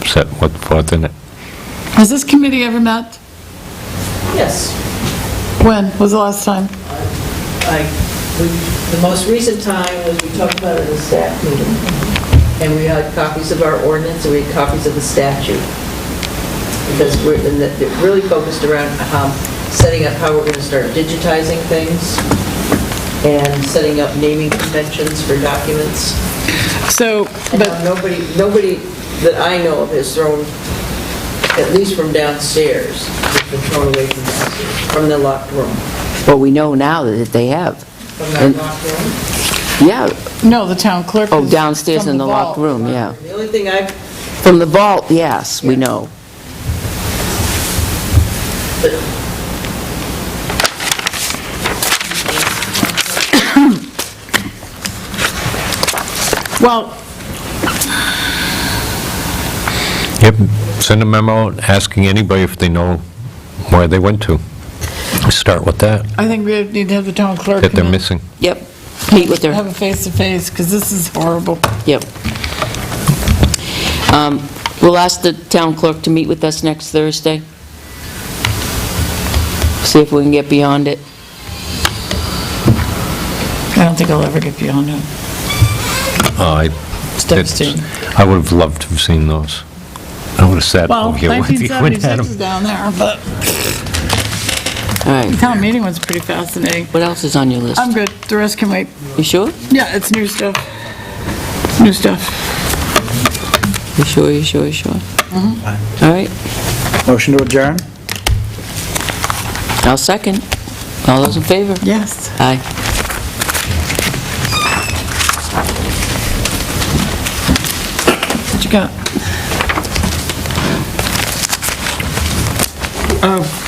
G: set forth in it.
A: Has this committee ever met?
D: Yes.
A: When was the last time?
D: I The most recent time was we talked about it at a staff meeting, and we had copies of our ordinance, and we had copies of the statute. Because it really focused around setting up how we're going to start digitizing things, and setting up naming conventions for documents.
A: So,
D: And
A: but,
D: nobody that I know of has thrown, at least from downstairs, has been thrown away from downstairs, from the locked room.
B: Well, we know now that they have.
D: From that locked room?
B: Yeah,
A: no, the town clerk
B: oh,
A: is
B: downstairs
A: from
B: in the locked
A: vault.
B: room, yeah.
D: The only thing I've,
B: From the vault, yes, we know.
A: Well,
G: Yep, send a memo out asking anybody if they know where they went to. Start with that,
A: I think we need to have the town clerk
G: that they're
A: come in,
G: missing.
B: Yep, meet with her,
A: have a face-to-face, because this is horrible.
B: yep. We'll ask the town clerk to meet with us next Thursday. See if we can get beyond it.
A: I don't think I'll ever get beyond it. It's devastating.
G: I would have loved to have seen those. I would have sat
A: Well,
G: over here with you and had
A: 1976 is
G: them.
A: down there, but
B: All right,
A: the town meeting was pretty fascinating.
B: what else is on your list?
A: I'm good, the rest can wait.
B: You sure?
A: Yeah, it's new stuff. New stuff.
B: You sure, you sure, you sure? All right,
C: Motion to adjourn?
B: I'll second. All those in favor?
A: Yes.
B: Aye.
A: What you got? Oh.